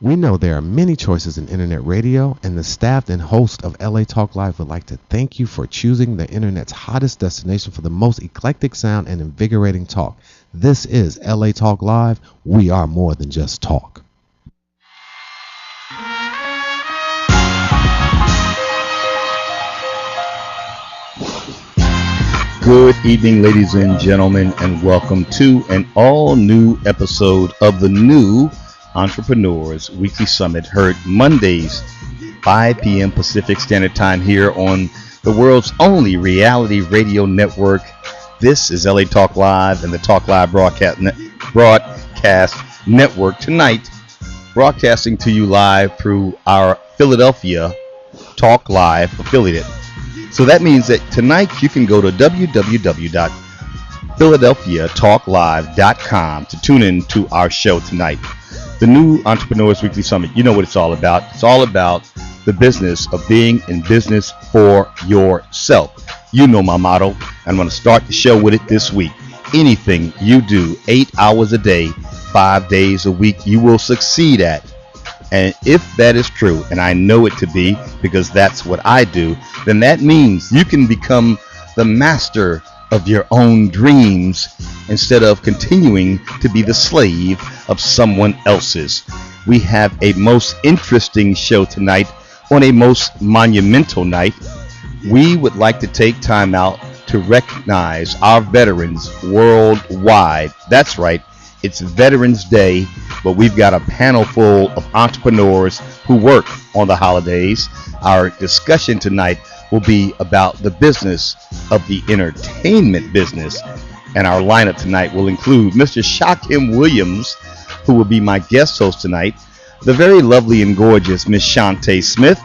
We know there are many choices in internet radio, and the staff and host of LA Talk Live would like to thank you for choosing the internet's hottest destination for the most eclectic sound and invigorating talk. This is LA Talk Live. We are more than just talk. Good evening, ladies and gentlemen, and welcome to an all-new episode of the new Entrepreneurs Weekly Summit, heard Mondays, 5 p.m. Pacific Standard Time here on the world's only reality radio network. This is LA Talk Live and the Talk Live Broadcast Network. Tonight, broadcasting to you live through our Philadelphia Talk Live affiliate. So that means that tonight you can go to www.philadelphiatalklive.com to tune in to our show tonight. The new Entrepreneurs Weekly Summit, you know what it's all about. It's all about the business of being in business for yourself. You know my motto. I'm going to start the show with it this week. Anything you do 8 hours a day, 5 days a week, you will succeed at. And if that is true, and I know it to be because that's what I do, then that means you can become the master of your own dreams instead of continuing to be the slave of someone else's. We have a most interesting show tonight on a most monumental night. We would like to take time out to recognize our veterans worldwide. That's right. It's Veterans Day, but we've got a panel full of entrepreneurs who work on the holidays. Our discussion tonight will be about the business of the entertainment business. And our lineup tonight will include Mr. Shakim Williams, who will be my guest host tonight, the very lovely and gorgeous Miss Shantae Smith,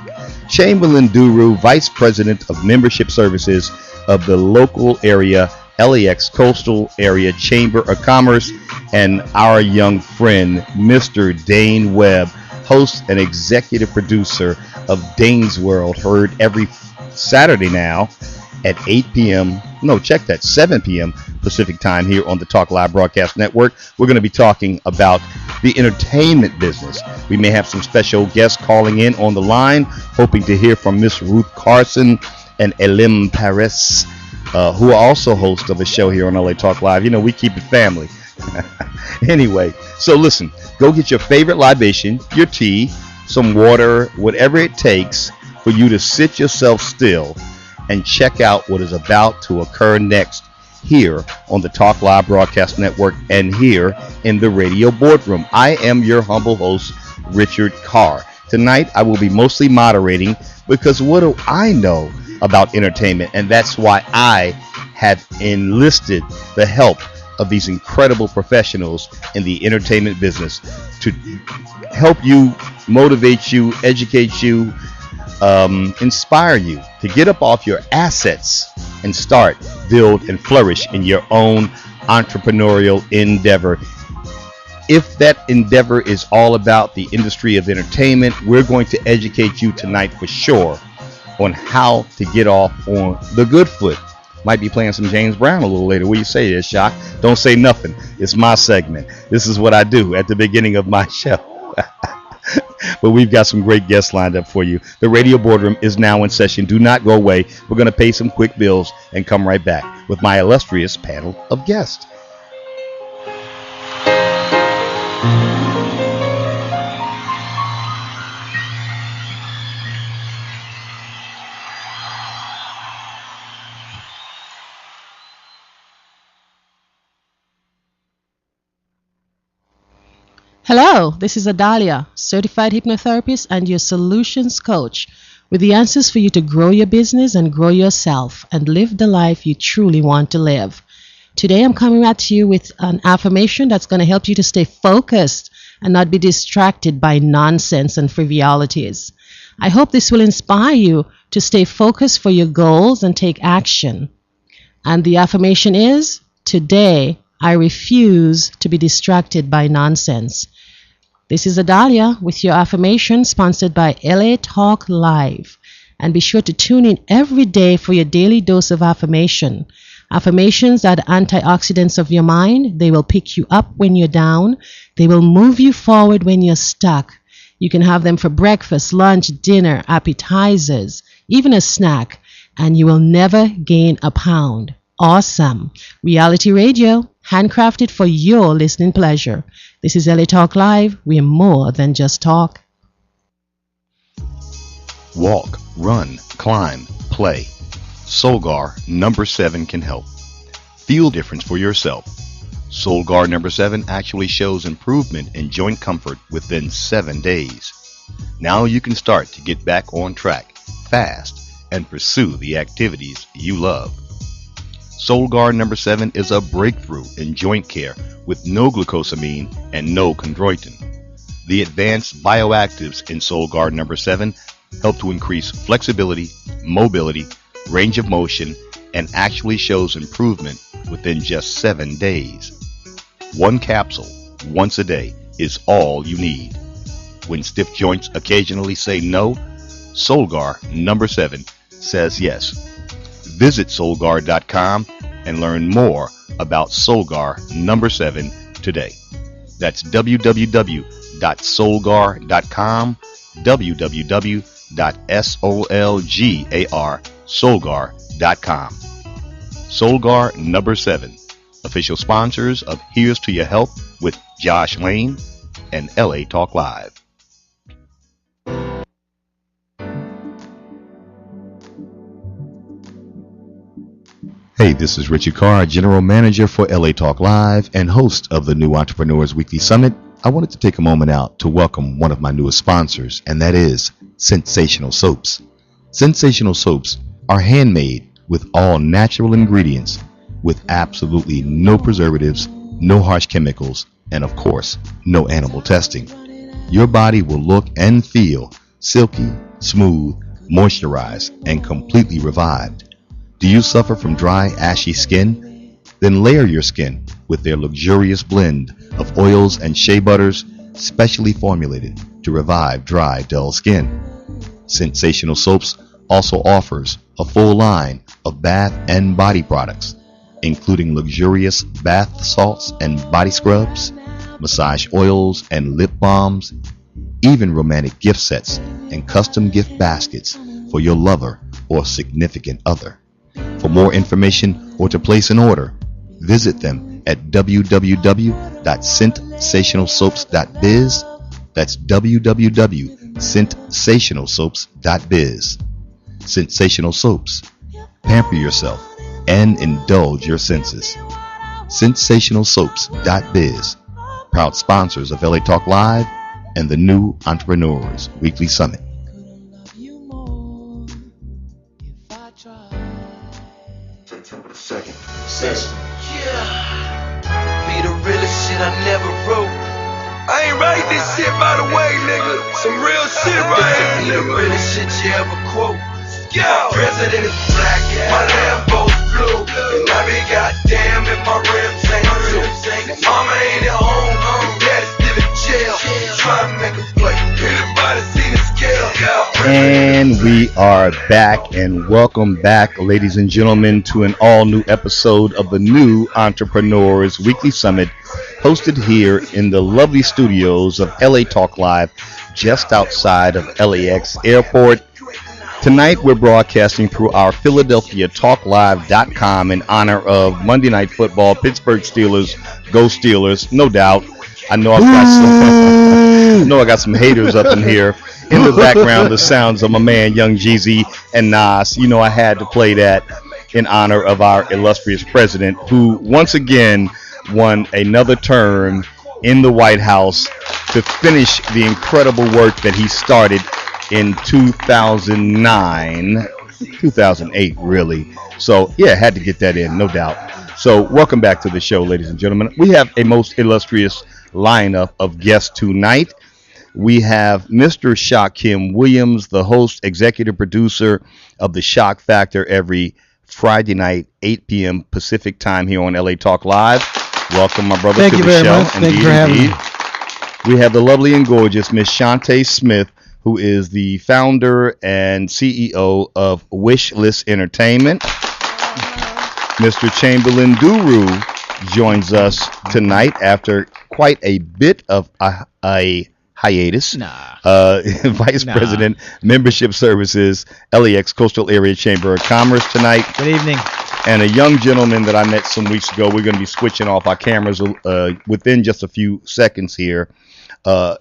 Chamberlain Duru, Vice President of Membership Services of the local area LAX Coastal Area Chamber of Commerce, and our young friend, Mr. Dane Webb, host and executive producer of Dane'z World, heard every Saturday now at 8 p.m. No, check that, 7 p.m. Pacific time here on the Talk Live Broadcast Network. We're going to be talking about the entertainment business. We may have some special guests calling in on the line, hoping to hear from Miss Ruth Carson and Elim Paris, who are also hosts of a show here on LA Talk Live. You know, we keep it family. Anyway, so listen, go get your favorite libation, your tea, some water, whatever it takes for you to sit yourself still and check out what is about to occur next here on the Talk Live Broadcast Network and here in the radio boardroom. I am your humble host, Richard Carr. Tonight, I will be mostly moderating because what do I know about entertainment? And that's why I have enlisted the help of these incredible professionals in the entertainment business to help you, motivate you, educate you, inspire you to get up off your assets and start, build, and flourish in your own entrepreneurial endeavor. If that endeavor is all about the industry of entertainment, we're going to educate you tonight for sure on how to get off on the good foot. Might be playing some James Brown a little later. What do you say there, Shock? Don't say nothing. It's my segment. This is what I do at the beginning of my show. But we've got some great guests lined up for you. The radio boardroom is now in session. Do not go away. We're going to pay some quick bills and come right back with my illustrious panel of guests. Hello, this is Adalia, certified hypnotherapist and your solutions coach, with the answers for you to grow your business and grow yourself and live the life you truly want to live. Today I'm coming at you with an affirmation that's going to help you to stay focused and not be distracted by nonsense and frivolities. I hope this will inspire you to stay focused for your goals and take action. And the affirmation is, today I refuse to be distracted by nonsense. This is Adalia with your affirmation, sponsored by LA Talk Live. And be sure to tune in every day for your daily dose of affirmation. Affirmations are the antioxidants of your mind. They will pick you up when you're down. They will move you forward when you're stuck. You can have them for breakfast, lunch, dinner, appetizers, even a snack, and you will never gain a pound. Awesome. Reality radio, handcrafted for your listening pleasure. This is LA Talk Live. We're more than just talk. Walk, run, climb, play. Solgar number 7 can help. Feel difference for yourself. Solgar number 7 actually shows improvement in joint comfort within 7 days. Now you can start to get back on track fast and pursue the activities you love. Solgar number 7 is a breakthrough in joint care with no glucosamine and no chondroitin. The advanced bioactives in Solgar number 7 help to increase flexibility, mobility, range of motion, and actually shows improvement within just 7 days. One capsule, once a day, is all you need. When stiff joints occasionally say no, Solgar number 7 says yes. Visit Solgar.com and learn more about Solgar number 7 today. That's www.solgar.com, www.solgar.com. Solgar number 7, official sponsors of Here's to Your Health with Josh Lane and LA Talk Live. Hey, this is Richard Carr, General Manager for LA Talk Live and host of the New Entrepreneurs Weekly Summit. I wanted to take a moment out to welcome one of my newest sponsors, and that is Sensational Soaps. Sensational Soaps are handmade with all natural ingredients, with absolutely no preservatives, no harsh chemicals, and of course, no animal testing. Your body will look and feel silky, smooth, moisturized, and completely revived. Do you suffer from dry, ashy skin? Then layer your skin with their luxurious blend of oils and shea butters specially formulated to revive dry, dull skin. Sensational Soaps also offers a full line of bath and body products, including luxurious bath salts and body scrubs, massage oils and lip balms, even romantic gift sets and custom gift baskets for your lover or significant other. For more information or to place an order, visit them at www.scentsationalsoaps.biz. That's www.scentsationalsoaps.biz. Sensational Soaps. Pamper yourself and indulge your senses. Sensationalsoaps.biz. Proud sponsors of LA Talk Live and the New Entrepreneurs Weekly Summit. Second. Be the realest shit I never wrote. I ain't write this shit by the way, nigga. Some real shit right here. Be the realest shit you ever quote. Yeah. President is black, my Lambo's blue, and I be goddamn if my rims ain't too. Mama ain't at home, daddy still in jail. Try to make a play. Anybody seen the scale? And we are back, and welcome back, ladies and gentlemen, to an all-new episode of the New Entrepreneurs Weekly Summit, hosted here in the lovely studios of LA Talk Live, just outside of LAX Airport. Tonight, we're broadcasting through our PhiladelphiaTalkLive.com in honor of Monday Night Football, Pittsburgh Steelers, go Steelers, no doubt. I know I got some haters up in here. In the background, the sounds of my man, Young Jeezy and Nas. You know, I had to play that in honor of our illustrious president, who once again won another term in the White House to finish the incredible work that he started in 2008, really. So, yeah, had to get that in, no doubt. So, welcome back to the show, ladies and gentlemen. We have a most illustrious lineup of guests tonight. We have Mr. Shaquem Williams, the host, executive producer of The Shock Factor every Friday night, 8 p.m. Pacific time here on LA Talk Live. Welcome, my brother, to the show. Thank you for having me. We have the lovely and gorgeous Miss Shantae Smith, who is the founder and CEO of Wishlist Entertainment. Mr. Chamberlain Duru joins us tonight after quite a bit of a hiatus. Nah. Vice President, Membership Services, LAX Coastal Area Chamber of Commerce tonight. Good evening. And a young gentleman that I met some weeks ago. We're going to be switching off our cameras within just a few seconds here.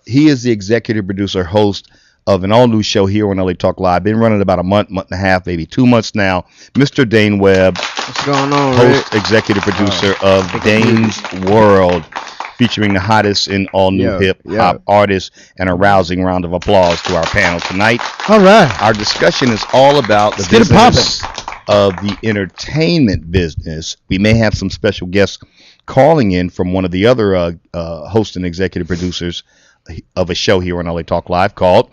He is the executive producer, host of an all-new show here on LA Talk Live. Been running about a month and a half, maybe 2 months now. Mr. Dane'z, What's going on, host, executive producer of Dane'z World, featuring the hottest and all-new hip-hop artists. And a rousing round of applause to our panel tonight. All right. Our discussion is all about the business of the entertainment business. We may have some special guests calling in from one of the other host and executive producers of a show here on LA Talk Live called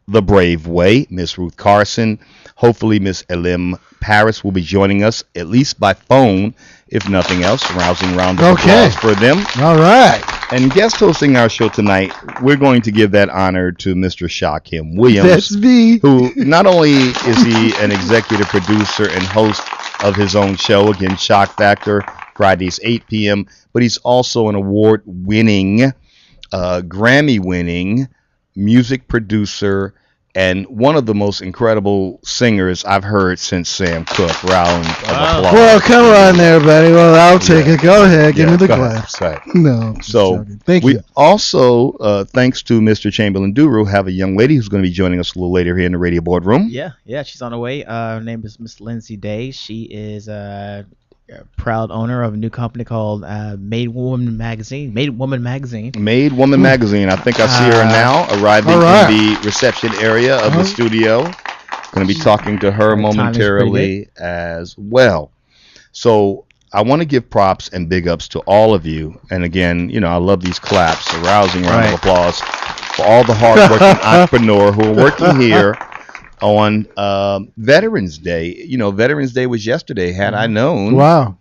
The Brave Way, Miss Ruth Carson. Hopefully, Miss Elim Paris will be joining us, at least by phone, if nothing else. Rousing round of applause for them. All right. And guest hosting our show tonight, we're going to give that honor to Mr. Shaquem Williams. That's me. Who not only is he an executive producer and host of his own show, again, Shock Factor, Fridays 8 p.m., but he's also an award-winning, Grammy-winning music producer and one of the most incredible singers I've heard since Sam Cooke. Round of applause. Well, come on there, buddy. Well, I'll take it. Go ahead. Give me the claps. No. So thank you. Also, thanks to Mr. Chamberlain Duru, have a young lady who's going to be joining us a little later here in the radio boardroom. Yeah, she's on her way. Her name is Miss Lindsay Day. She is a proud owner of a new company called Made Woman Magazine. Made Woman Magazine. I think I see her now arriving in the reception area of the studio. Going to be talking to her momentarily as well. So I want to give props and big ups to all of you. And again, I love these claps, a rousing round of applause for all the hardworking entrepreneur who are working here on Veterans Day. Veterans Day was yesterday. Had I known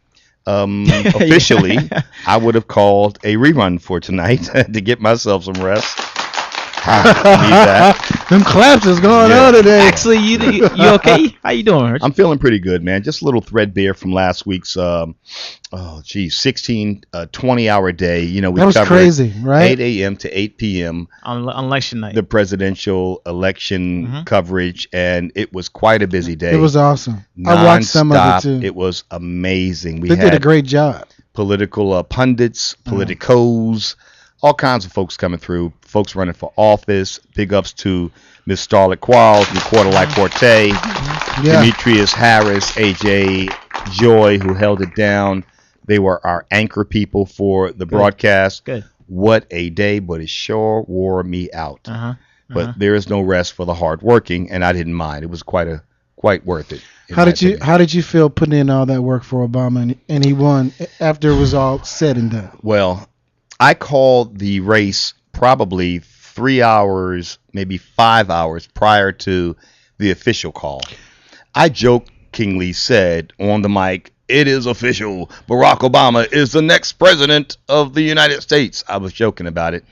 officially, I would have called a rerun for tonight to get myself some rest. Need that. Them claps is going on today. Actually, you okay? How you doing? I'm feeling pretty good, man. Just a little threadbare from last week's 20-hour day. We that was covered crazy, right? 8 a.m. to 8 p.m. on election night. The presidential election coverage, and it was quite a busy day. It was awesome. I watched some of it too. It was amazing. They did a great job. Political pundits, politicos, all kinds of folks coming through, folks running for office. Big ups to Miss Starlet Quarles, Quarter Life Forte, Demetrius Harris, AJ Joy, who held it down. They were our anchor people for the broadcast. Good. What a day, but it sure wore me out. But there is no rest for the hardworking, and I didn't mind. It was quite worth it. How did you feel putting in all that work for Obama and he won after it was all said and done? Well, I called the race probably 3 hours, maybe 5 hours prior to the official call. I jokingly said on the mic, "It is official. Barack Obama is the next president of the United States." I was joking about it,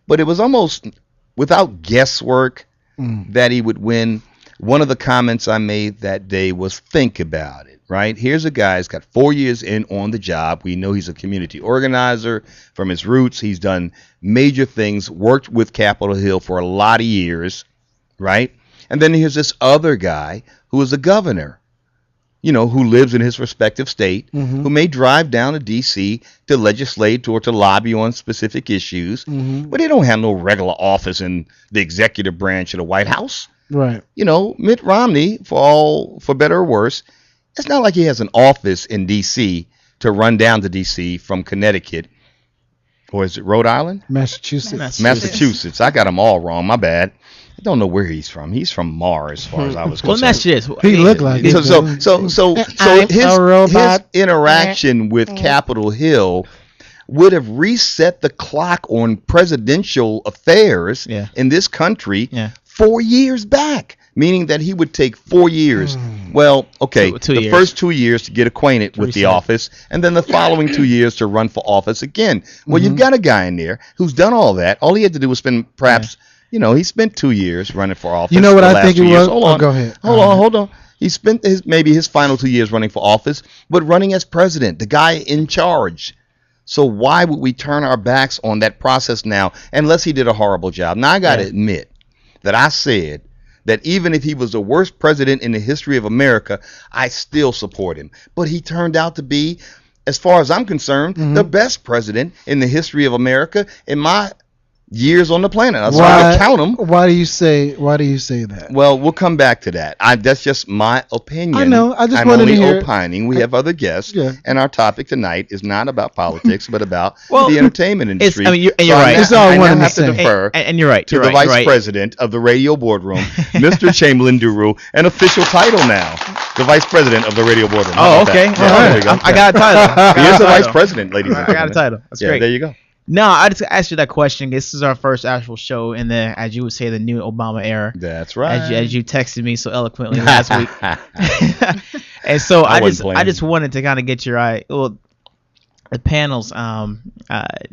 but it was almost without guesswork that he would win. One of the comments I made that day was, think about it. Right? Here's a guy who's got 4 years in on the job. We know he's a community organizer from his roots. He's done major things, worked with Capitol Hill for a lot of years, right? And then here's this other guy who is a governor, who lives in his respective state, who may drive down to D.C. to legislate or to lobby on specific issues, but they don't have no regular office in the executive branch of the White House. Right. Mitt Romney, for better or worse, it's not like he has an office in D.C. to run down to D.C. from Connecticut. Or is it Rhode Island? Massachusetts. I got them all wrong. My bad. I don't know where he's from. He's from Mars, as far as I was concerned. Well, Massachusetts. He looked like it. So his interaction with Capitol Hill would have reset the clock on presidential affairs in this country 4 years back. Meaning that he would take 4 years. Well, okay, the first 2 years to get acquainted with the office, and then the following 2 years to run for office again. Well, you've got a guy in there who's done all that. All he had to do was spend perhaps, he spent 2 years running for office. You know what I think it was? Hold on. Go ahead. Hold on. He spent his final 2 years running for office, but running as president, the guy in charge. So why would we turn our backs on that process now, unless he did a horrible job? Now, I got to admit that I said that even if he was the worst president in the history of America, I still support him. But he turned out to be, as far as I'm concerned, the best president in the history of America in my years on the planet. I started to count them. Why do you say that? Well, we'll come back to that. That's just my opinion. I know. I just I'm wanted only to hear opining. We have other guests, and our topic tonight is not about politics, but about Well, the entertainment industry. you're right. That's all I wanted to have to say. defer And you're right. to You're the right, vice you're right. president of the radio boardroom, Mr. Chamberlain Duru, an official title now, the vice president of the radio boardroom. How Oh, about okay. that? All Yeah, right. there you go. I got a title. He is the vice president, ladies and I gentlemen. got a title. That's Yeah, great. there you go. No, I just asked you that question. This is our first actual show in the, as you would say, the new Obama era. That's right. As you texted me so eloquently last week. And so I just wanted to kind of get the panel's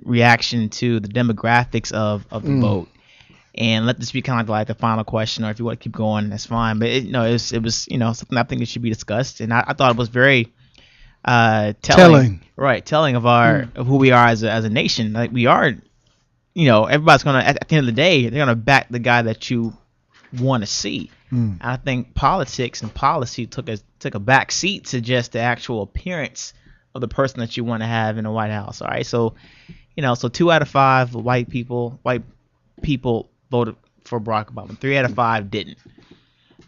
reaction to the demographics of the vote, and let this be kind of like the final question, or if you want to keep going, that's fine. But it was something I think it should be discussed, and I thought it was very telling of of who we are as a nation. Like, we are, everybody's gonna at the end of the day, they're gonna back the guy that you want to see. And I think politics and policy took a back seat to just the actual appearance of the person that you want to have in the White House. All right, so 2 out of 5 white people voted for Barack Obama. 3 out of 5 didn't.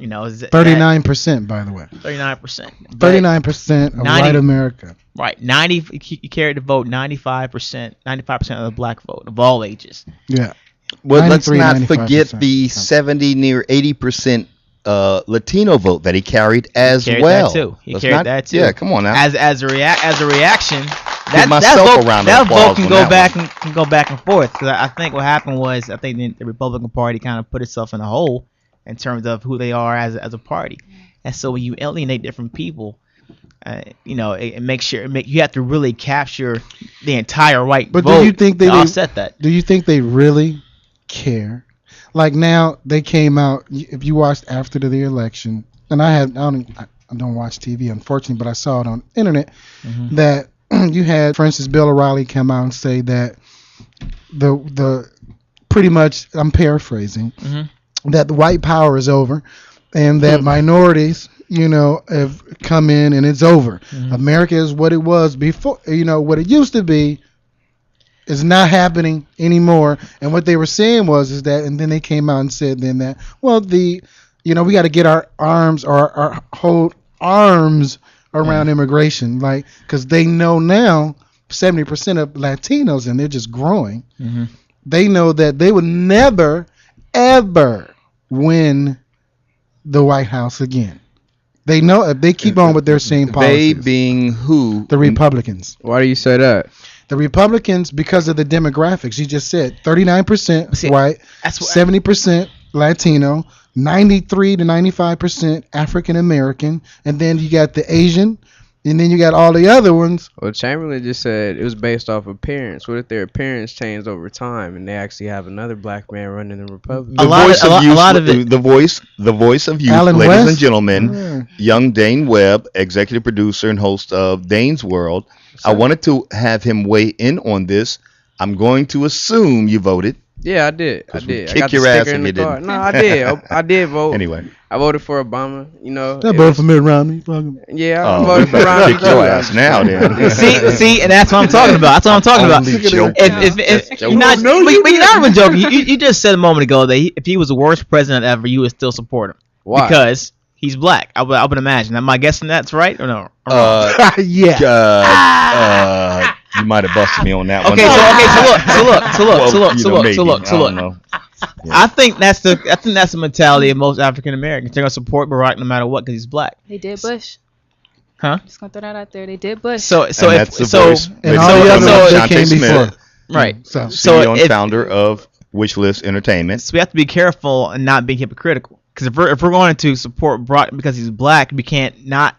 39%, by the way. 39%. 39% of white America. Right. 90. You carried the vote. 95%. 95% of the black vote of all ages. Yeah. Well, let's not 95%. forget the 70, near 80% Latino vote that he carried as He carried well. that too. He Let's carried not- that too. Yeah, come on now. As a reaction, myself a round of that applause vote can on go that back and go back and forth. 'Cause I think what happened was, the Republican Party kind of put itself in a hole in terms of who they are as a party, and so when you alienate different people, it makes sure you have to really capture the entire white vote. But do you think to offset that? Do you think they really care? Like, now they came out. If you watched after the election, and I don't watch TV, unfortunately, but I saw it on the internet that you had, for instance, Bill O'Reilly come out and say that the pretty much, I'm paraphrasing, that the white power is over, and that minorities, have come in and it's over. America is what it was before. What it used to be is not happening anymore. And what they were saying is that, and then they came out and said then that, well, we got to get our arms or our hold arms around immigration, like, because they know now 70% of Latinos, and they're just growing. They know that they would never, ever win the White House again. They know if they keep on with their same policies. They being who? The Republicans. Why do you say that? The Republicans, because of the demographics. You just said 39% white, 70% Latino, 93 to 95% African American, and then you got the Asian, and then you got all the other ones. Well, Chamberlain just said it was based off appearance. What if their appearance changed over time and they actually have another black man running the Republic? The voice of youth, Alan ladies West? and gentlemen, young Dane Webb, executive producer and host of Dane's World. I wanted to have him weigh in on this. I'm going to assume you voted. Yeah, I did. I Kick your ass if you didn't. No, I did. I did vote. Anyway, I voted for Obama. I voted for Mitt Romney. Yeah, I voted for Romney. Kick your ass now, then. See, and that's what I'm talking about. That's what I'm talking about. If you're not, but you're not even joking. You just said a moment ago that if he was the worst president ever, you would still support him. Why? Because he's black. I would imagine. Am I guessing that's right or no? Yeah. You might have busted me on that one. So look. I think that's the mentality of most African Americans. They're gonna support Barack no matter what because he's black. They did Bush. Huh? Just gonna throw that out there. They did Bush. So and that's the voice. And all the other ones that came before. Right. So CEO and founder of Wishlist Entertainment. So we have to be careful and not being hypocritical. Because if we're going to support Barack because he's black, we can't not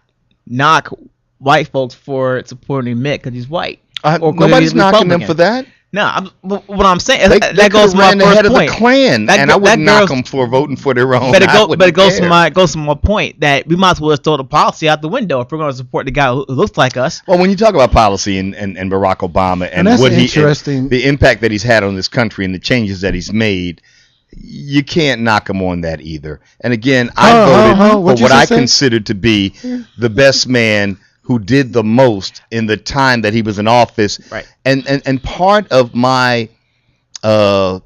knock white folks for supporting Mitt because he's white. Nobody's knocking them for that. No, what I'm saying They that goes to my ran the head first of the point. Klan, and I would knock them for voting for their own. But it goes to my point that we might as well throw the policy out the window if we're going to support the guy who looks like us. Well, when you talk about policy and Barack Obama and that's what interesting. the impact that he's had on this country and the changes that he's made, you can't knock him on that either. And again, I voted for what I considered to be the best man who did the most in the time that he was in office. Right. And part of my slant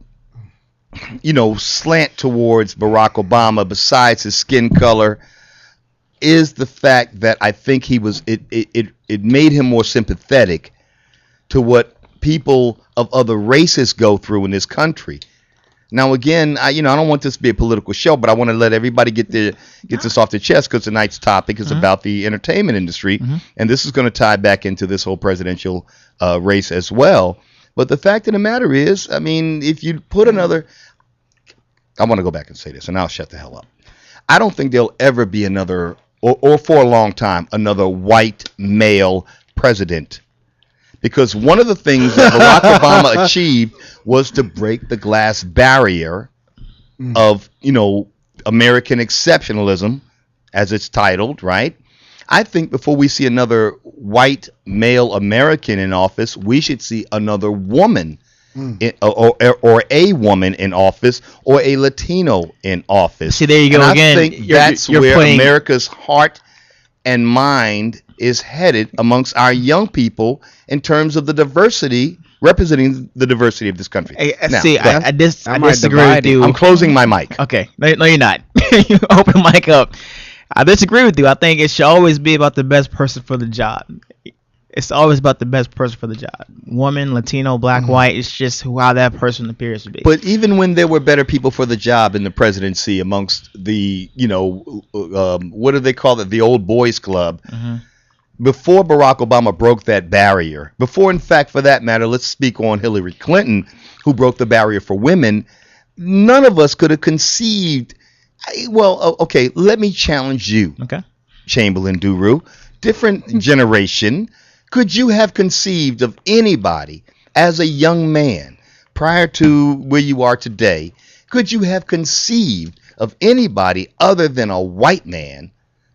towards Barack Obama, besides his skin color, is the fact that I think it made him more sympathetic to what people of other races go through in this country. Now, again, I don't want this to be a political show, but I want to let everybody get this off their chest because tonight's topic is about the entertainment industry, and this is going to tie back into this whole presidential race as well. But the fact of the matter is, I mean, if you put another, I want to go back and say this, and I'll shut the hell up. I don't think there'll ever be another, or for a long time, another white male president. Because one of the things that Barack Obama achieved was to break the glass barrier of, American exceptionalism, as it's titled, right? I think before we see another white male American in office, we should see another woman or a woman in office, or a Latino in office. See, there you go and again. I think that's where America's heart and mind is headed amongst our young people in terms of the diversity, representing the diversity of this country. I disagree with you. I'm closing my mic. Okay. No, you're not. You open the mic up. I disagree with you. I think it should always be about the best person for the job. It's always about the best person for the job. Woman, Latino, black, white. It's just how that person appears to be. But even when there were better people for the job in the presidency amongst the, what do they call it? The old boys club. Before Barack Obama broke that barrier, before, in fact, for that matter, let's speak on Hillary Clinton, who broke the barrier for women, none of us could have conceived. Well, okay, let me challenge you, Chamberlain Duru. Different generation. Could you have conceived of anybody as a young man prior to where you are today? Could you have conceived of anybody other than a white man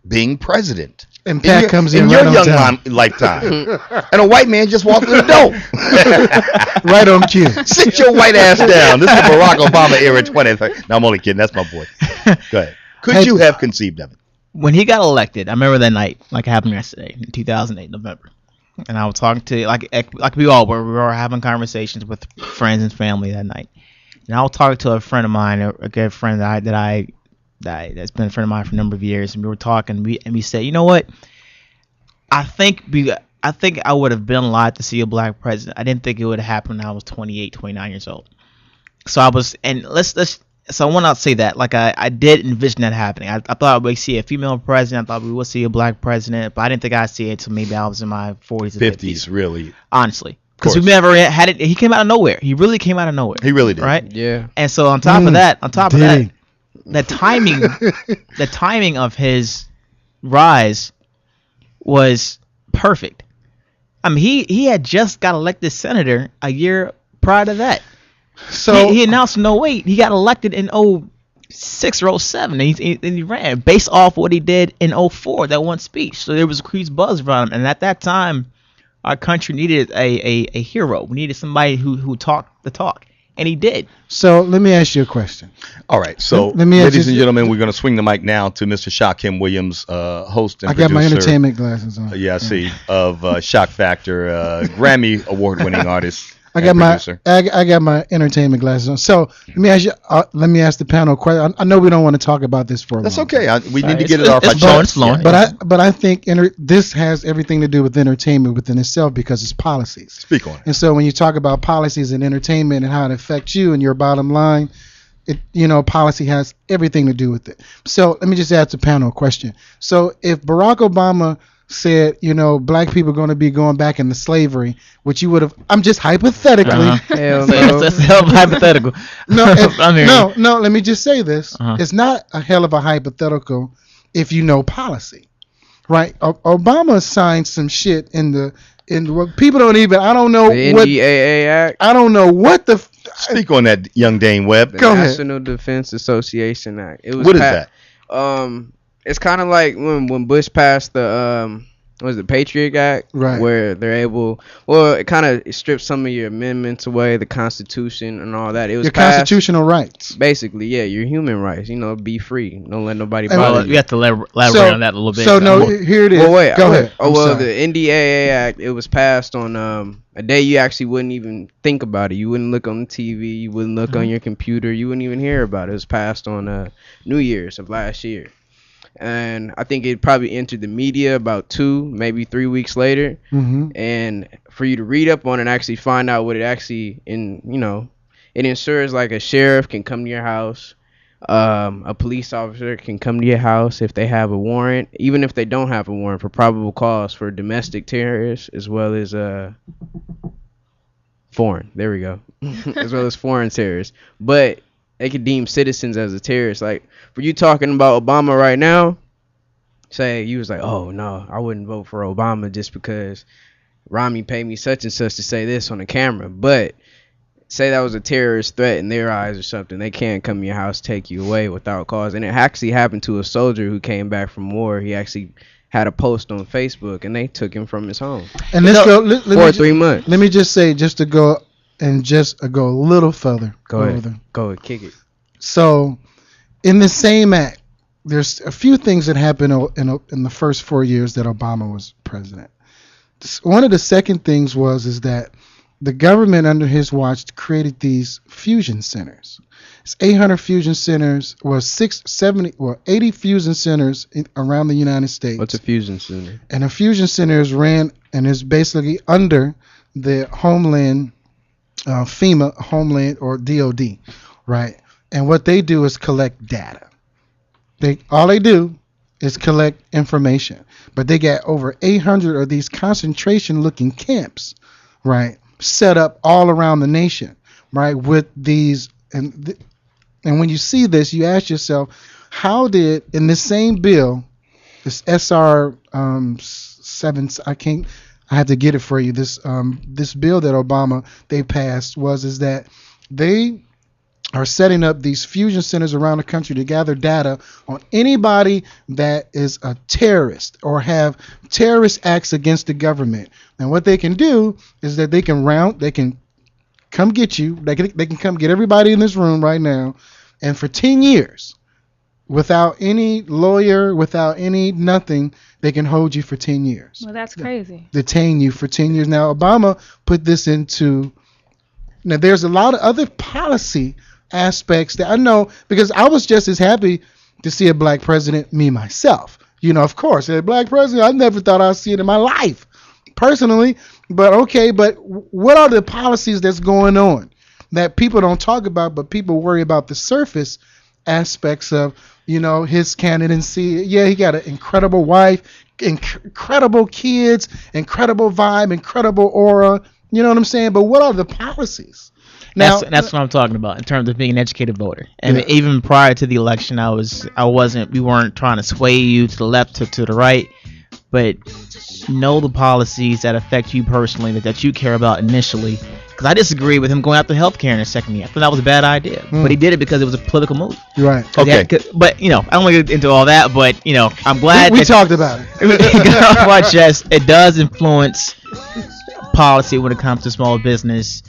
being president? And Pat comes in right your on young lifetime, and a white man just walked through the door, right on cue. Sit your white ass down. This is Barack Obama era 20th. No, I'm only kidding. That's my boy. Go ahead. Could you have conceived of it? When he got elected, I remember that night, like it happened yesterday, in 2008, November. And I was talking to, like we all were. We were having conversations with friends and family that night. And I was talking to a friend of mine, a good friend that's been a friend of mine for a number of years. And we were talking, and we said, you know what? I think I would have been alive to see a black president. I didn't think it would have happened when I was 28, 29 years old. So I was, and so I want to say that, like I did envision that happening. I thought we'd see a female president. I thought we would see a black president, but I didn't think I'd see it until maybe I was in my 40s or 50s. Really. Honestly. Because we never had it. He came out of nowhere. He really came out of nowhere. He really did. Right? Yeah. And so on top of that, the timing of his rise was perfect. I mean, he had just got elected senator a year prior to that. So he announced, no, wait, he got elected in 06 or 07, and he ran based off what he did in 04, that one speech. So there was a increased buzz around him, and at that time, our country needed a hero. We needed somebody who talked the talk, and he did. So let me ask you a question. All right, so ladies and gentlemen, we're going to swing the mic now to Mr. Shaquem Williams, host and producer. I got my entertainment glasses on. Yeah, I see, of Shock Factor, Grammy award-winning artist. I got my entertainment glasses on. So let me ask the panel a question. I know we don't want to talk about this for a while. That's okay. We need to get it off our chest. But I think this has everything to do with entertainment within itself because it's policies. Speak on it. And so when you talk about policies and entertainment and how it affects you and your bottom line, policy has everything to do with it. So let me just ask the panel a question. So if Barack Obama said, black people are going to be going back into slavery, which you would have. I'm just hypothetically. Hell no. That's hell of a hypothetical. No. Let me just say this. It's not a hell of a hypothetical if you know policy, right? Obama signed some shit in the And what people don't even. I don't know The what. NDAA Act. I don't know what the. Speak on that, young Dane Webb. The Go ahead. National Defense Association Act. It was What is that? It's kind of like when Bush passed the what is it, Patriot Act, Right. where they're able. Well, it kind of strips some of your amendments away, the Constitution and all that. It was Your passed, constitutional rights. basically, yeah, your human rights. You know, be free. Don't let nobody And bother Well, you. we have to elaborate on that a little bit. So no, here it is. Well, wait. Go ahead. Oh, I'm well, sorry. the NDAA Act, it was passed on a day you actually wouldn't even think about it. You wouldn't look on the TV. You wouldn't look on your computer. You wouldn't even hear about it. It was passed on New Year's of last year. And I think it probably entered the media about 2, maybe 3 weeks later. Mhm. And for you to read up on it and actually find out what it actually, it ensures like a sheriff can come to your house. A police officer can come to your house if they have a warrant, even if they don't have a warrant, for probable cause for domestic terrorists as well as foreign. There we go. As well as foreign terrorists. But they could deem citizens as a terrorist. Like, for you talking about Obama right now, say you was like, oh no, I wouldn't vote for Obama just because Rami paid me such and such to say this on the camera. But say that was a terrorist threat in their eyes or something, they can't come to your house, take you away without cause. And it actually happened to a soldier who came back from war. He actually had a post on Facebook, and they took him from his home And let's go. Let for me 3 months. Let me just say, just to go a little further. Go ahead. further. Go ahead, kick it. So, in the same act, there's a few things that happened in the first 4 years that Obama was president. One of the second things is that the government under his watch created these fusion centers. It's 800 fusion centers, 80 fusion centers around the United States. What's a fusion center? And a fusion center is ran and is basically under the Homeland, FEMA, Homeland or DOD, right? And what they do is collect data. All they do is collect information. But they got over 800 of these concentration-looking camps, right, set up all around the nation, right, with these. And when you see this, you ask yourself, how did, in the same bill, this SR 7, I have to get it for you. This bill that Obama they passed is that they are setting up these fusion centers around the country to gather data on anybody that is a terrorist or have terrorist acts against the government. And what they can do is that they can come get you. They can come get everybody in this room right now, and for 10 years, without any lawyer, without any nothing, they can hold you for 10 years. Well, that's crazy. Detain you for 10 years. Now, Obama put this into. Now, there's a lot of other policy aspects that I know, because I was just as happy to see a black president, me myself. Of course, a black president, I never thought I'd see it in my life, personally. But okay, but what are the policies that's going on that people don't talk about, but people worry about the surface aspects of, his candidacy? Yeah, he got an incredible wife, incredible kids, incredible vibe, incredible aura. You know what I'm saying? But what are the policies? Now, that's what I'm talking about in terms of being an educated voter. And even prior to the election, we weren't trying to sway you to the left or to the right, but know the policies that affect you personally, that you care about initially. Because I disagree with him going after healthcare in his second year. I thought that was a bad idea, but he did it because it was a political move. Right. Okay. But I don't want to get into all that. But I'm glad we talked about it. Watch this. It does influence policy when it comes to small business.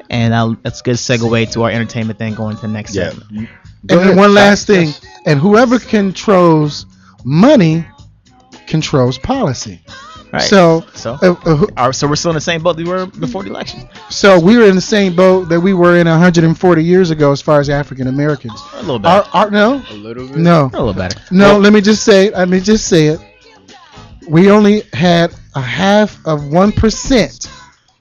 And that's a good segue to our entertainment thing going to the next segment. And then one last thing. And whoever controls money controls policy. Right. So we're still in the same boat we were before the election. So we were in the same boat that we were in 140 years ago as far as African Americans. A little better. No? A little bit? No. A little better. No, let me just say it. We only had a half of 1%.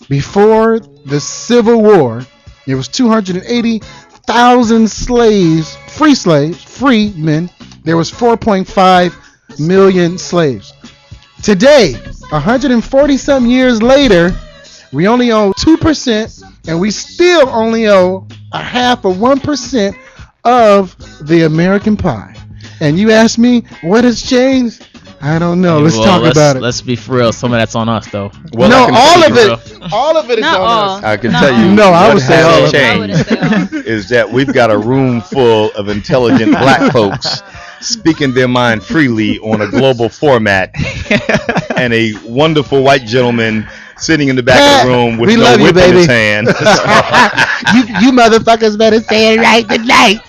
Before the Civil War, there was 280,000 slaves, free men. There was 4.5 million slaves. Today, 140-some years later, we only owe 2%, and we still only owe a half of 1% of the American pie. And you ask me, what has changed? I don't know. Let's Well, talk about it. Let's be for real. Some of that's on us, though. Well, No, I can all tell of you, it. All of it is Not on all. us. I can No. tell you. No, I what would say all has of it. I wouldn't changed say all. is that we've got a room full of intelligent black folks speaking their mind freely on a global format, and a wonderful white gentleman sitting in the back of the room with We no love you, whip in baby. his hand. you motherfuckers better say it right tonight.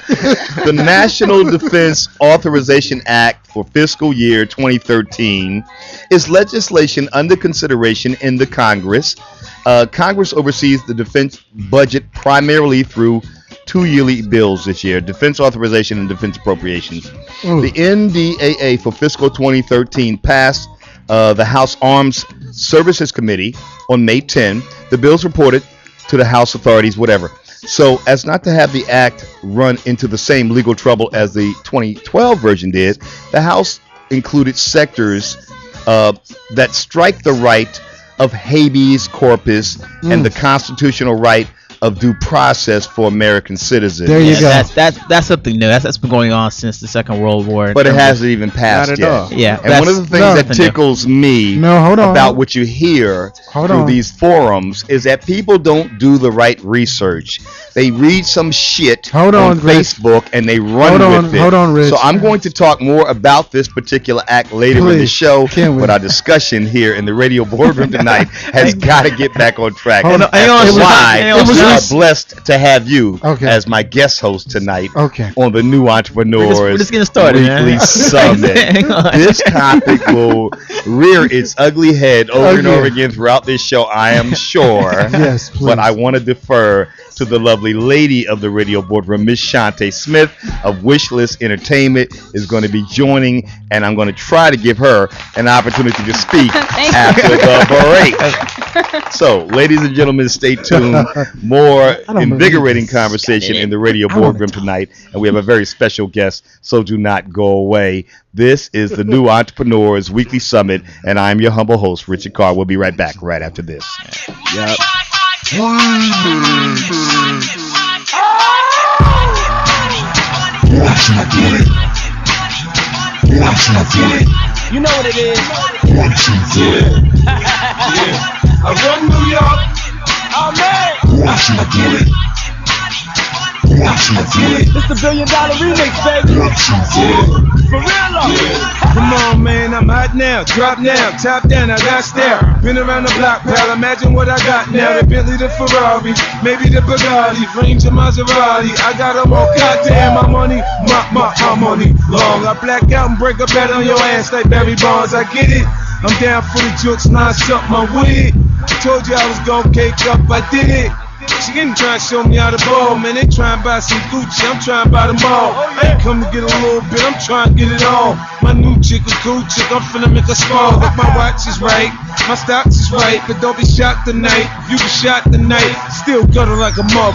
The National Defense Authorization Act for fiscal year 2013 is legislation under consideration in the Congress. Congress oversees the defense budget primarily through two yearly bills this year: defense authorization and defense appropriations. The NDAA for fiscal 2013 passed the House Arms Services Committee on May 10. The bills reported to the House authorities, whatever. So as not to have the act run into the same legal trouble as the 2012 version did, the House included sectors that strike the right of habeas corpus and the constitutional right of due process for American citizens. There you go. That's something new. That's been going on since the Second World War. But it hasn't even passed Not at yet. all. Yeah, And one of the things that something new. tickles me No, hold on. about what you hear Hold through on. these forums is that people don't do the right research. They read some shit Hold on, Rich. Facebook and they run Hold on, with it. hold on, Rich. So I'm going to talk more about this particular act later in the Please, show, can we? but our discussion here in the radio boardroom tonight has got to get back on track. Hold on. As Hang on, to it was- why hang on, we it are was- blessed to have you Okay. as my guest host tonight Okay. on the New Entrepreneurs We're just getting started, Weekly man. Summit. Hang on. This topic will rear its ugly head over and Okay. over again throughout this show, I am sure. Yes, please. But I want to defer to the lovely lady of the radio boardroom, Miss Shantae Smith of Wishlist Entertainment, is going to be joining, and I'm going to try to give her an opportunity to speak Thank after the break. So, ladies and gentlemen, stay tuned. More don't invigorating believe this. conversation in the radio I wanna boardroom tonight, and we have a very special guest, so do not go away. This is the New Entrepreneurs Weekly Summit, and I'm your humble host, Richard Carr. We'll be right back right after this. Yep. You know what it is. I run New York. Oh man. It's the $1 billion remix, baby. For real though. Come on, man, I'm hot now. Drop now, top down, I got stare. Been around the block, pal. Imagine what I got now. The Bentley, the Ferrari, maybe the Bugatti, range of Maserati. I got them all goddamn. My money, my money long. I black out and break a bet on your ass like Barry Bonds. I get it. I'm down for the jokes, line something I'm with it. I told you I was gon' cake up, I did it. She ain't trying to show me how to ball, man. They trying to buy some Gucci, I'm trying to buy them all. I ain't come to get a little bit, I'm trying to get it all. My new chick a cool chick, I'm finna make her small. If my watch is right, my stocks is right, but don't be shocked tonight. You be shot tonight, still gutter like a mug.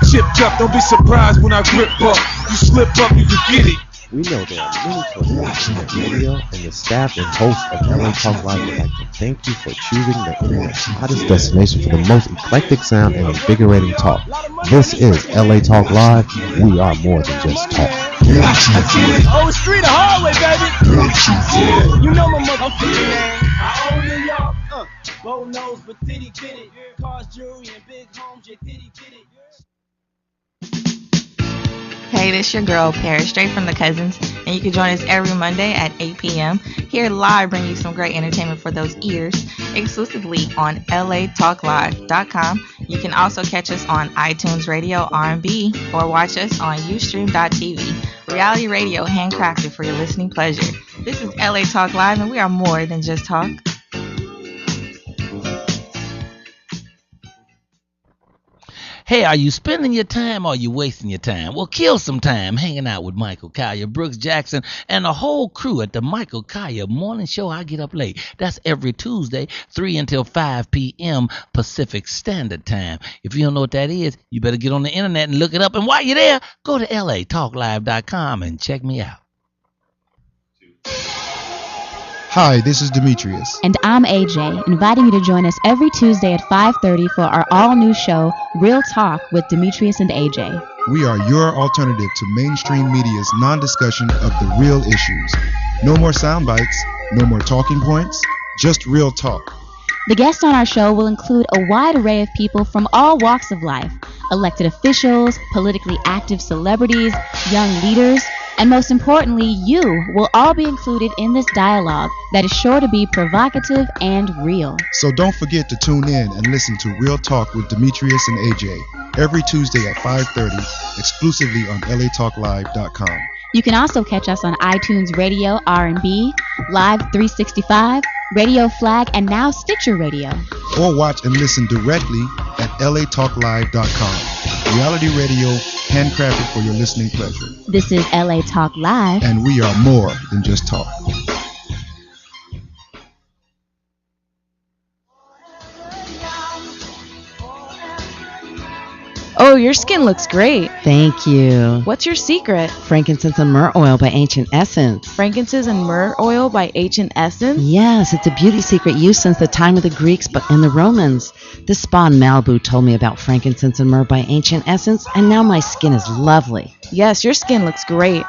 Chipped up, don't be surprised when I grip up. You slip up, you can get it. We know there are many choices on the radio, and the staff and hosts of LA Talk Live would like to thank you for choosing the internet's hottest destination for the most eclectic sound and invigorating talk. This is LA Talk Live. We are more than just talk. Oh, street or hallway, baby. You know my motherfucking name. I own New York. Bow nose, but titty titty. Cars, jewelry, and big homes, yeah, titty titty. Hey, this your girl, Paris, straight from the Cousins, and you can join us every Monday at 8 p.m. here live, bringing you some great entertainment for those ears, exclusively on latalklive.com. You can also catch us on iTunes Radio R&B or watch us on Ustream.tv. Reality radio handcrafted for your listening pleasure. This is LA Talk Live, and we are more than just talk. Hey, are you spending your time or are you wasting your time? Well, kill some time hanging out with Michael Collier, Brooks Jackson, and the whole crew at the Michael Collier Morning Show. I Get Up Late. That's every Tuesday, 3 until 5 p.m. Pacific Standard Time. If you don't know what that is, you better get on the internet and look it up. And while you're there, go to latalklive.com and check me out. Hi, this is Demetrius. And I'm AJ, inviting you to join us every Tuesday at 5:30 for our all-new show, Real Talk with Demetrius and AJ. We are your alternative to mainstream media's non-discussion of the real issues. No more sound bites, No more talking points, just real talk. The guests on our show will include a wide array of people from all walks of life: elected officials, politically active celebrities, young leaders, and most importantly, you will all be included in this dialogue that is sure to be provocative and real. So don't forget to tune in and listen to Real Talk with Demetrius and AJ every Tuesday at 5:30, exclusively on latalklive.com. You can also catch us on iTunes Radio R&B, Live 365, Radio Flag, and now Stitcher Radio. Or watch and listen directly at latalklive.com. Reality radio handcrafted for your listening pleasure. This is LA Talk Live. And we are more than just talk. Oh, your skin looks great. Thank you. What's your secret? Frankincense and myrrh oil by Ancient Essence. Frankincense and myrrh oil by Ancient Essence? Yes, it's a beauty secret used since the time of the Greeks and the Romans. This spa in Malibu told me about frankincense and myrrh by Ancient Essence, and now my skin is lovely. Yes, your skin looks great.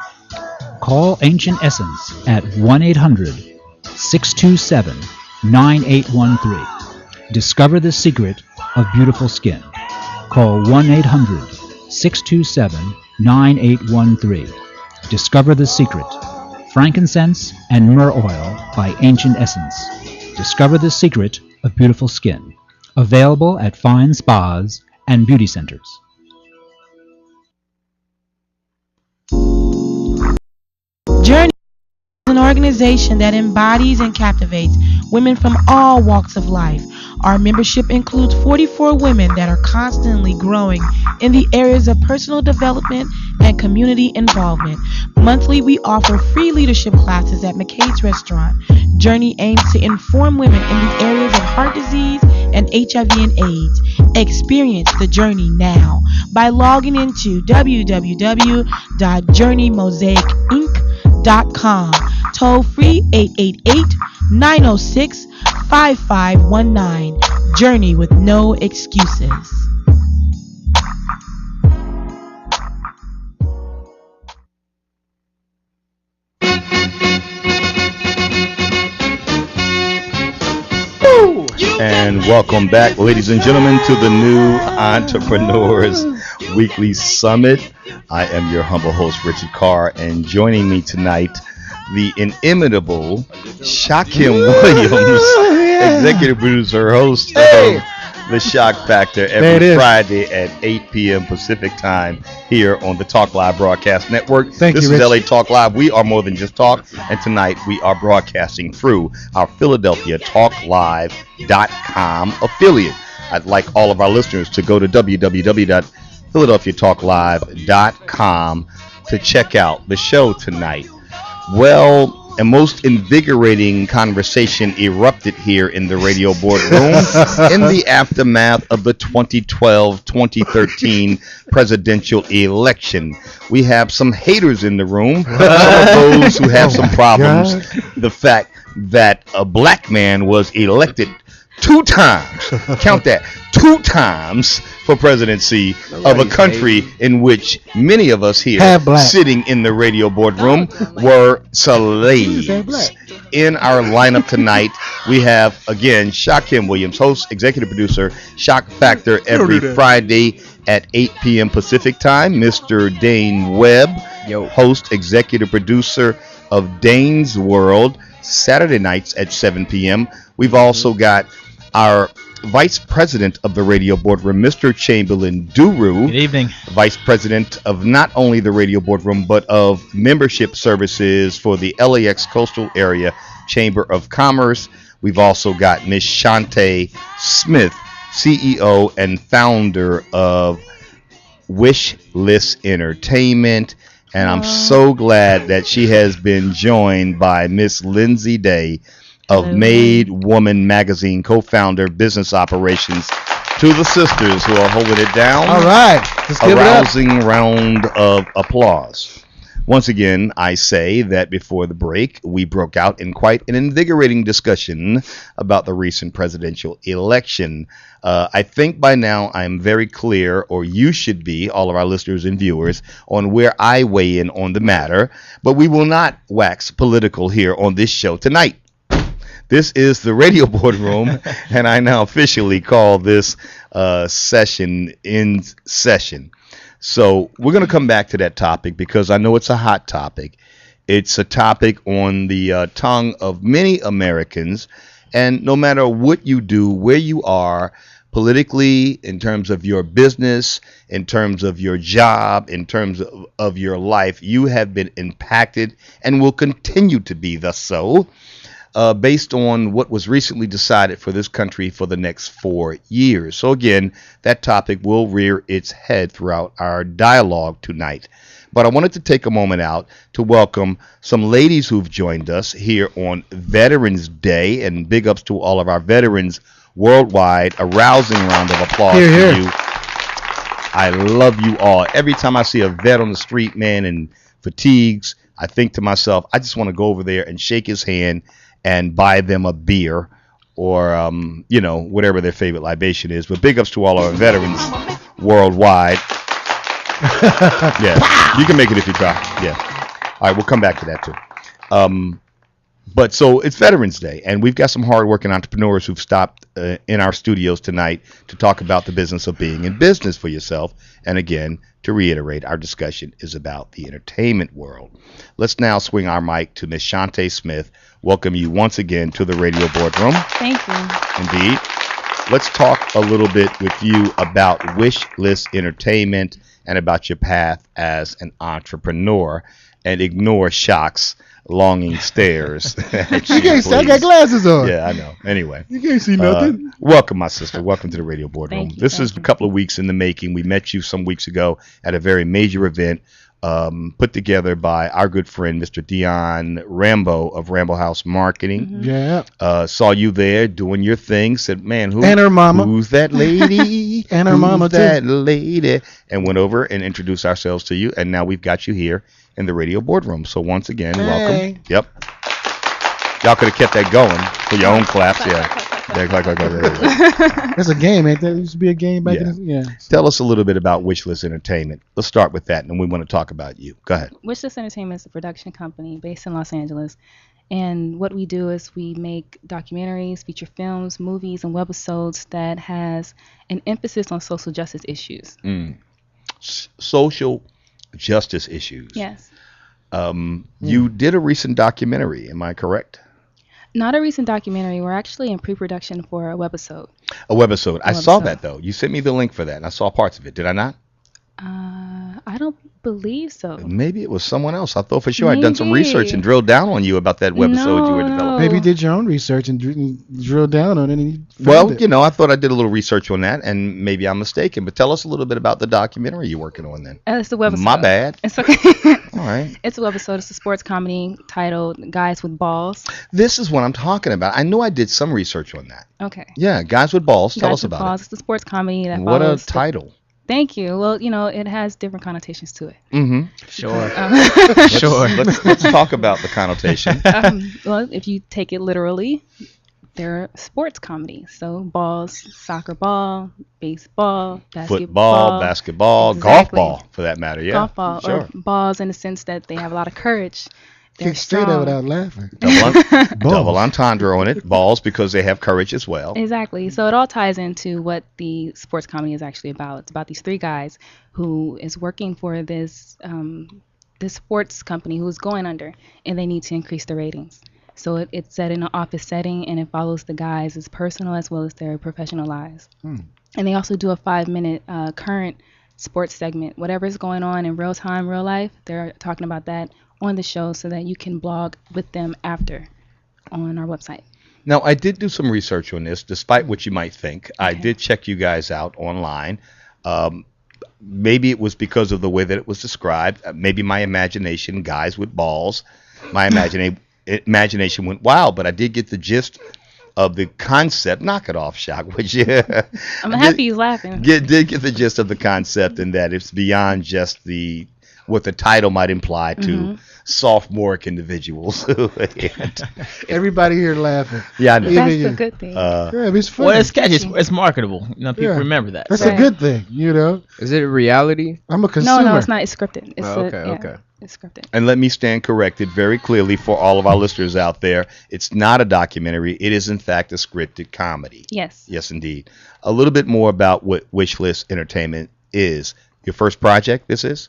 Call Ancient Essence at 1-800-627-9813. Discover the secret of beautiful skin. Call 1-800-627-9813. Discover the secret. Frankincense and myrrh oil by Ancient Essence. Discover the secret of beautiful skin. Available at fine spas and beauty centers. Journey is an organization that embodies and captivates women from all walks of life. Our membership includes 44 women that are constantly growing in the areas of personal development and community involvement. Monthly, we offer free leadership classes at McCade's Restaurant. Journey aims to inform women in the areas of heart disease and HIV and AIDS. Experience the journey now by logging into www.journeymosaicinc.com. Toll free 888-906-5519. Journey with no excuses. And welcome back, ladies and gentlemen, to the new Entrepreneurs Weekly Summit. I am your humble host, Richard Carr, and joining me tonight, the inimitable Shakim Williams, executive producer, host of The Shock Factor every Friday at 8 p.m. Pacific time here on the Talk Live Broadcast Network. This is LA Talk Live. We are more than just talk, and tonight we are broadcasting through our Philadelphia TalkLive.com affiliate. I'd like all of our listeners to go to www.philadelphiatalklive.com to check out the show tonight. Well, a most invigorating conversation erupted here in the radio boardroom in the aftermath of the 2012-2013 presidential election. We have some haters in the room, some of those who have some problems. The fact that a black man was elected 2 times, count that, 2 times for presidency of a country in which many of us here sitting in the radio boardroom were slaves. In our lineup tonight, we have, again, Shakim Williams, host, executive producer, Shock Factor every Friday at 8 p.m. Pacific time. Mr. Dane Webb, host, executive producer of Dane'z World, Saturday nights at 7 p.m. We've also got our Vice President of the Radio Boardroom, Mr. Chamberlain Duru. Good evening. Vice President of not only the Radio Boardroom, but of membership services for the LAX Coastal Area Chamber of Commerce. We've also got Miss Shantae Smith, CEO and founder of Wish List Entertainment. And I'm so glad that she has been joined by Miss Lindsay Day of Made Woman Magazine, co-founder, business operations, to the sisters who are holding it down. All right. Let's give it up. A rousing round of applause. Once again, I say that before the break, we broke out in quite an invigorating discussion about the recent presidential election. I think by now I'm very clear, or you should be, all of our listeners and viewers, on where I weigh in on the matter. But we will not wax political here on this show tonight. This is the radio boardroom, and I now officially call this session in session. So we're going to come back to that topic because I know it's a hot topic. It's a topic on the tongue of many Americans, and no matter what you do, where you are, politically, in terms of your business, in terms of your job, in terms of your life, you have been impacted and will continue to be thus so, based on what was recently decided for this country for the next 4 years. So again, that topic will rear its head throughout our dialogue tonight. But I wanted to take a moment out to welcome some ladies who've joined us here on Veterans Day, and big ups to all of our veterans worldwide. A rousing round of applause to you. I love you all. Every time I see a vet on the street, man, in fatigues, I think to myself, I just want to go over there and shake his hand and buy them a beer or, whatever their favorite libation is. But big ups to all our veterans worldwide. Yeah, you can make it if you try. Yeah. All right, we'll come back to that too. But so it's Veterans Day, and we've got some hardworking entrepreneurs who've stopped in our studios tonight to talk about the business of being in business for yourself. And again, to reiterate, our discussion is about the entertainment world. Let's now swing our mic to Miss Shantae Smith. Welcome you once again to the radio boardroom. Thank you. Indeed. Let's talk a little bit with you about Wish List Entertainment and about your path as an entrepreneur, and ignore Shock's longing stares. You can't see, I got glasses on. Yeah, I know. Anyway. You can't see nothing. Welcome, my sister. Welcome to the radio boardroom. This is a couple of weeks in the making. We met you some weeks ago at a very major event put together by our good friend, Mr. Dion Rambo of Rambo House Marketing. Mm-hmm. Yeah. Saw you there doing your thing. Said, man, and her mama. Who's that lady? And her mama, too. That lady? And went over and introduced ourselves to you. And now we've got you here in the radio boardroom. So once again, welcome. Yep. Y'all could have kept that going for your own claps. Yeah. That's a game, ain't that? It used to be a game back in the... Yeah. Tell us a little bit about Wishlist Entertainment. Let's start with that, and we want to talk about you. Go ahead. Wishlist Entertainment is a production company based in Los Angeles. And what we do is we make documentaries, feature films, movies, and webisodes that has an emphasis on social justice issues. Social justice issues. Yes. You did a recent documentary, am I correct? Not a recent documentary. We're actually in pre-production for a webisode. A webisode. I saw that, though. You sent me the link for that, and I saw parts of it. Did I not? I don't believe so. Maybe it was someone else. I thought for sure I'd done some research and drilled down on you about that webisode you were developing. Maybe you did your own research and drilled down on it. And I thought I did a little research on that, and maybe I'm mistaken. But tell us a little bit about the documentary you're working on then. It's the webisode. My bad. It's okay. All right. It's a webisode. It's a sports comedy titled Guys with Balls. This is what I'm talking about. I know I did some research on that. Okay. Yeah, Guys with Balls. Tell us about it. It's a sports comedy that What a follows title. Thank you. Well, it has different connotations to it. Mm-hmm. Sure. Sure. Let's talk about the connotation. Well, if you take it literally, they're sports comedy. So balls, soccer ball, baseball, football, basketball, golf ball, for that matter. Yeah. Golf ball, sure. or balls in the sense that they have a lot of courage. Can't say that without laughing. Double entendre on it. Balls, because they have courage as well. Exactly. So it all ties into what the sports comedy is actually about. It's about these three guys who is working for this sports company who's going under, and they need to increase the ratings. So it's set in an office setting, and it follows the guys' personal as well as their professional lives. And they also do a 5-minute current sports segment. Whatever's going on in real time, real life, they're talking about that on the show so that you can blog with them after on our website. Now, I did do some research on this, despite what you might think. Okay. I did check you guys out online. Maybe it was because of the way that it was described. Maybe my imagination, guys with balls, my imagination went wild, but I did get the gist of the concept. Knock it off, Shock. Which I'm happy he's laughing. Did get the gist of the concept, and that it's beyond just what the title might imply to sophomoric individuals. Everybody here laughing. Yeah, I know. That's a good thing. It's funny. Well, it's catchy. It's marketable. People remember that. That's a good thing, Is it a reality? I'm a consumer. No, it's not. It's scripted. It's okay. It's scripted. And let me stand corrected very clearly for all of our listeners out there. It's not a documentary. It is, in fact, a scripted comedy. Yes. Yes, indeed. A little bit more about what Wishlist Entertainment is. Your first project, this is?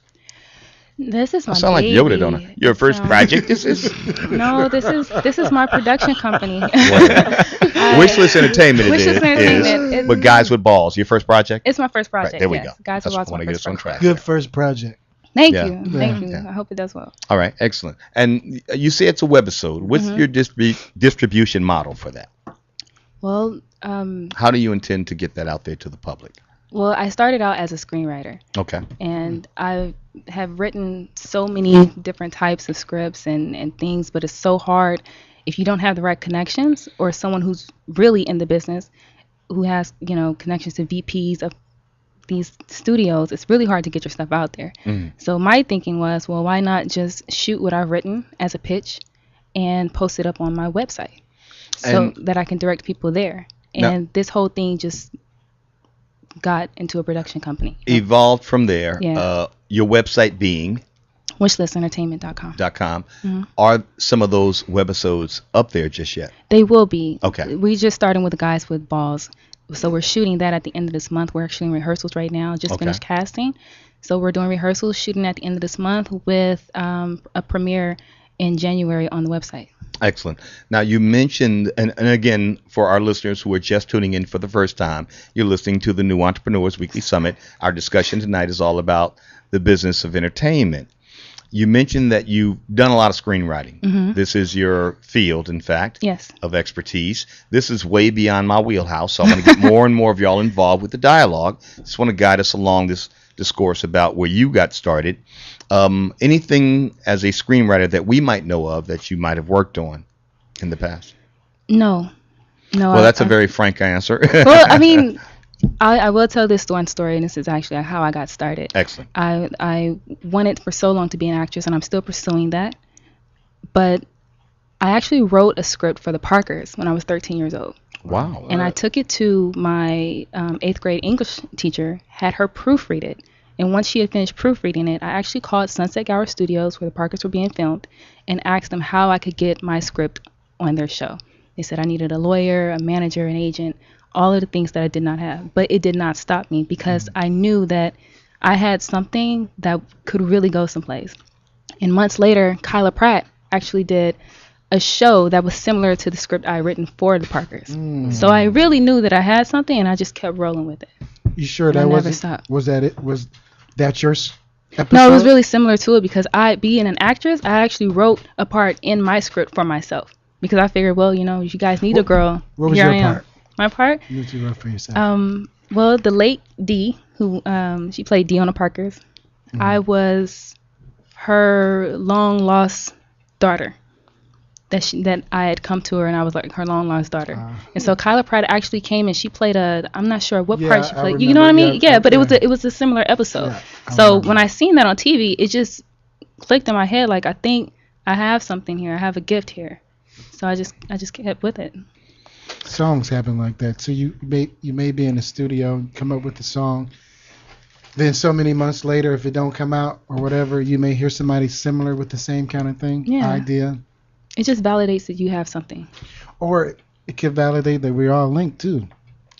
This is my I sound baby. like Yoda, don't I? Your first project, this is? No, this is my production company. Wishlist Entertainment Wishlist Entertainment. is, but Guys with Balls, your first project? It's my first project. Right, there we yes. go. Guys with Balls, my first project. Good first project. Thank Yeah. you. Thank you. I hope it does well. All right, excellent. And you say it's a webisode. What's your distribution model for that? Well, How do you intend to get that out there to the public? well, I started out as a screenwriter. Okay. And I have written so many different types of scripts and things, but it's so hard if you don't have the right connections or someone who's really in the business who has, connections to VPs of these studios. It's really hard to get your stuff out there. So my thinking was, well, why not just shoot what I've written as a pitch and post it up on my website so that I can direct people there. And this whole thing just got into a production company. Evolved from there. Yeah. Your website being wishlistentertainment.com. Are some of those webisodes up there just yet? They will be. Okay. We just started with the Guys with Balls. So we're shooting that at the end of this month. We're actually in rehearsals right now. Just finished casting. So we're doing rehearsals, shooting at the end of this month with a premiere in January on the website. Excellent. Now, you mentioned, and again, for our listeners who are just tuning in for the first time, you're listening to the New Entrepreneurs Weekly Summit. Our discussion tonight is all about the business of entertainment. You mentioned that you've done a lot of screenwriting. This is your field, in fact, of expertise. This is way beyond my wheelhouse, so I want to get more and more of y'all involved with the dialogue. Just want to guide us along this discourse about where you got started. Anything as a screenwriter that we might know of that you might have worked on in the past? No. Well, that's a very frank answer. Well, I mean, I will tell this one story, and this is actually how I got started. Excellent. I wanted for so long to be an actress, and I'm still pursuing that. But I actually wrote a script for the Parkers when I was 13 years old. Wow. And I took it to my 8th grade English teacher, had her proofread it. And once she had finished proofreading it, I actually called Sunset Gower Studios, where the Parkers were being filmed, and asked them how I could get my script on their show. They said I needed a lawyer, a manager, an agent, all of the things that I did not have. But it did not stop me because I knew that I had something that could really go someplace. And months later, Kyla Pratt actually did a show that was similar to the script I had written for the Parkers. So I really knew that I had something, and I just kept rolling with it. You sure that was that it? Was that your episode? No, it was really similar to it because being an actress, I actually wrote a part in my script for myself because I figured, well, you guys need a girl. What was Here your I am. part? My part? You wrote for yourself. Well, the late Dee, who she played Dee on the Parkers, I was her long lost daughter. That I had come to her, and I was like her long lost daughter. And so Kyla Pratt actually came, and she played I'm not sure what part she played. You know what I mean? Yeah, but it was a similar episode. Yeah, so when I seen that on TV, it just clicked in my head. Like, I think I have something here. I have a gift here. So I just kept with it. Songs happen like that. So you may be in the studio, come up with the song. Then so many months later, if it don't come out or whatever, you may hear somebody similar with the same kind of thing, idea. It just validates that you have something. Or it could validate that we're all linked too,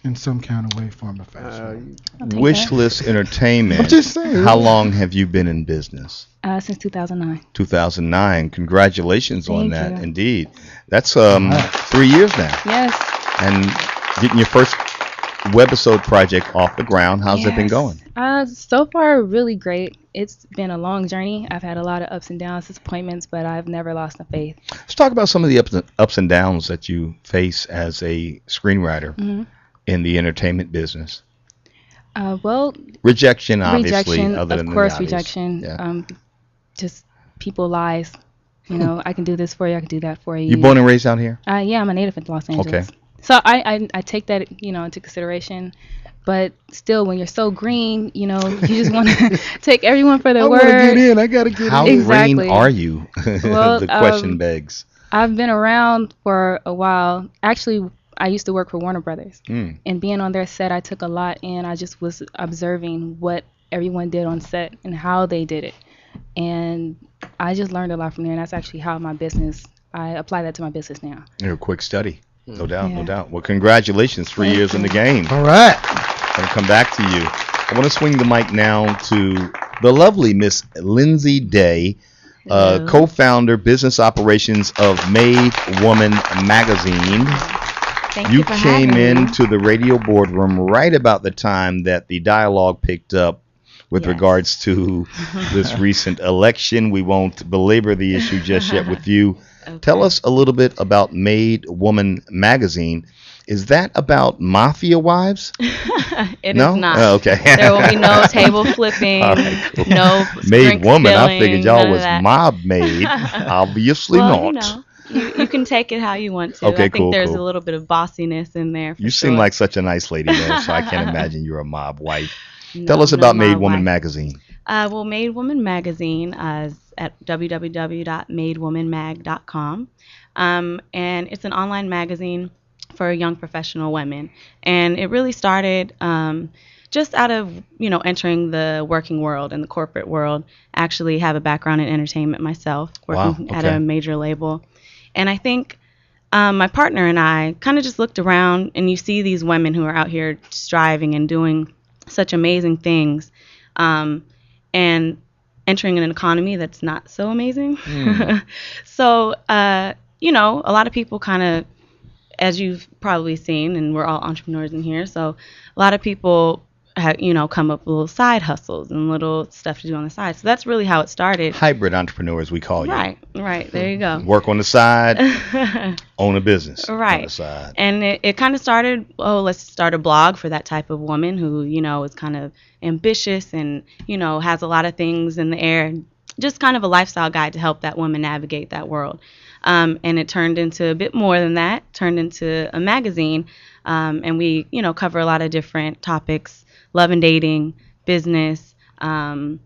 in some kind of way, form, or fashion. Wishlist Entertainment. I'm just saying. How long have you been in business? Since 2009. 2009. Congratulations on Thank that. you. Indeed. That's 3 years now. Yes. And getting your first webisode project off the ground. How's it been going? So far, really great. It's been a long journey. I've had a lot of ups and downs, disappointments, but I've never lost the faith. Let's talk about some of the ups and downs that you face as a screenwriter in the entertainment business. Well, rejection, obviously. Of course, rejection. Yeah. Just people lies. I can do this for you. I can do that for you. You born and raised out here? Yeah, I'm a native in Los Angeles. Okay. So I take that, into consideration. But still, when you're so green, you just want to take everyone for their word. I want to get in. I got to get How in. green are you? Well, the question begs. I've been around for a while. Actually, I used to work for Warner Brothers. And being on their set, I took a lot in. I just was observing what everyone did on set and how they did it. And I just learned a lot from there, and that's actually how I apply that to my business now. You're a quick study. No doubt, no Yeah. doubt. Well, congratulations, 3 years in the game. All right. I'm gonna come back to you. I want to swing the mic now to the lovely Miss Lindsay Day, co-founder, business operations of Made Woman Magazine. Thank You for came having me. into the radio boardroom right about the time that the dialogue picked up with regards to this recent election. We won't belabor the issue just yet with you. Tell us a little bit about Made Woman Magazine. Is that about mafia wives? It No? is not. Oh, okay. There will be no table flipping, All right, cool. no Made drink Woman. I spilling, figured y'all none of was that. mob made. Obviously well, not. You can take it how you want to. Okay, I think cool, there's cool. a little bit of bossiness in there. For You sure. seem like such a nice lady, though, so I can't imagine you're a mob wife. No, Tell us I'm about not a Made mob Woman wife. Magazine. Well, Made Woman Magazine is at www.madewomanmag.com. And it's an online magazine for young professional women. And it really started just out of, entering the working world and the corporate world. Actually have a background in entertainment myself, working at okay. a major label. And I think my partner and I kind of just looked around, and you see these women who are out here striving and doing such amazing things, and entering an economy that's not so amazing. So, a lot of people kind of, as you've probably seen, and we're all entrepreneurs in here, so a lot of people have, come up with little side hustles and little stuff to do on the side. So that's really how it started. Hybrid entrepreneurs, we call you. Right. There you go. Work on the side, own a business on Right. the side. And it kind of started, let's start a blog for that type of woman who, is kind of ambitious and, has a lot of things in the air. Just kind of a lifestyle guide to help that woman navigate that world. And it turned into a bit more than that, turned into a magazine. And we, cover a lot of different topics: love and dating, business, what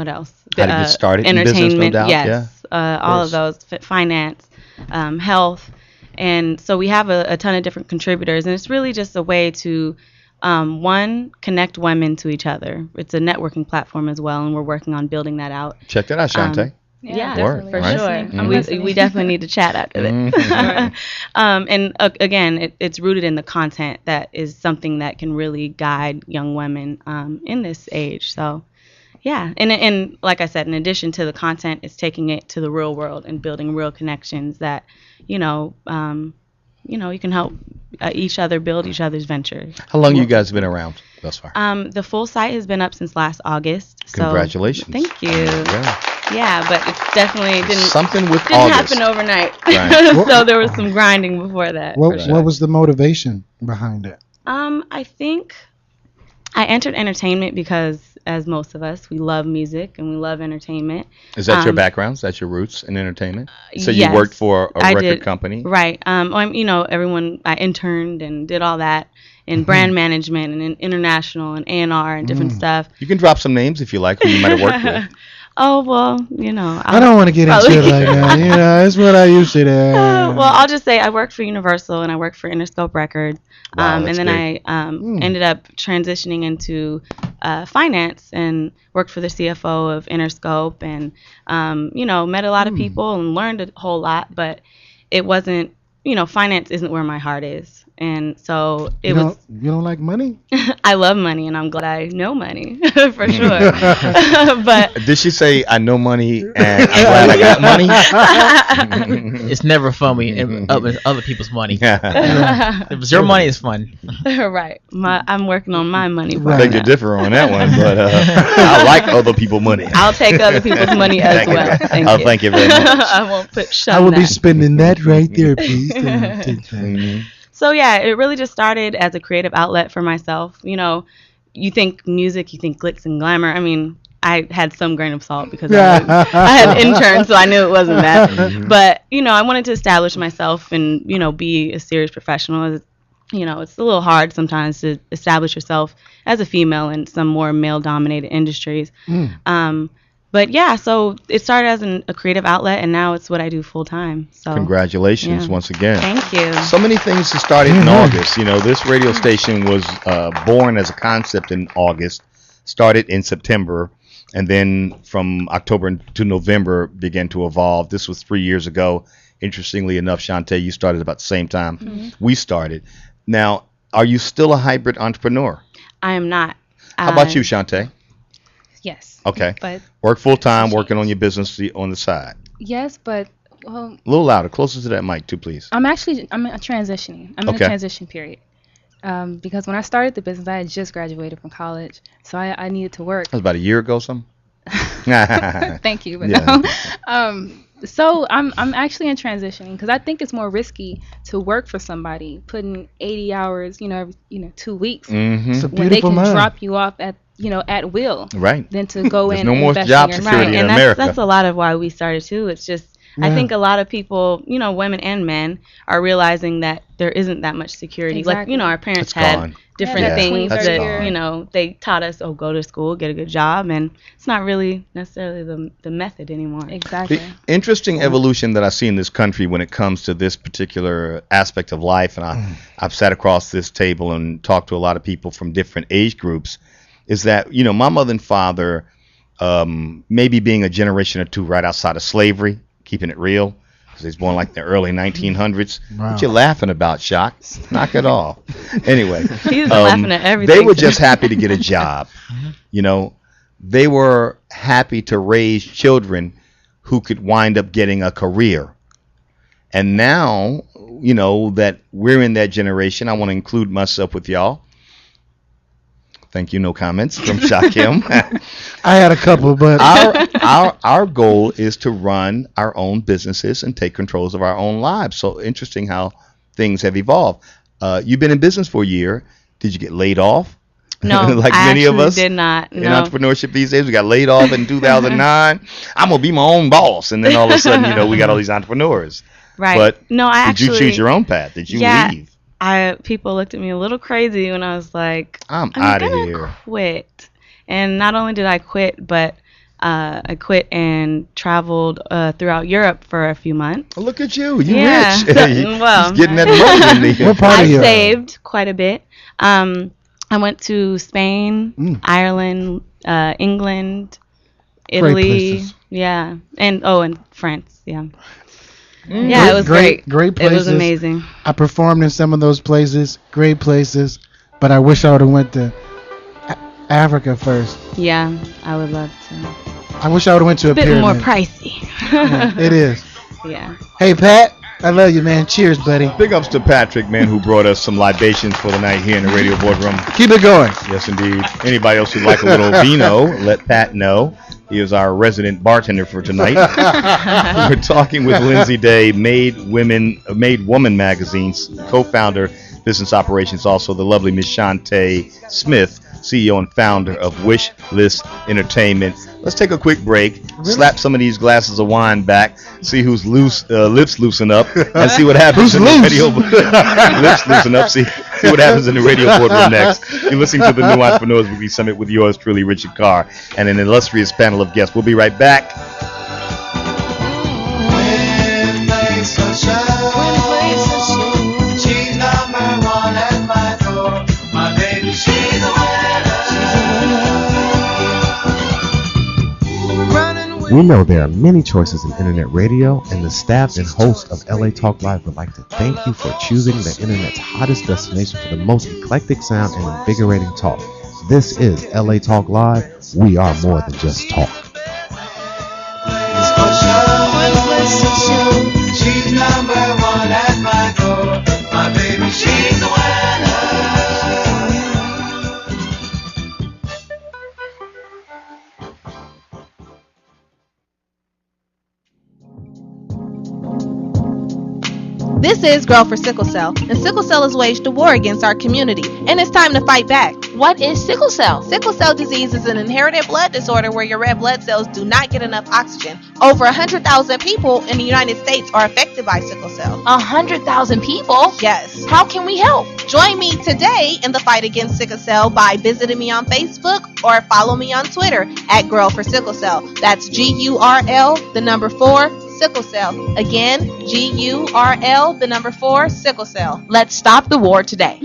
else? How to get started in business, no entertainment, doubt. yes, Yeah, all of those, finance, health. And so we have a ton of different contributors, and it's really just a way to, one, connect women to each other. It's a networking platform as well, and we're working on building that out. Check that out, Shantae. Yeah, Word, for right? sure. Mhm. We definitely need to chat after this. Mhm. And again, it's rooted in the content that is something that can really guide young women in this age. So, yeah, and like I said, in addition to the content, it's taking it to the real world and building real connections that, you can help each other build each other's ventures. How long you guys been around thus far? The full site has been up since last August. So Congratulations. Thank you. Yeah. Yeah, but it definitely didn't August. happen overnight. Right. So there was some grinding before that. for sure. What was the motivation behind it? I think I entered entertainment because, as most of us, we love music and we love entertainment. Is that your background? Is that your roots in entertainment? So yes, you worked for a I record did. company? Right. Everyone, I interned and did all that in brand management and in international and A&R and different stuff. You can drop some names if you like who you might have worked with. Oh, well, I don't want to get into it like that. That's what I used to do. Well, I'll just say I worked for Universal and I worked for Interscope Records. Wow, and that's then big. I ended up transitioning into finance and worked for the CFO of Interscope and, met a lot of people and learned a whole lot. But it wasn't, finance isn't where my heart is. And so it was. You don't like money? I love money, and I'm glad I know money for sure. But Did she say, I know money and I'm glad I got money? It's never fun when you other people's money. If it's your money, it's fun. right, I'm working on my money. I think you differ on that one, but I like other people's money. I'll take other people's money as well. Thank you very much. I won't put shun I will be that. spending that right there, please. Take that. So yeah, it really just started as a creative outlet for myself. You think music, you think glitz and glamour. I mean, I had some grain of salt because I had interns, so I knew it wasn't that. But I wanted to establish myself and be a serious professional. It's a little hard sometimes to establish yourself as a female in some more male-dominated industries. But yeah, so it started as a creative outlet, and now it's what I do full time. So Congratulations yeah. once again. Thank you. So many things that started in August. This radio station was born as a concept in August, started in September, and then from October to November began to evolve. This was 3 years ago. Interestingly enough, Shantae, you started about the same time we started. Now, are you still a hybrid entrepreneur? I am not. How about you, Shantae? Yes. Okay. But work full time, working on your business on the side. yes, but well, A little louder, closer to that mic too, please. I'm transitioning. I'm in a transition period. Because when I started the business, I had just graduated from college, so I needed to work. That was about a year ago, something. Thank you, but Yeah. no. So I'm actually in transitioning because I think it's more risky to work for somebody, putting 80 hours, every 2 weeks, It's a when they beautiful can mind. drop you off at at will, Right. than to go There's in no and more invest job in your security mind. in And America. that's a lot of why we started too. It's just I Yeah. think a lot of people, women and men, are realizing that there isn't that much security. Exactly. Like, our parents It's had gone. different Yeah, things that's that, gone. they taught us, go to school, get a good job, and it's not really necessarily the method anymore. Exactly. The interesting evolution that I see in this country when it comes to this particular aspect of life, and I've sat across this table and talked to a lot of people from different age groups, is that, my mother and father, maybe being a generation or two right outside of slavery, keeping it real, because they was born like the early 1900s. Wow. What you laughing about, Shock? Knock it off. Anyway, He's laughing at everything. they were just happy to get a job. They were happy to raise children who could wind up getting a career. And now, that we're in that generation, I want to include myself with y'all. Thank you. No comments from Shakim. I had a couple, but our goal is to run our own businesses and take controls of our own lives. So interesting how things have evolved. You've been in business for a year. Did you get laid off? No, like I many of actually us did not. in No. entrepreneurship these days. We got laid off in 2009. I'm gonna be my own boss, and then all of a sudden, we got all these entrepreneurs. Right. But No, I did you actually- choose your own path? Did you Yeah. leave? People looked at me a little crazy when I was like, I'm outta gonna here. quit. And not only did I quit, but I quit and traveled throughout Europe for a few months. Look at you. You Yeah. rich. So- well, He's getting that money in there. What part I of Europe? saved quite a bit. I went to Spain, Ireland, England, Italy. places. Yeah. And France. Yeah. Yeah, it was Great It places. was amazing. I performed in some of those places, great places, but I wish I would have went to Africa first. Yeah, I would love to. I wish I would have went to a A bit pyramid. more pricey. Yeah, it is. Yeah. Hey Pat, I love you, man. Cheers, buddy. Big ups to Patrick, man, who brought us some libations for the night here in the radio boardroom. Keep it going. Yes, indeed. Anybody else who'd like a little vino, let Pat know. He is our resident bartender for tonight. We're talking with Lindsay Day, Made Woman Magazine's co-founder, business operations, also the lovely Miss Shantae Smith, CEO and founder of Wish List Entertainment. Let's take a quick break, slap some of these glasses of wine back, see whose lips loosen up, and see what happens in the radio. Lips loosen up, see what happens in the radio boardroom next. You're listening to the New Entrepreneurs Weekly Summit with yours truly, Richard Carr, and an illustrious panel of guests. We'll be right back. She's number one at my door. My baby, she's a We know there are many choices in internet radio, and the staff and host of LA Talk Live would like to thank you for choosing the internet's hottest destination for the most eclectic sound and invigorating talk. This is LA Talk Live. We are more than just talk. She's number one at my door. My baby, she's a winner. This is Girl for Sickle Cell, and sickle cell has waged a war against our community, and it's time to fight back. What is sickle cell? Sickle cell disease is an inherited blood disorder where your red blood cells do not get enough oxygen. Over 100,000 people in the United States are affected by sickle cell. 100,000 people? Yes. How can we help? Join me today in the fight against sickle cell by visiting me on Facebook or follow me on Twitter at Girl for Sickle Cell. That's GURL4 sickle cell. Again, GURL4 sickle cell. Let's stop the war today.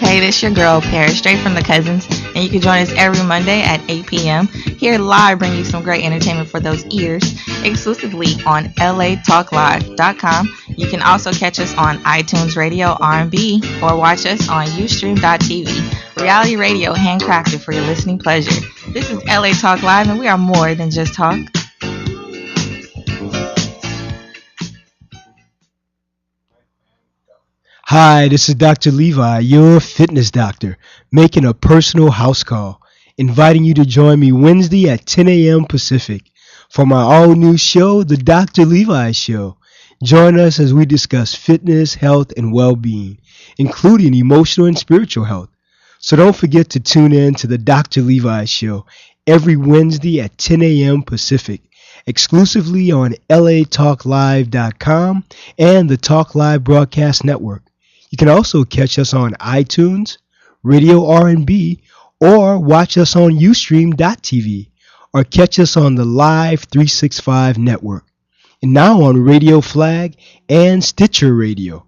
Hey, this your girl, Paris, straight from the Cousins, and you can join us every Monday at 8 p.m. Here live, bring you some great entertainment for those ears, exclusively on latalklive.com. You can also catch us on iTunes Radio R&B or watch us on Ustream.tv. Reality radio handcrafted for your listening pleasure. This is LA Talk Live, and we are more than just talk. Hi, this is Dr. Levi, your fitness doctor, making a personal house call, inviting you to join me Wednesday at 10 a.m. Pacific for my all-new show, The Dr. Levi Show. Join us as we discuss fitness, health, and well-being, including emotional and spiritual health. So don't forget to tune in to The Dr. Levi Show every Wednesday at 10 a.m. Pacific, exclusively on latalklive.com and the Talk Live Broadcast Network. You can also catch us on iTunes, Radio R&B, or watch us on Ustream.tv, or catch us on the Live 365 network, and now on Radio Flag and Stitcher Radio.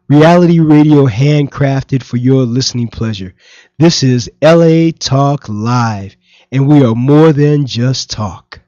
Reality radio handcrafted for your listening pleasure. This is LA Talk Live, and we are more than just talk.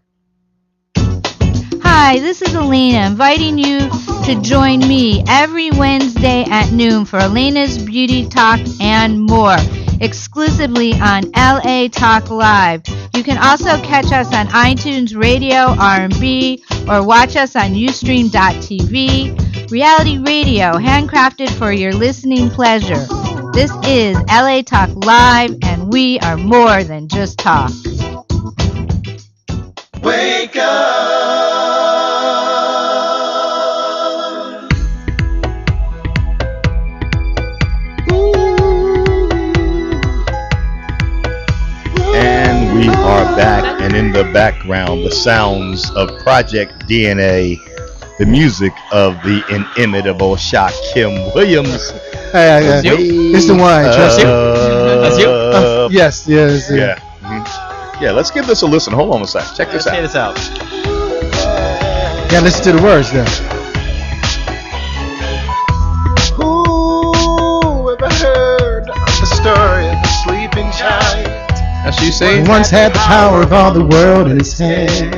Hi, this is Elena, inviting you to join me every Wednesday at noon for Elena's Beauty Talk and more, exclusively on LA Talk Live. You can also catch us on iTunes Radio R&B or watch us on Ustream.tv. Reality radio, handcrafted for your listening pleasure. This is LA Talk Live, and we are more than just talk. Wake up. And we are back, and in the background, the sounds of Project DNA, the music of the inimitable Shakim Williams. Hey, it's the one. Trust you. That's you? Yes. Yeah. Mm-hmm. Yeah, let's give this a listen. Hold on a sec. Check this out. Check this out. Yeah, listen to the words now. Who ever heard the story of the sleeping giant? That's you saying? He once had the power of all the world in his hand.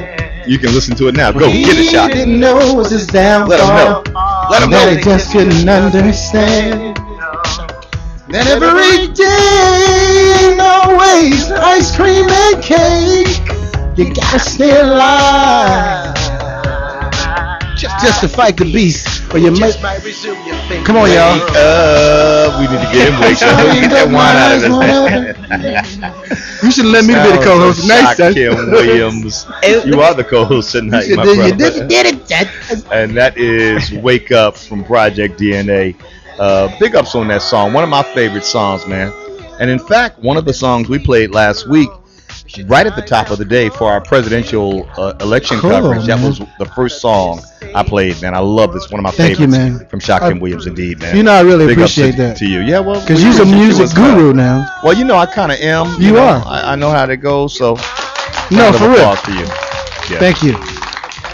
You can listen to it now. Go, He get it, shot. didn't know it was his downfall. Let him know. Let him that know. he just couldn't understand. That every day ain't always ice cream and cake. You gotta stay alive just to fight the beast, or you might resume your thing. Come on, y'all. We need to get him awake so we can get that wine out of his head. You should let me be the co-host tonight, son. Shakim Williams. You are the co-host tonight, my brother. You did it. And that is Wake Up from Project DNA. Big ups on that song. One of my favorite songs, man. And in fact, one of the songs we played last week, right at the top of the day for our presidential election coverage, that was the first song I played, man. I love this. One of my Thank favorites you, man. from Shakim Williams, indeed, man. You know, I really Big ups appreciate that. to you. Yeah, well, Because we you're a appreciate you music as well. guru now. Well, you know, I kind of am. You know, are. I know how to go, so. No, round of for real. applause to you. Yeah. Thank you.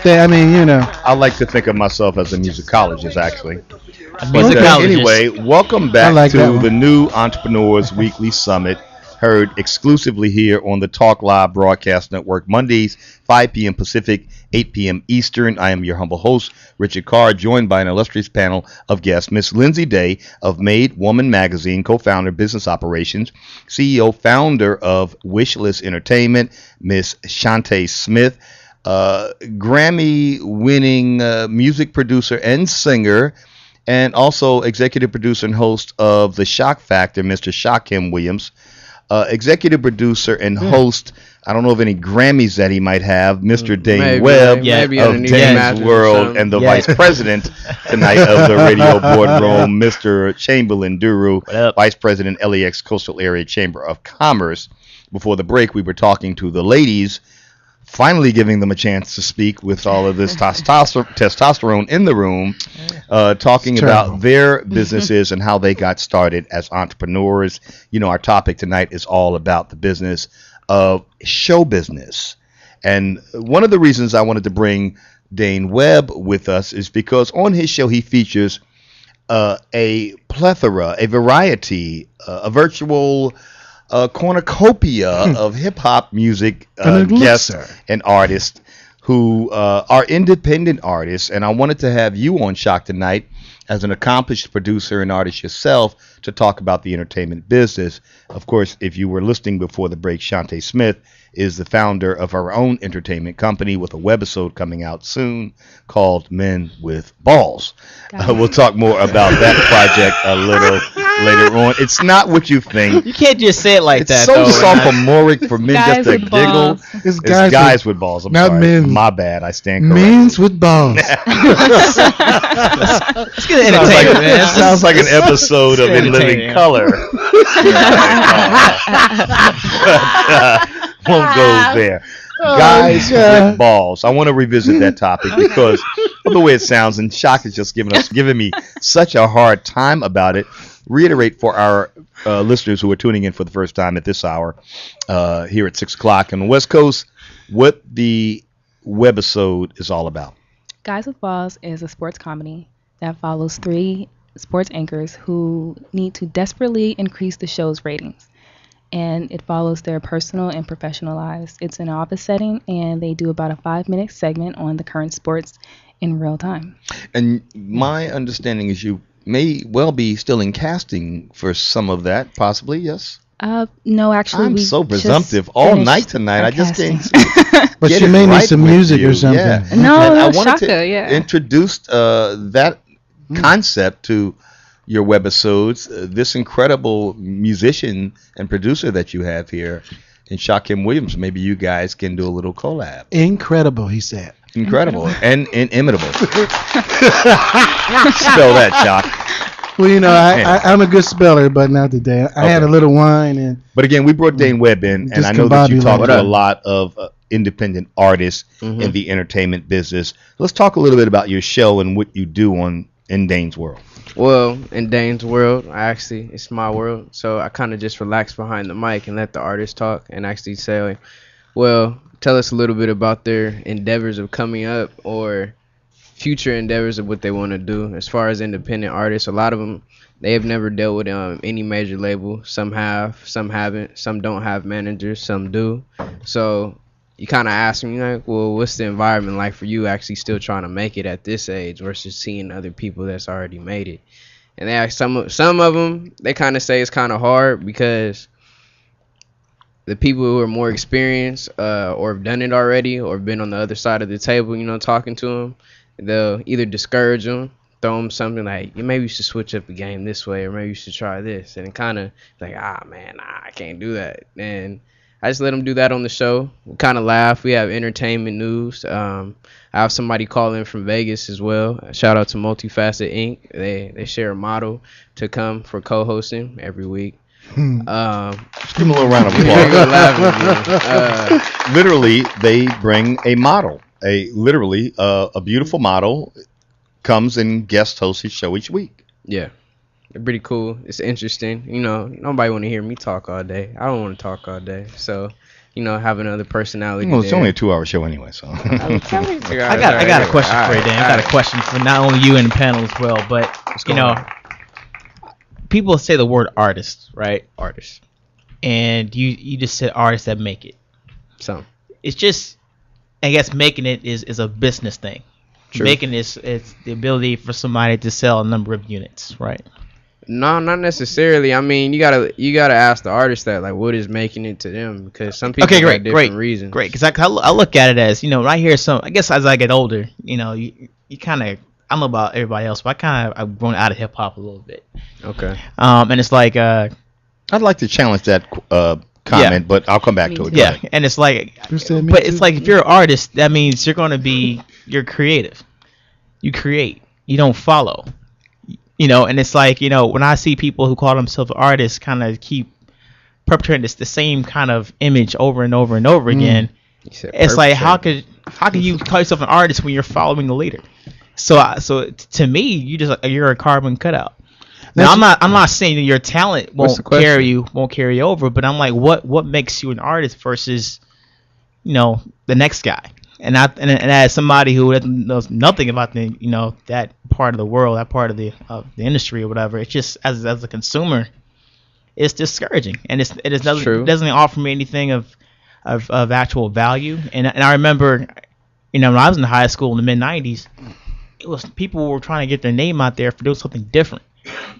I mean, you know. I like to think of myself as a musicologist, actually. Musicologist. But anyway, welcome back like that to one. the new Entrepreneurs Weekly Summit, heard exclusively here on the Talk Live Broadcast Network, Mondays, 5 p.m. Pacific, 8 p.m. Eastern. I am your humble host, Richard Carr, joined by an illustrious panel of guests. Miss Lindsay Day of Made Woman Magazine, co-founder, business operations, CEO, founder of Wishlist Entertainment. Miss Shantae Smith, Grammy-winning music producer and singer, and also executive producer and host of The Shock Factor, Mr. Shakim Williams. Executive producer and host, I don't know of any Grammys that he might have, Mr. Dane Webb maybe of Dane'z World, and the Vice President tonight of the Radio Boardroom, Mr. Chamberlain Duru, Vice President, LAX Coastal Area Chamber of Commerce. Before the break, we were talking to the ladies, finally giving them a chance to speak with all of this testosterone in the room, talking about their businesses and how they got started as entrepreneurs. You know, our topic tonight is all about the business of show business. And one of the reasons I wanted to bring Dane Webb with us is because on his show he features a plethora, a variety, a virtual cornucopia of hip hop music guests and artists who are independent artists. And I wanted to have you on Shock tonight as an accomplished producer and artist yourself to talk about the entertainment business. Of course, if you were listening before the break, Shantae Smith is the founder of her own entertainment company with a webisode coming out soon called Men with Balls. We'll talk more about that project a little later on. It's not what you think. You can't just say it like it's that. So though, sophomoric for men Guys just to with giggle. balls. It's guys with balls. I'm not sorry. men. My bad. I stand corrected. Men's with balls. Let's get entertainment, man. Sounds like an episode of In Living Color. Won't go there. Guys with balls. I want to revisit that topic because of the way it sounds, and Shock is just giving me such a hard time about it. Reiterate for our listeners who are tuning in for the first time at this hour here at 6 o'clock on the West Coast, what the webisode is all about. Guys with Balls is a sports comedy that follows 3 sports anchors who need to desperately increase the show's ratings. And it follows their personal and professional lives. It's an office setting, and they do about a 5-minute segment on the current sports in real time. And my understanding is you may well be still in casting for some of that, possibly, yes? No, actually, I'm we so just presumptive all finished night tonight. our I just casting. can't. But get you it may need right some with music you. or something. Yeah. No, and no, I wanted Shaka, to yeah. introduce that concept to your webisodes. This incredible musician and producer that you have here in Shaquem Williams. Maybe you guys can do a little collab. Incredible, he said. Incredible and inimitable. Spell that, Shaq. Well, you know, I'm a good speller, but not today. I had a little wine and. But again, we brought Dane Webb in, and I know that you talk to a lot of independent artists in the entertainment business. Let's talk a little bit about your show and what you do in Dane's world. Well, in Dane's world, it's my world, so I kind of just relax behind the mic and let the artists talk and actually say, well, tell us a little bit about their endeavors of coming up or future endeavors of what they want to do. As far as independent artists, a lot of them, they have never dealt with any major label. Some have, some haven't. Some don't have managers, some do. So you kind of ask me, like, well, what's the environment like for you actually still trying to make it at this age versus seeing other people that's already made it? And they ask some of them, they kind of say it's kind of hard because the people who are more experienced or have done it already or been on the other side of the table, talking to them, they'll either discourage them, throw them something like, maybe you should switch up the game this way, or maybe you should try this. And kind of like, I can't do that. And I just let them do that on the show. We kind of laugh. We have entertainment news. I have somebody call in from Vegas as well. Shout out to Multifacet Inc. They share a model to come for co-hosting every week. Just give them a little round of applause. Literally, they bring a model. A beautiful model comes and guest hosts his show each week. Yeah. They're pretty cool. It's interesting. Nobody want to hear me talk all day. I don't want to talk all day. So, have another personality. Well, it's only a 2-hour show anyway, so. I got a question for you, Dan. I got a question for not only you and the panel as well, but people say the word artist, right? Artist. And you just said artists that make it. So it's just, I guess making it is a business thing. True. Making it's the ability for somebody to sell a number of units, right? No, not necessarily. I mean, you gotta ask the artist that, like, what is making it to them, because some people have different reasons. Great, because I look at it as, when I hear some, I guess as I get older, you kind of, I don't know about everybody else, but I've grown out of hip hop a little bit. Okay. And it's like, I'd like to challenge that comment, but I'll come back to it. Yeah, and it's like, but it's like if you're an artist, that means you're creative. You create. You don't follow. And it's like, when I see people who call themselves artists kind of keep perpetrating the same kind of image over and over and over again, it's like, how could you call yourself an artist when you're following the leader? So to me, you're a carbon cutout. Now, I'm not saying that your talent won't carry over, but I'm like, what makes you an artist versus, the next guy? And as somebody who knows nothing about that part of the world, that part of the industry or whatever, it's just as a consumer, it's discouraging, and it doesn't offer me anything of actual value. And I remember, when I was in high school in the mid '90s, it was people were trying to get their name out there for doing something different.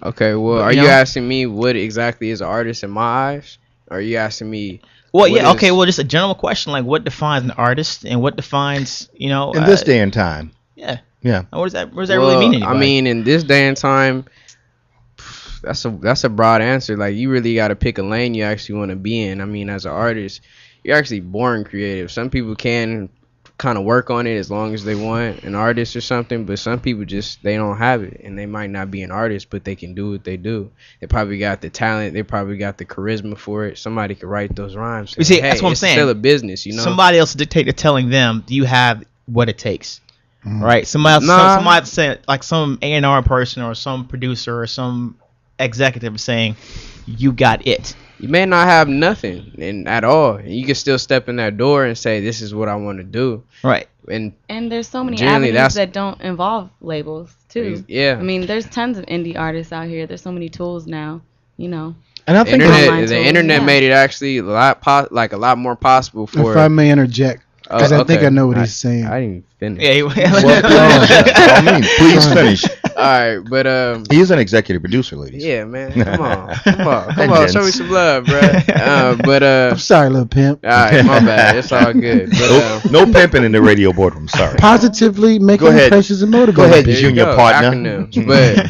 Okay, well, are you asking me what exactly is an artist in my eyes? Or are you asking me? Well, yeah, okay. Well, just a general question, like what defines an artist, and what defines, in this day and time. Yeah. Yeah. What does that really mean? Anybody? I mean, in this day and time, that's a broad answer. Like, you really got to pick a lane you actually want to be in. I mean, as an artist, you're actually born creative. Some people can kind of work on it as long as they want, an artist or something, but some people just, they don't have it, and they might not be an artist, but they can do what they do. They probably got the talent, they probably got the charisma for it. Somebody could write those rhymes. You see, that's what I'm saying. It's still a business, Somebody else dictator telling them, do you have what it takes? Right? Somebody say, like some A&R person or some producer or some executive saying, you got it. You may not have nothing at all. You can still step in that door and say, this is what I want to do. Right. And there's so many avenues that don't involve labels, too. Yeah. I mean, there's tons of indie artists out here. There's so many tools now, And I think the internet made it actually a lot more possible for. If I may interject, because I think I know what he's saying. I didn't finish. Yeah, please finish. All right, but he is an executive producer, ladies. Yeah, man. Come on, show me some love, bro. I'm sorry, little pimp. All right, my bad. It's all good. But, no pimping in the radio boardroom. Sorry. Positively making impressions and motivating. Go ahead, junior partner. Acronyms. But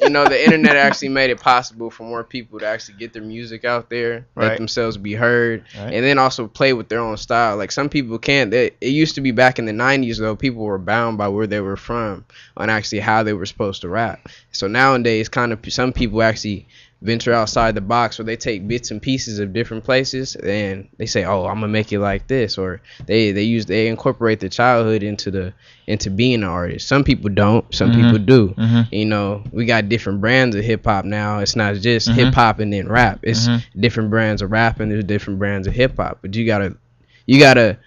the internet actually made it possible for more people to actually get their music out there, let themselves be heard, and then also play with their own style. Like, some people can't. It used to be back in the 90s, though, people were bound by where they were from on actually how they were supposed to rap. So nowadays, some people actually venture outside the box, where they take bits and pieces of different places and they say, oh, I'm gonna make it like this, or they incorporate their childhood into being an artist. Some people don't, some people do. We got different brands of hip hop now. It's not just hip hop and then rap. It's different brands of rap and there's different brands of hip hop. But you gotta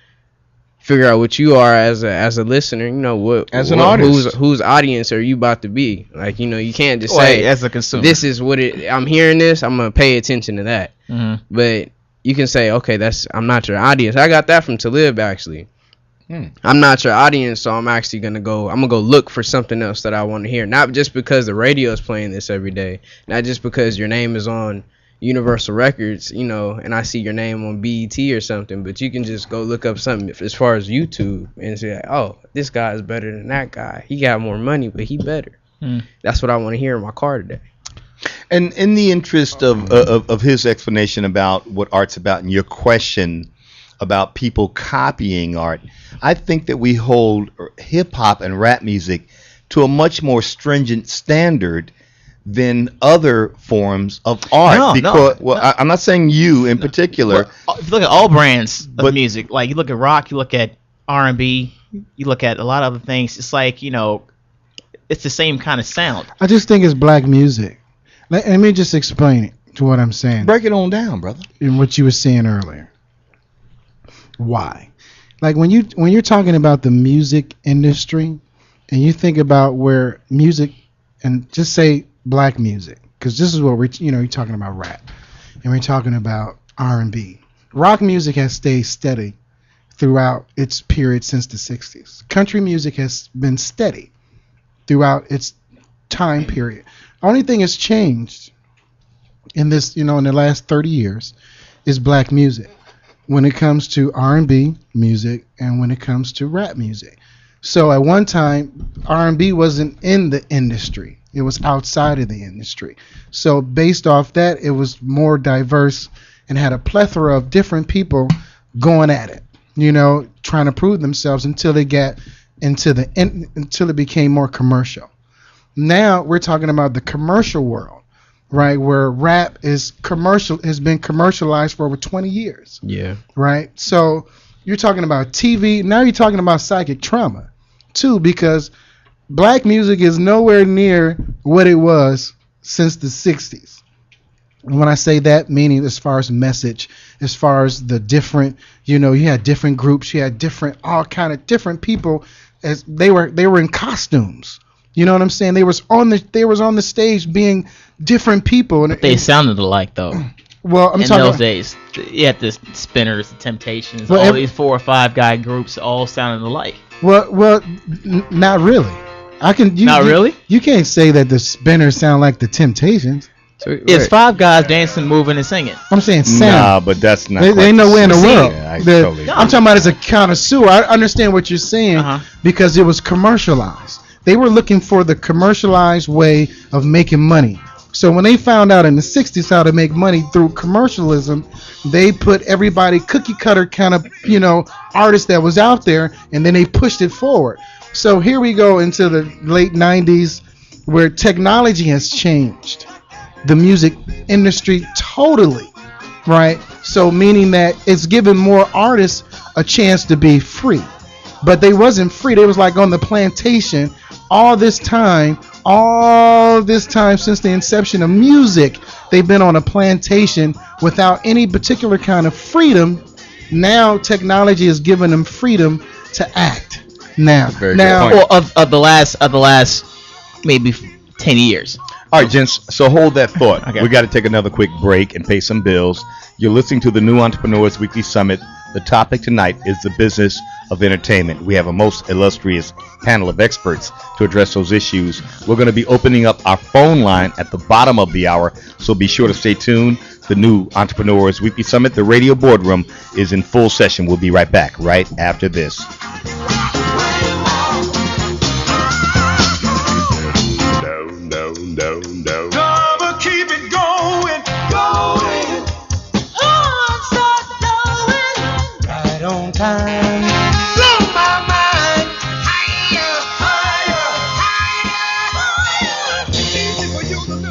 figure out what you are as a listener. As an artist, whose audience are you about to be? Like, you can't just say, as a consumer, this is what I'm hearing this, I'm gonna pay attention to that. But you can say, okay, I'm not your audience. I got that from Talib, actually. I'm not your audience, so I'm actually gonna go look for something else that I want to hear. Not just because the radio is playing this every day, not just because your name is on Universal Records, and I see your name on BET or something, but you can just go look up something as far as YouTube and say, oh, this guy is better than that guy. He got more money, but he better. That's what I want to hear in my car today. And in the interest of his explanation about what art's about and your question about people copying art, I think that we hold hip hop and rap music to a much more stringent standard than other forms of art. I'm not saying you in particular. Well, if you look at all brands of music, like you look at rock, you look at R&B, you look at a lot of other things, it's like, it's the same kind of sound. I just think it's black music. Let me just explain it to what I'm saying. Break it on down, brother. In what you were saying earlier. Why? Like, when you're talking about the music industry and you think about where music, and just say black music, because this is what you're talking about rap, and we're talking about R&B. Rock music has stayed steady throughout its period since the 60s. Country music has been steady throughout its time period. Only thing that's changed in this, in the last 30 years is black music when it comes to R&B music and when it comes to rap music. So at one time, R&B wasn't in the industry. It was outside of the industry. So based off that, it was more diverse and had a plethora of different people going at it, trying to prove themselves until they got until it became more commercial. Now we're talking about the commercial world, right? Where rap has been commercialized for over 20 years. Yeah. Right? So you're talking about TV. Now you're talking about psychic trauma too, because black music is nowhere near what it was since the 60s. And when I say that, meaning as far as message, as far as the different, you had different groups, you had different, all kind of different people, as they were in costumes. You know what I'm saying? They was on the stage being different people, and they sounded alike though. Well, I'm in talking those days, you had the Spinners, the Temptations, Well, all these 4 or 5 guy groups all sounded alike. Well, not really. Really? You can't say that the Spinners sound like the Temptations. It's 5 guys dancing, moving, and singing. I'm saying sound. Nah, but that's not. They ain't nowhere in the world. Yeah, I'm talking about as a connoisseur. I understand what you're saying because it was commercialized. They were looking for the commercialized way of making money. So when they found out in the 60s how to make money through commercialism, they put everybody cookie cutter kind of, artist that was out there, and then they pushed it forward. So here we go into the late 90s where technology has changed the music industry totally, right? So meaning that it's given more artists a chance to be free. But they wasn't free. They was like on the plantation all this time since the inception of music. They've been on a plantation without any particular kind of freedom. Now technology has given them freedom to act. Now of the last maybe 10 years. All right, gents, so hold that thought. Okay. We got to take another quick break and pay some bills. You're listening to the New Entrepreneurs Weekly Summit. The topic tonight is the business of entertainment. We have a most illustrious panel of experts to address those issues. We're going to be opening up our phone line at the bottom of the hour, so be sure to stay tuned. The New Entrepreneurs Weekly Summit, the radio boardroom, is in full session. We'll be right back right after this.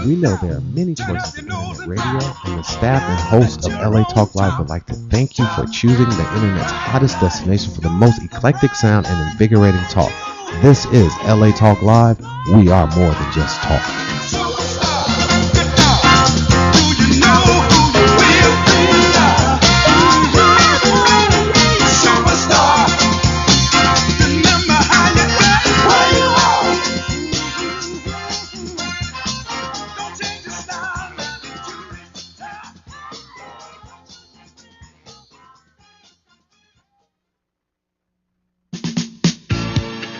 We know there are many choices in internet radio, and the staff and hosts of LA Talk Live would like to thank you for choosing the internet's hottest destination for the most eclectic sound and invigorating talk. This is LA Talk Live. We are more than just talk.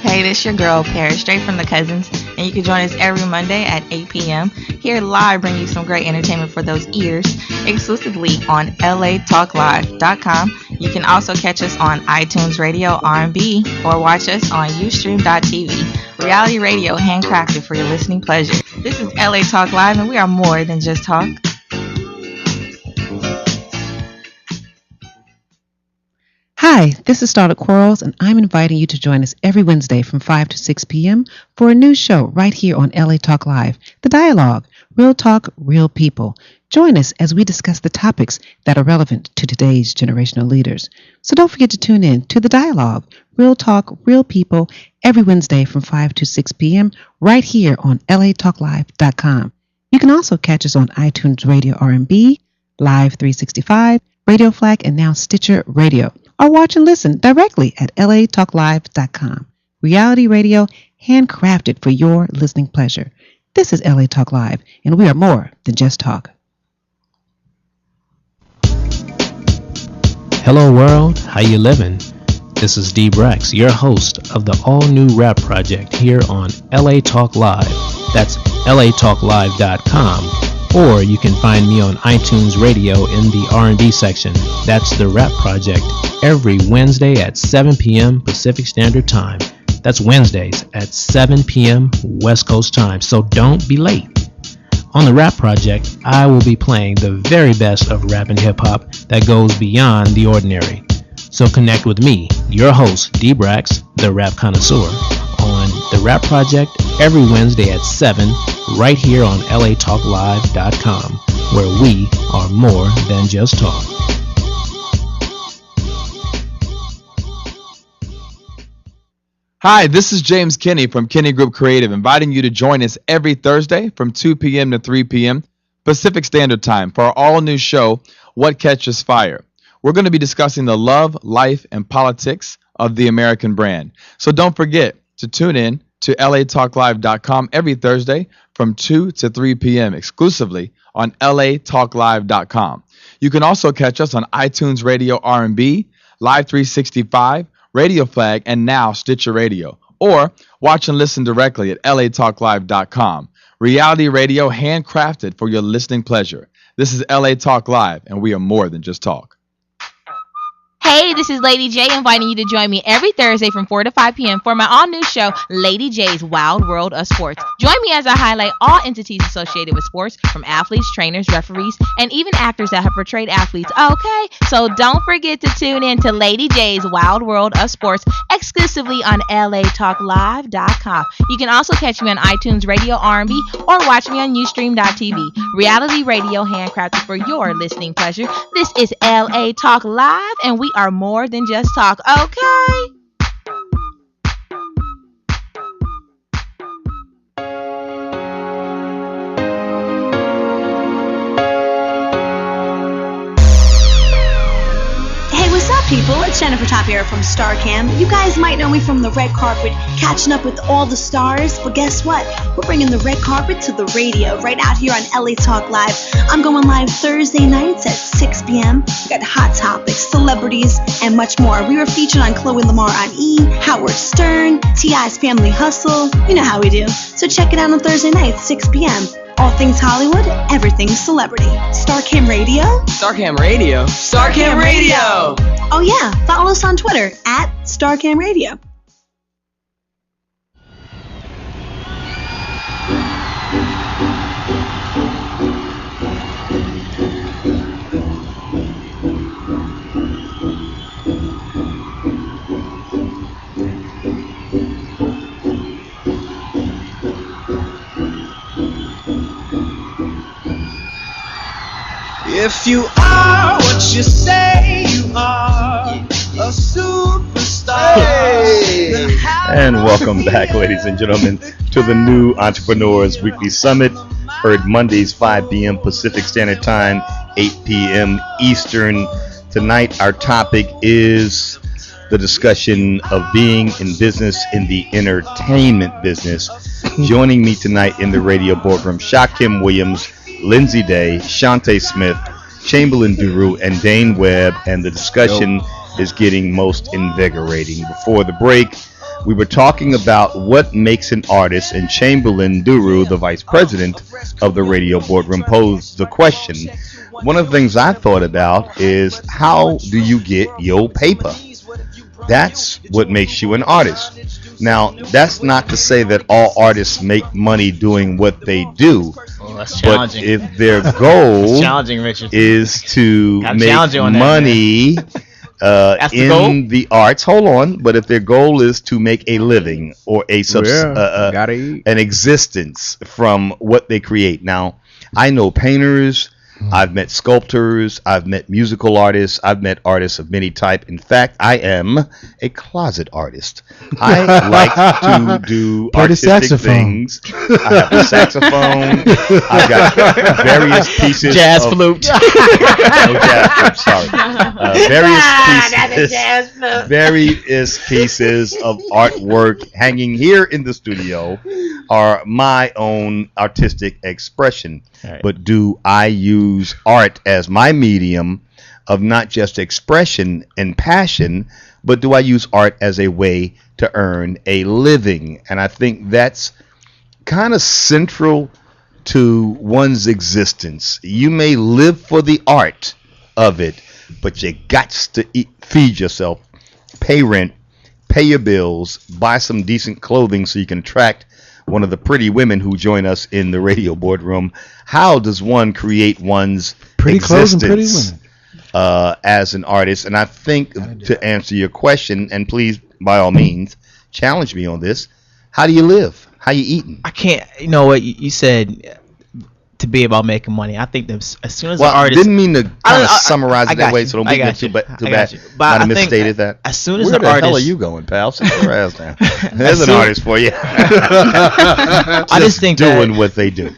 Hey, this your girl, Paris, straight from the Cousins, and you can join us every Monday at 8 p.m. Here live, bring you some great entertainment for those ears, exclusively on latalklive.com. You can also catch us on iTunes Radio R&B or watch us on Ustream.tv. Reality radio handcrafted for your listening pleasure. This is LA Talk Live, and we are more than just talk. Hi, this is Starlet Quarles, and I'm inviting you to join us every Wednesday from 5 to 6 p.m. for a new show right here on LA Talk Live, The Dialogue, Real Talk, Real People. Join us as we discuss the topics that are relevant to today's generational leaders. So don't forget to tune in to The Dialogue, Real Talk, Real People, every Wednesday from 5 to 6 p.m. right here on latalklive.com. You can also catch us on iTunes Radio R&B, Live 365, Radio Flag, and now Stitcher Radio. Or watch and listen directly at latalklive.com. Reality radio handcrafted for your listening pleasure. This is LA Talk Live, and we are more than just talk. Hello world, how you living? This is D Brex, your host of the all-new rap project here on LA Talk Live. That's latalklive.com. Or you can find me on iTunes Radio in the R&B section. That's the Rap Project, every Wednesday at 7 p.m. Pacific Standard Time. That's Wednesdays at 7 p.m. West Coast time, so don't be late. On the Rap Project, I will be playing the very best of rap and hip-hop that goes beyond the ordinary. So connect with me, your host, D-Brax, the rap connoisseur, on the Rap Project every Wednesday at 7 right here on latalklive.com, where we are more than just talk. Hi, this is James Kinney from Kinney Group Creative, inviting you to join us every Thursday from 2 p.m. to 3 p.m. Pacific Standard Time for our all-new show, What Catches Fire. We're going to be discussing the love, life, and politics of the American brand. So don't forget to tune in to latalklive.com every Thursday from 2 to 3 p.m. exclusively on latalklive.com. You can also catch us on iTunes Radio R&B, Live 365, Radio Flag, and now Stitcher Radio. Or watch and listen directly at latalklive.com. Reality radio handcrafted for your listening pleasure. This is LA Talk Live, and we are more than just talk. Hey, this is Lady J inviting you to join me every Thursday from 4 to 5 p.m. for my all-new show, Lady J's Wild World of Sports. Join me as I highlight all entities associated with sports, from athletes, trainers, referees, and even actors that have portrayed athletes. Okay, so don't forget to tune in to Lady J's Wild World of Sports exclusively on latalklive.com. You can also catch me on iTunes Radio R&B or watch me on Ustream.tv. Reality radio handcrafted for your listening pleasure. This is LA Talk Live, and we are more than just talk, okay? What's up, people? It's Jennifer Tapiera from StarCam. You guys might know me from the red carpet, catching up with all the stars, but guess what? We're bringing the red carpet to the radio right out here on LA Talk Live. I'm going live Thursday nights at 6 p.m. We got hot topics, celebrities, and much more. We were featured on Chloe Lamar on E!, Howard Stern, T.I.'s Family Hustle. You know how we do. So check it out on Thursday night, 6 p.m. All things Hollywood, everything celebrity. StarCam Radio? StarCam Radio? StarCam Radio! Oh yeah, follow us on Twitter at StarCam Radio. If you are what you say you are, a superstar. Hey. And welcome back, ladies and gentlemen, to the new Entrepreneurs Weekly Summit. Heard Mondays, 5 p.m. Pacific Standard Time, 8 p.m. Eastern. Tonight, our topic is the discussion of being in business in the entertainment business. Joining me tonight in the radio boardroom, Shakim Williams, Lindsay Day, Shantae Smith, Chamberlain Duru, and Dane Webb, and the discussion is getting most invigorating. Before the break, we were talking about what makes an artist, and Chamberlain Duru, the vice president of the radio boardroom, posed the question. One of the things I thought about is, how do you get your paper? That's what makes you an artist. Now, that's not to say that all artists make money doing what they do. Well, that's but challenging. if their goal Richard. is to make money in the arts, hold on, but if their goal is to make a living or an existence from what they create. Now, I know painters, I've met sculptors, I've met musical artists, I've met artists of many types. In fact, I am a closet artist. I like to do artistic things. I have a saxophone. I've got various pieces jazz flute. No jazz flute, sorry. Various pieces of artwork hanging here in the studio are my own artistic expression. Right. But do I use art as my medium of not just expression and passion, but do I use art as a way to earn a living? And I think that's kind of central to one's existence. You may live for the art of it, but you got to feed yourself, pay rent, pay your bills, buy some decent clothing so you can attract one of the pretty women who join us in the radio boardroom. How does one create one's pretty existence clothes and pretty women as an artist? And I think to answer your question, and please, by all means, challenge me on this, how do you live? How you eating? I can't. You know what you said to be about making money. I think that as soon as the artist, didn't mean to kind of summarize it that way, so don't be too bad. Might have misstated that. As soon as Where the artist, hell are you going, pal? Sit your ass down. There's an artist for you. I just think doing what they do.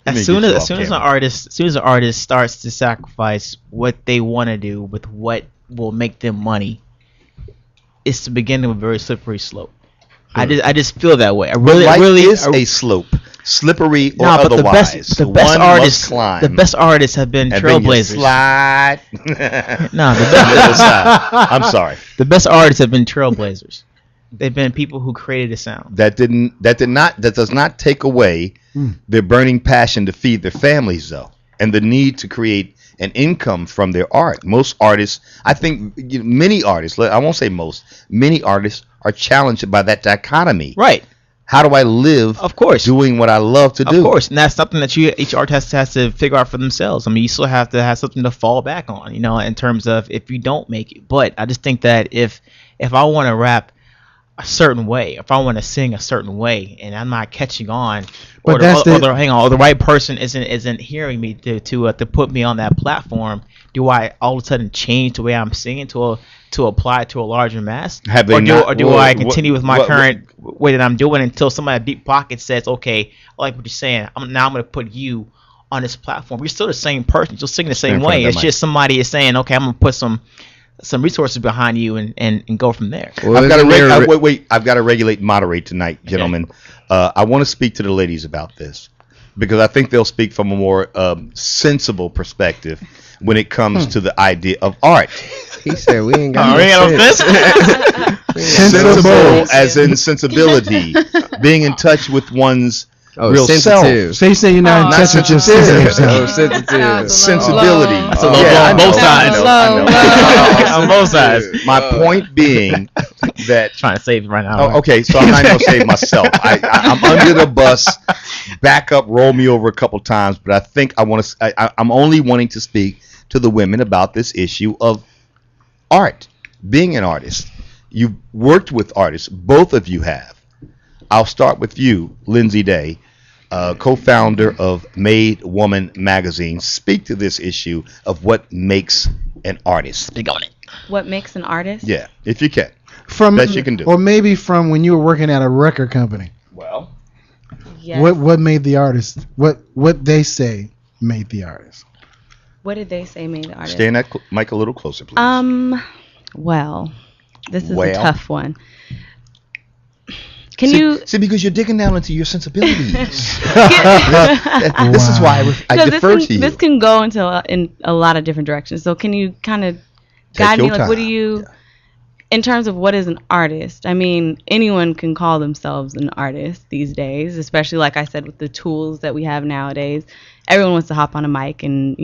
As soon as an artist starts to sacrifice what they want to do with what will make them money, it's the beginning of a very slippery slope. I just feel that way. Life is a slope, slippery or otherwise. The best artists have been trailblazers. Slide. I'm sorry. The best artists have been trailblazers. They've been people who created a sound. That does not take away their burning passion to feed their families, though, and the need to create an income from their art. Most artists, I think, many artists, I won't say most, many artists are challenged by that dichotomy. Right. How do I live? Of course, doing what I love to do. Of course, and that's something that each artist has to figure out for themselves. I mean, you still have to have something to fall back on, in terms of if you don't make it. But I just think that if I want to rap a certain way, if I want to sing a certain way, and I'm not catching on, or the right person isn't hearing me to put me on that platform, do I all of a sudden change the way I'm singing to apply to a larger mass, or do I continue with my current way that I'm doing until somebody at Deep Pocket says, okay, I like what you're saying, I'm going to put you on this platform. You're still the same person, you're still singing the same way. It's just somebody is saying, okay, I'm going to put some resources behind you and go from there. Well, I've got to regulate and moderate tonight, gentlemen. Okay. I want to speak to the ladies about this because I think they'll speak from a more sensible perspective when it comes to the idea of art. He said we ain't got sensible as in sensibility, being in touch with one's real sensitive. self. Say you're not in touch with your sensitive. Sensibility. That's a little low on both sides. On both sides. My point being that trying to save it right now. Okay, so I'm not going to save myself. I'm under the bus. Back up, roll me over a couple times, but I think I'm only wanting to speak to the women about this issue of art, being an artist. You've worked with artists, both of you have. I'll start with you, Lindsay Day, co-founder of Made Woman magazine. Speak to this issue of what makes an artist. Speak on it. What makes an artist? Yeah, if you can. Best you can do. Or maybe from when you were working at a record company. Well, yes. What made the artist? What they say made the artist? What did they say made the artist? Stay in that mic a little closer, please. Well, this is a tough one. Can you see because you're digging down into your sensibilities? This is why I defer to you. This can go into in a lot of different directions. So can you kind of guide me? Like, what do you, in terms of what is an artist? I mean, anyone can call themselves an artist these days, especially like I said with the tools that we have nowadays. Everyone wants to hop on a mic and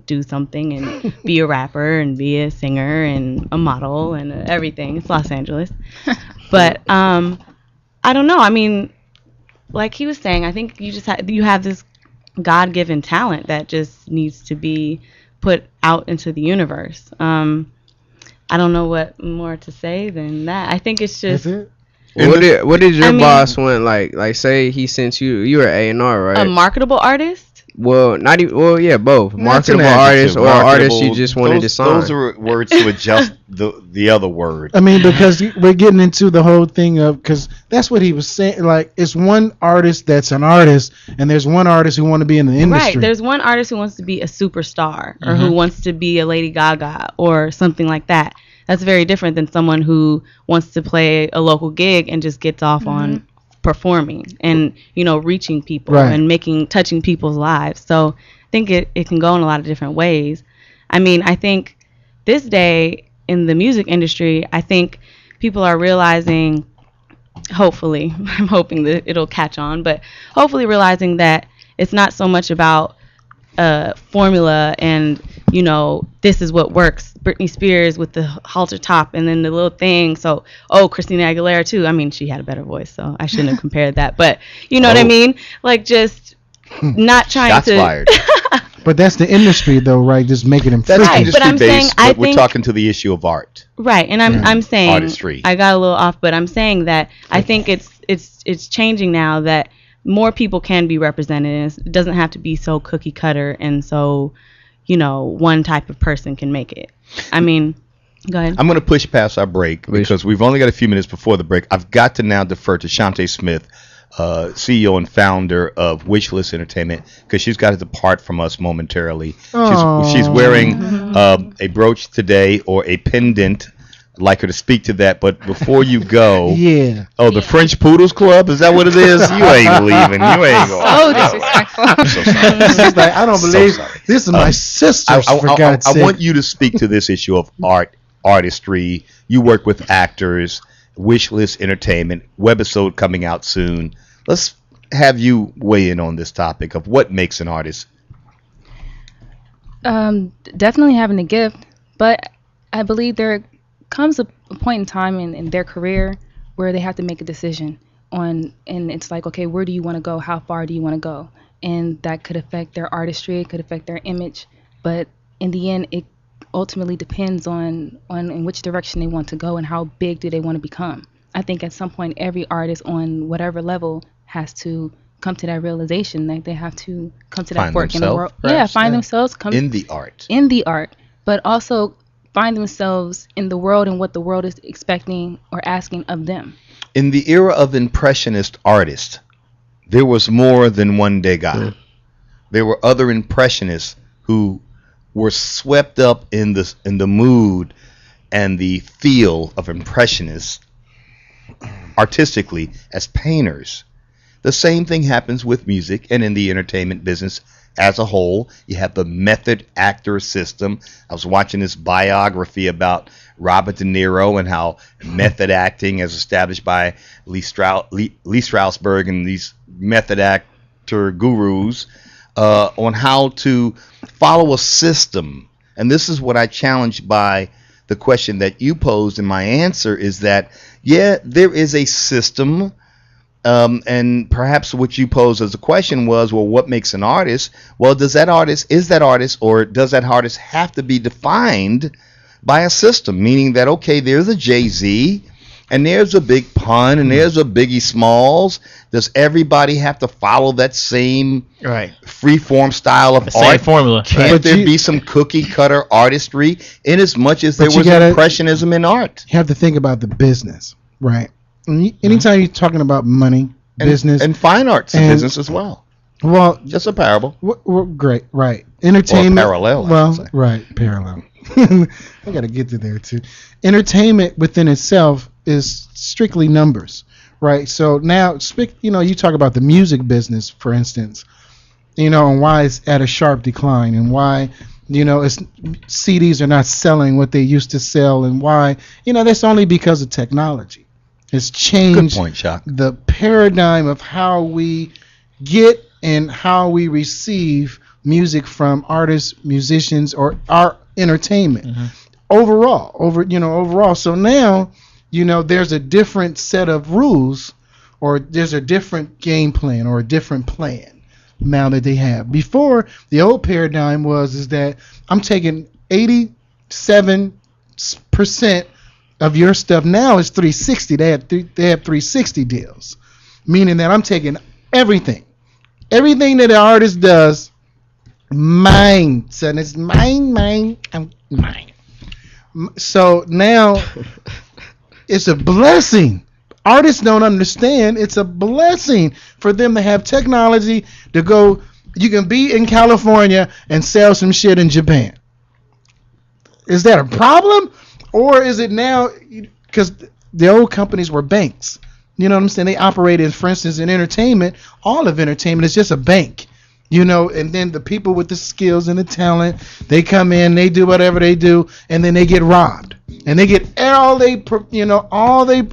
do something and be a rapper and be a singer and a model and everything. It's Los Angeles, but I don't know. I mean, like he was saying, I think you have this God-given talent that just needs to be put out into the universe. I don't know what more to say than that. I think it's just. What did your boss want? Like say he sent you were A&R, right? A marketable artist. Well, not even. Well, yeah, both. Marketable artists or artists you just wanted to sign. Those are words to adjust the other word. I mean, because we're getting into the whole thing of, because that's what he was saying. Like, it's one artist that's an artist, and there's one artist who want to be in the industry. Right. There's one artist who wants to be a superstar, or who wants to be a Lady Gaga, or something like that. That's very different than someone who wants to play a local gig and just gets off on performing and reaching people and touching people's lives. So I think it can go in a lot of different ways. I mean, I think this day in the music industry, I think people are realizing, hopefully, I'm hoping that it'll catch on, but hopefully realizing that it's not so much about formula and this is what works. Britney Spears with the halter top and then the little thing. So, Christina Aguilera too. I mean, she had a better voice, so I shouldn't have compared that. But you know what I mean? Like, just not trying Shots fired. But that's the industry, though, right? Just making them. That's industry based. But we're talking to the issue of art. Right, and I'm saying artistry. I got a little off, but I'm saying that I think it's changing now that more people can be represented. It doesn't have to be so cookie cutter and so. One type of person can make it. I mean, go ahead. I'm going to push past our break because we've only got a few minutes before the break. I've got to now defer to Shantae Smith, CEO and founder of Wishlist Entertainment, because she's got to depart from us momentarily. Aw. She's wearing a brooch today, or a pendant. I'd like her to speak to that, but before you go, Yeah. Oh, the French Poodles Club, is that what it is? You ain't leaving. You ain't going. So disrespectful. I'm so sorry. She's like, I don't believe sorry. this is my sister. For God's I sake. want you to speak to this issue of artistry. You work with actors, Wishlist Entertainment, webisode coming out soon. Let's have you weigh in on this topic of what makes an artist. Definitely having a gift, but I believe there comes a point in time in their career where they have to make a decision on, and it's like, okay, where do you want to go? How far do you want to go? And that could affect their artistry, it could affect their image, but in the end, it ultimately depends on in which direction they want to go and how big do they want to become. I think at some point, every artist on whatever level has to come to that realization that they have to come to that fork in the world. Find themselves in the art. In the art, but also find themselves in the world and what the world is expecting or asking of them. In the era of impressionist artists, there was more than one Degas. There were other impressionists who were swept up in the mood and the feel of impressionists artistically as painters. The same thing happens with music and in the entertainment business as a whole. You have the method actor system. I was watching this biography about Robert De Niro and how method acting, as established by Lee Strasberg and these method actor gurus, on how to follow a system. And this is what I challenged by the question that you posed, and my answer is that, yeah, there is a system. And perhaps what you posed as a question was, well, what makes an artist? Well, is that artist, or does that artist have to be defined by a system? Meaning that, okay, there's a Jay-Z, and there's a Big Pun, and there's a Biggie Smalls. Does everybody have to follow that same free-form style of Same art? formula. Can't there be some cookie-cutter artistry in as much as there was impressionism in art? You have to think about the business, right? Anytime you're talking about money, business, and fine arts and business as well. Well, just a parable. Great, right? Entertainment, or parallel. Well, right, parallel. I got to get to there too. Entertainment within itself is strictly numbers, right? So now, you talk about the music business, for instance, and why it's at a sharp decline, and why CDs are not selling what they used to sell, and why that's only because of technology. It's changed the paradigm of how we get and how we receive music from artists, musicians, or our entertainment overall. So now, there's a different set of rules, or there's a different game plan or a different plan now that they have. Before, the old paradigm is that I'm taking 87% of your stuff. Now it's 360. They have 360 deals, meaning that I'm taking everything that the artist does, mine. So it's mine, I'm mine. So now it's a blessing. Artists don't understand. It's a blessing for them to have technology to go. You can be in California and sell some shit in Japan. Is that a problem? Or is it now, because the old companies were banks? You know what I'm saying? They operated, for instance, in entertainment. All of entertainment is just a bank, and then the people with the skills and the talent, they come in, they do whatever they do, and then they get robbed. And they get all they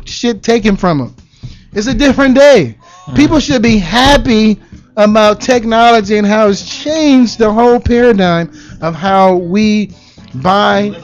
shit taken from them. It's a different day. People should be happy about technology and how it's changed the whole paradigm of how we buy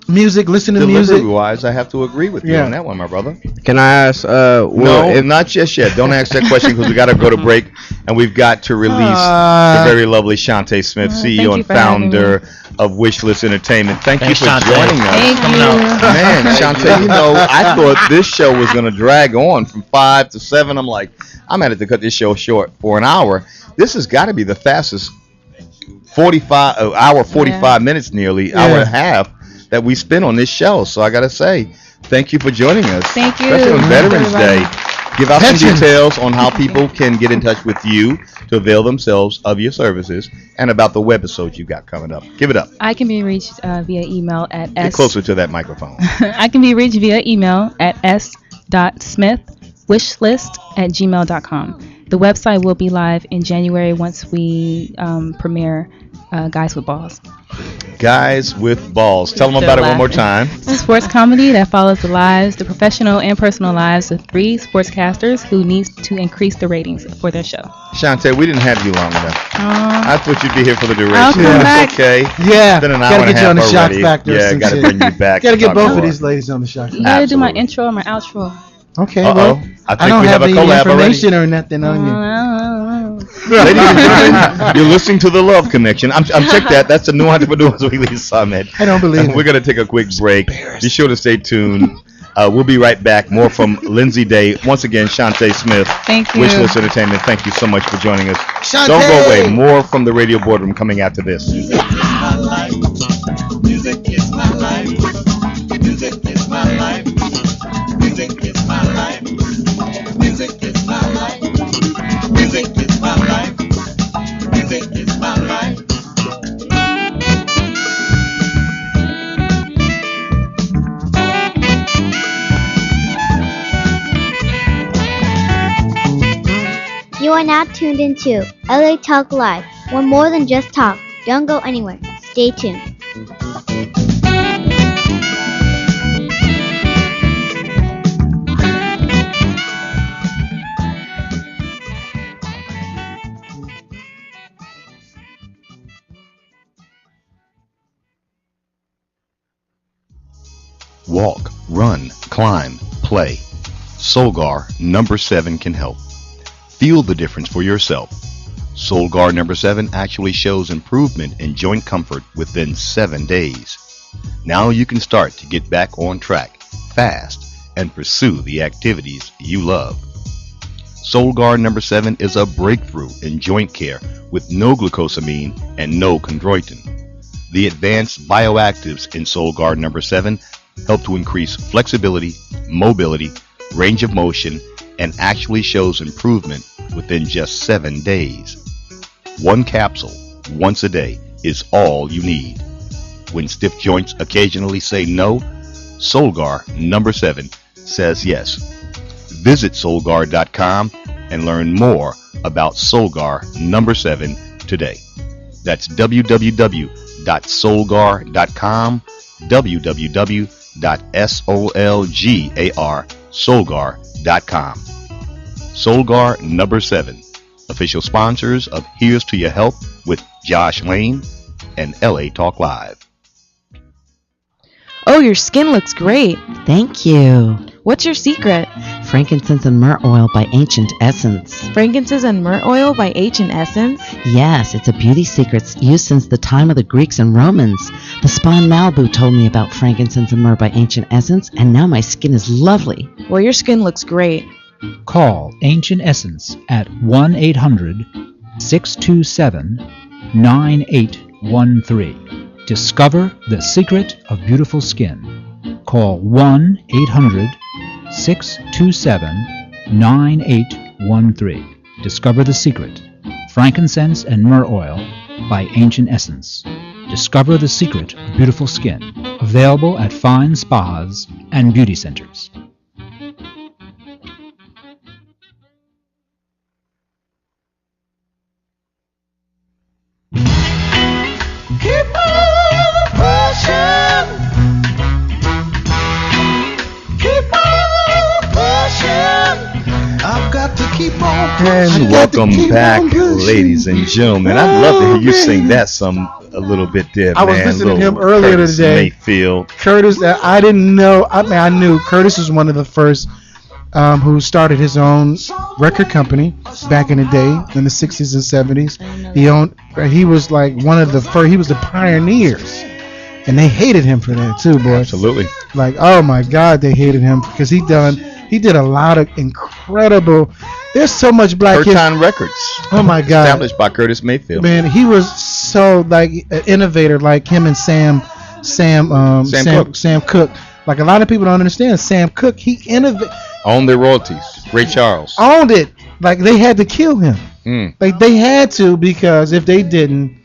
music, listen to music. Delivery-wise, I have to agree with you on that one, my brother. Can I ask? Not just yet. Don't ask that question because we got to go to break, and we've got to release the very lovely Shantae Smith, CEO and founder of Wishlist Entertainment. Thank you for joining us. Thank you. Man, Shantae, I thought this show was going to drag on from 5 to 7. I'm like, I'm at it to cut this show short for an hour. This has got to be the fastest 45 minutes, nearly hour and a half that we spent on this show. So I gotta say, thank you for joining us. Thank you. Especially on Veterans Day. Give out some details on how people can get in touch with you to avail themselves of your services and about the webisodes you got coming up. Give it up. I can be reached via email at Get closer to that microphone. I can be reached via email at s.smithwishlist@gmail.com. The website will be live in January once we premiere Guys with Balls. Guys with Balls. Tell them about it one more time. A sports comedy that follows the lives, the professional and personal lives of 3 sportscasters who need to increase the ratings for their show. Shantae, we didn't have you long enough. I thought you'd be here for the duration. I'll come back. Okay. Yeah. Been an Gotta hour and a get you on the half Shock already. Factor. Yeah, gotta bring you back. Gotta to get talk both more. of these ladies on the Shock Factor. You gotta do my intro and my outro. Okay, Uh-oh. well, I think I don't we have have a any collab information or nothing on you. Ladies and gentlemen, you're listening to the Love Connection. I'm check that. That's the New Entrepreneurs Weekly Summit. I don't believe it. We're going to take a quick break. Be sure to stay tuned. We'll be right back. More from Lindsay Day. Once again, Shantae Smith. Thank you. Wishlist Entertainment. Thank you so much for joining us. Shantae! Don't go away. More from the Radio Boardroom coming after this. Music is my life. Music is my life. Music is my life. Music is my life. Music is my life. Music is my life. Music is my life. You are now tuned into LA Talk Live. We're more than just talk. Don't go anywhere. Stay tuned. Walk, run, climb, play. Solgar number 7 can help. Feel the difference for yourself. Solgar number 7 actually shows improvement in joint comfort within 7 days. Now you can start to get back on track fast and pursue the activities you love. Solgar number 7 is a breakthrough in joint care with no glucosamine and no chondroitin. The advanced bioactives in Solgar number 7 help to increase flexibility, mobility, range of motion, and actually shows improvement within just 7 days. 1 capsule once a day is all you need. When stiff joints occasionally say no, Solgar number 7 says yes. Visit Solgar.com and learn more about Solgar number 7 today. That's www.solgar.com, www.solgar.com. Solgar number 7, official sponsors of Here's to Your Help with Josh Lane and LA Talk Live. Oh, your skin looks great. Thank you. What's your secret? Frankincense and myrrh oil by Ancient Essence. Frankincense and myrrh oil by Ancient Essence? Yes, it's a beauty secret used since the time of the Greeks and Romans. The spa in Malibu told me about frankincense and myrrh by Ancient Essence, and now my skin is lovely. Well, your skin looks great. Call Ancient Essence at 1-800-627-9813. Discover the secret of beautiful skin. Call 1-800-627-9813. Discover the secret. Frankincense and myrrh oil by Ancient Essence. Discover the secret of beautiful skin. Available at fine spas and beauty centers. Keep on pushing. Keep on pushing. I've got to keep on pushing. And welcome back, ladies and gentlemen. I'd love to hear you sing that a little bit there, I was man. listening to Little him earlier Curtis today. Mayfield. Curtis, I didn't know. I mean, I knew Curtis was one of the first who started his own record company back in the day, in the 60s and 70s. He was like one of the first. He was the pioneers, and they hated him for that too, boy. Absolutely. Like, oh my God, they hated him because he did a lot of incredible. There's so much black history. Curtin Records. Oh my God. Established by Curtis Mayfield. Man, he was so like an innovator, like him and Sam Cooke. Like a lot of people don't understand. Sam Cooke, he innovated. Owned their royalties. Ray Charles. Owned it. Like they had to kill him. Like they had to, because if they didn't,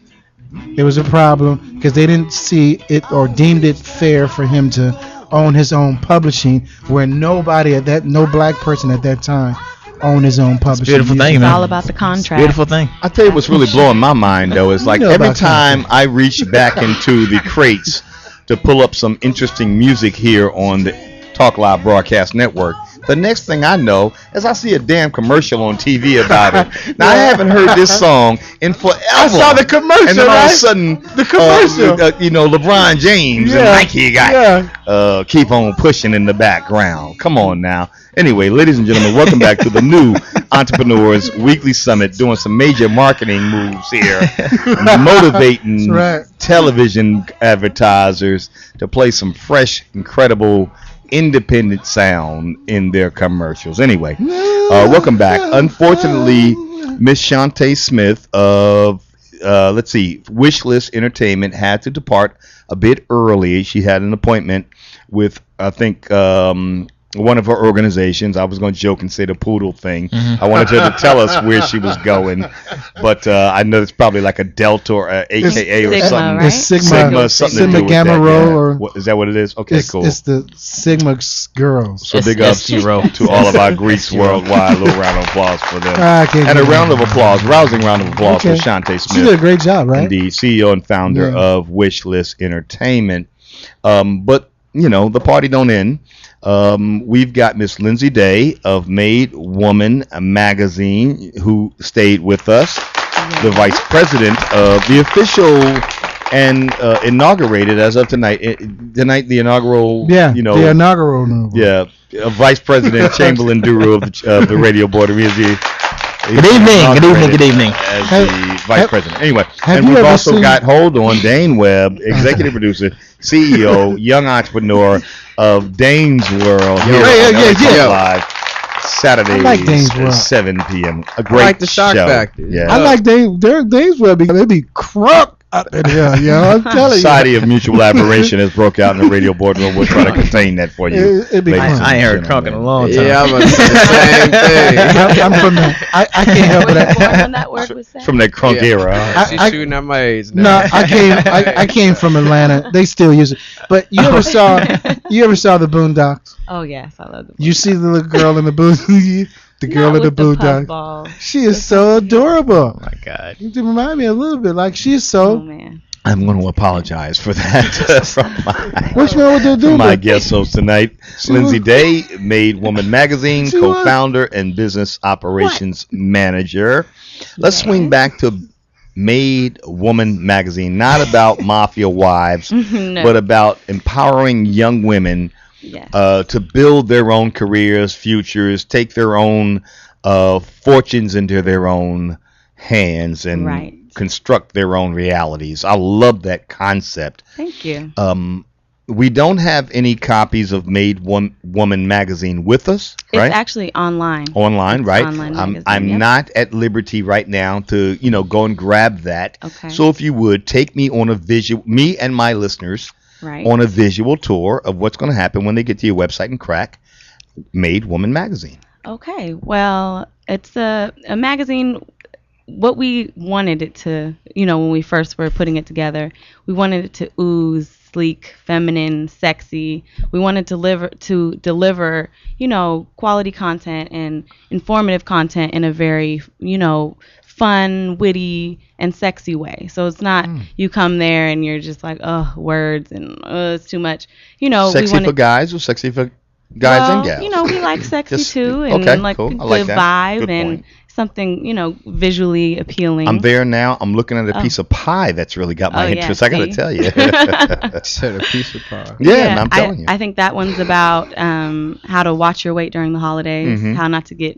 it was a problem, because they didn't see it or deemed it fair for him to own his own publishing, where no black person at that time owned his own publishing. Beautiful thing, It's man. all about the contract. Beautiful thing. I tell you what's really blowing my mind though is like know every about time I reach back into the crates to pull up some interesting music here on the Talk Live Broadcast Network, the next thing I know is I see a damn commercial on TV about it. Now I haven't heard this song in forever. I saw the commercial, and then all of right? a sudden, The commercial. LeBron James and Nike got keep on pushing in the background. Come on now. Anyway, ladies and gentlemen, welcome back to the new Entrepreneurs Weekly Summit, doing some major marketing moves here, motivating television advertisers to play some fresh, incredible, independent sound in their commercials. Anyway, welcome back. Unfortunately, Miss Shantae Smith of Wishlist Entertainment had to depart a bit early. She had an appointment with, I think, one of her organizations. I was going to joke and say the poodle thing. I wanted her to tell us where she was going, but I know it's probably like a Delta or a AKA or Sigma, something. right? It's Sigma, something to do Sigma with Gamma that, Rho, yeah. or Is that what it is? Okay, cool. It's the Sigma girls. So big ups to all of our Greeks worldwide. A little round of applause for them. And a round of applause, rousing round of applause for Shantae Smith. She did a great job, right? Indeed, CEO and founder of Wishlist Entertainment. But, the party don't end. We've got Miss Lindsay Day of Made Woman Magazine, who stayed with us, the vice president of the official and inaugurated as of tonight. The inaugural. The inaugural. Vice President Chamberlain Duru of the radio board. Good evening. As the vice president. Anyway, have and you we've ever also seen- got Dane Webb, executive producer, CEO, young entrepreneur of Dane'z World here on LA Talk Live, Saturdays I like Dane's at World. 7 p.m. A great like the shock show. factor. Yeah. I like Dane's Web because they be crunk out there. I'm telling you. Society of Mutual Admiration has broke out in the radio boardroom. We'll try to contain that for you. It'd be ladies fun. and I ain't heard gentlemen. crunk in a long time. Yeah, I'm gonna say the same thing. I'm from the. I can't help Was it. you born when that word was said? From that crunk era. huh? She's shooting at my age now. No, I came from Atlanta. They still use it. But you ever saw the Boondocks? Oh yes, I love the. You see the little girl in the booth. The girl in the Boondocks. Puffball. She is so adorable. Oh my God. You remind me a little bit like she's Oh so. man. I'm going to apologize for that What's wrong with the from my dude? guest host tonight, She Lindsay was- Day, Made Woman Magazine, She was- co-founder and business operations manager. Let's swing back to Made Woman Magazine, not about mafia wives, No. but about empowering young women Yes. to build their own careers, futures, take their own fortunes into their own hands, and Right. construct their own realities. I love that concept. Thank you. We don't have any copies of Made Woman Magazine with us, right? It's actually online. Online, It's right? online I'm magazine, yep. not at liberty right now to, go and grab that. Okay. So if you would take me on me and my listeners Right. on a visual tour of what's going to happen when they get to your website and crack Made Woman Magazine. Okay. Well, it's a magazine. What we wanted it to, when we first were putting it together, we wanted it to ooze sleek, feminine, sexy. We wanted to deliver, quality content and informative content in a very, fun, witty, and sexy way. So it's not you come there and you're just like, oh, words and it's too much. Sexy for guys or sexy for guys and gals? We like sexy Just- too, and okay, like cool. a I like good that. vibe Good and point. something, visually appealing. I'm there now. I'm looking at a Oh. piece of pie that's really got my Oh, yeah, interest. I got to see? tell you. Said a piece of pie. Yeah, I'm telling you. I think that one's about how to watch your weight during the holidays, Mhm. how not to get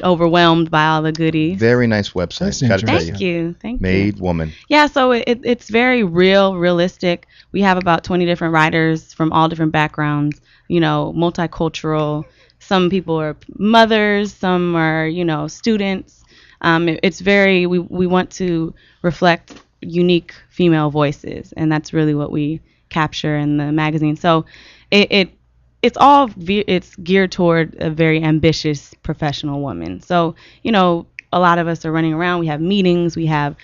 overwhelmed by all the goodies. Very nice website. That's Gotta tell Thank you. Thank you. Made Woman. Yeah, so it's very realistic. We have about 20 different writers from all different backgrounds, multicultural. Some people are mothers, some are, students. It's very, we want to reflect unique female voices, and that's really what we capture in the magazine. So it's geared toward a very ambitious professional woman. So, a lot of us are running around. We have meetings. We have,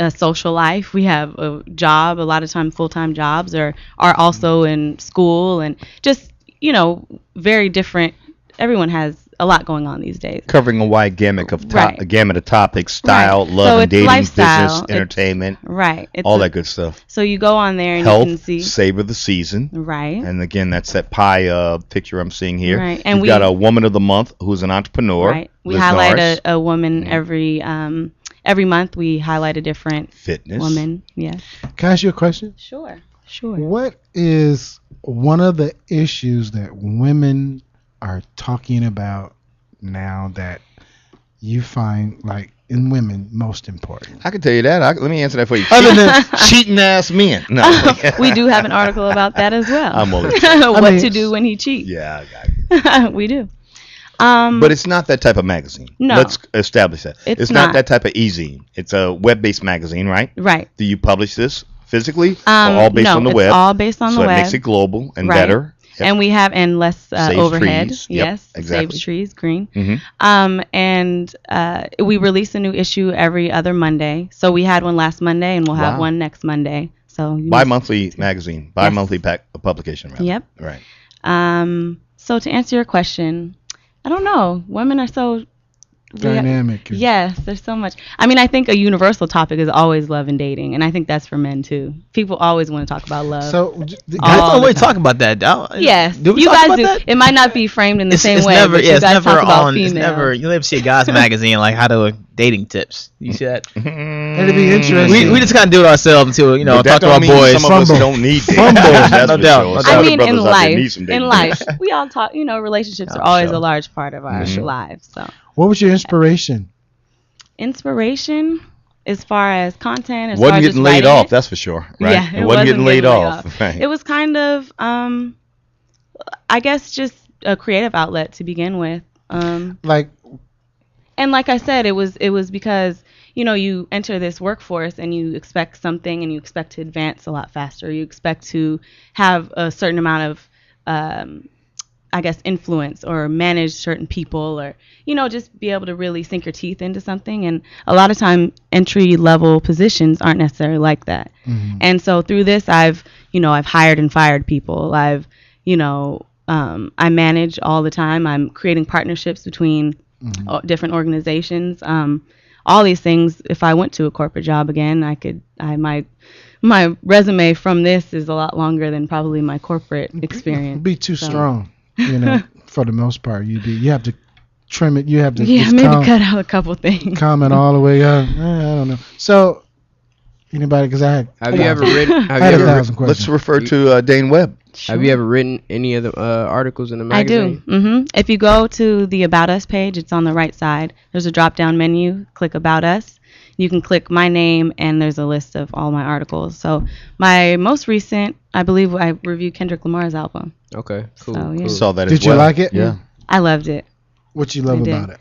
a social life. We have a job. A lot of time, full-time jobs are also in school, and just, very different. Everyone has a lot going on these days. Covering a wide gamut of topics, style, love So and it's dating, lifestyle. business, entertainment, It's all that good stuff. So you go on there and Health, you can see savor the season. Right. And again, that's that pie picture I'm seeing here. Right. And we've got a woman of the month who's an entrepreneur. Right. We Liz highlight Norris. a woman every month. We highlight a different fitness woman. Yes. Can I ask you a question? Sure. What is one of the issues that women are talking about now that you find, like, in women most important? I can tell you that. Let me answer that for you. Other than cheating ass men. No. We do have an article about that as well. I'm only what to do when he cheats. Yeah, I got it. We do. But it's not that type of magazine. No. Let's establish that. It's not not. that type of e-zine. It's a web-based magazine, right? Right. Do you publish this physically or all based no, on the it's web? all based on so the it web. makes it global and Right. better. Yep. And we have less Saves overhead. trees. Yep, Yes, exactly. saves trees, green. Mhm. And we release a new issue every other Monday. So we had one last Monday, and we'll have Wow. one next Monday. So you must- Bi-monthly magazine. Bi-monthly publication, rather. Yep. Right. So to answer your question, I don't know. Women are so Dynamic. Yes, there's so much. I mean, I think a universal topic is always love and dating, and I think that's for men too. People always want to talk about love. Guys don't really talk about that. Yes, Do we you talk guys about do. that? It might not be framed in the same It's way, never, but yeah, you it's guys never talk about on. It's females. never. You never see a guy's magazine like how to dating tips. You see that? It'd be interesting. We just kind of do it ourselves until But that talk to our don't mean boys. some of us don't need dating. That's No for doubt. sure. No Some doubt. of the I mean, brothers in out there life, need some dating. in life, we all talk. Relationships are always a large part of our lives. So, What was your inspiration? inspiration, as far as content, as Wasn't far as getting just laid writing off, it, that's for sure. Right? Yeah, it wasn't getting laid off. Right. It was kind of, I guess, just a creative outlet to begin with. Like, And like I said, it was because you enter this workforce and you expect something and you expect to advance a lot faster. You expect to have a certain amount of I guess influence or manage certain people, or just be able to really sink your teeth into something. And a lot of time entry level positions aren't necessarily like that. And so through this, I've hired and fired people. I manage all the time. I'm creating partnerships between different organizations. All these things, if I went to a corporate job again, my resume from this is a lot longer than probably my corporate experience. be too strong, for the most part. You have to trim it. You have to maybe cut out a couple things. Comment all the way up. I don't know. So, anybody? Because I Have you ever written? I had 1,000 questions. Let's refer to Dane Webb. Have you ever written any of the articles in the magazine? I do. If you go to the About Us page, it's on the right side. There's a drop-down menu. Click About Us. You can click my name, and there's a list of all my articles. So my most recent, I believe, I reviewed Kendrick Lamar's album. Okay, cool. So, yeah. cool. Saw that as Did you well. like it? Yeah. I loved it. What you love I did. about it?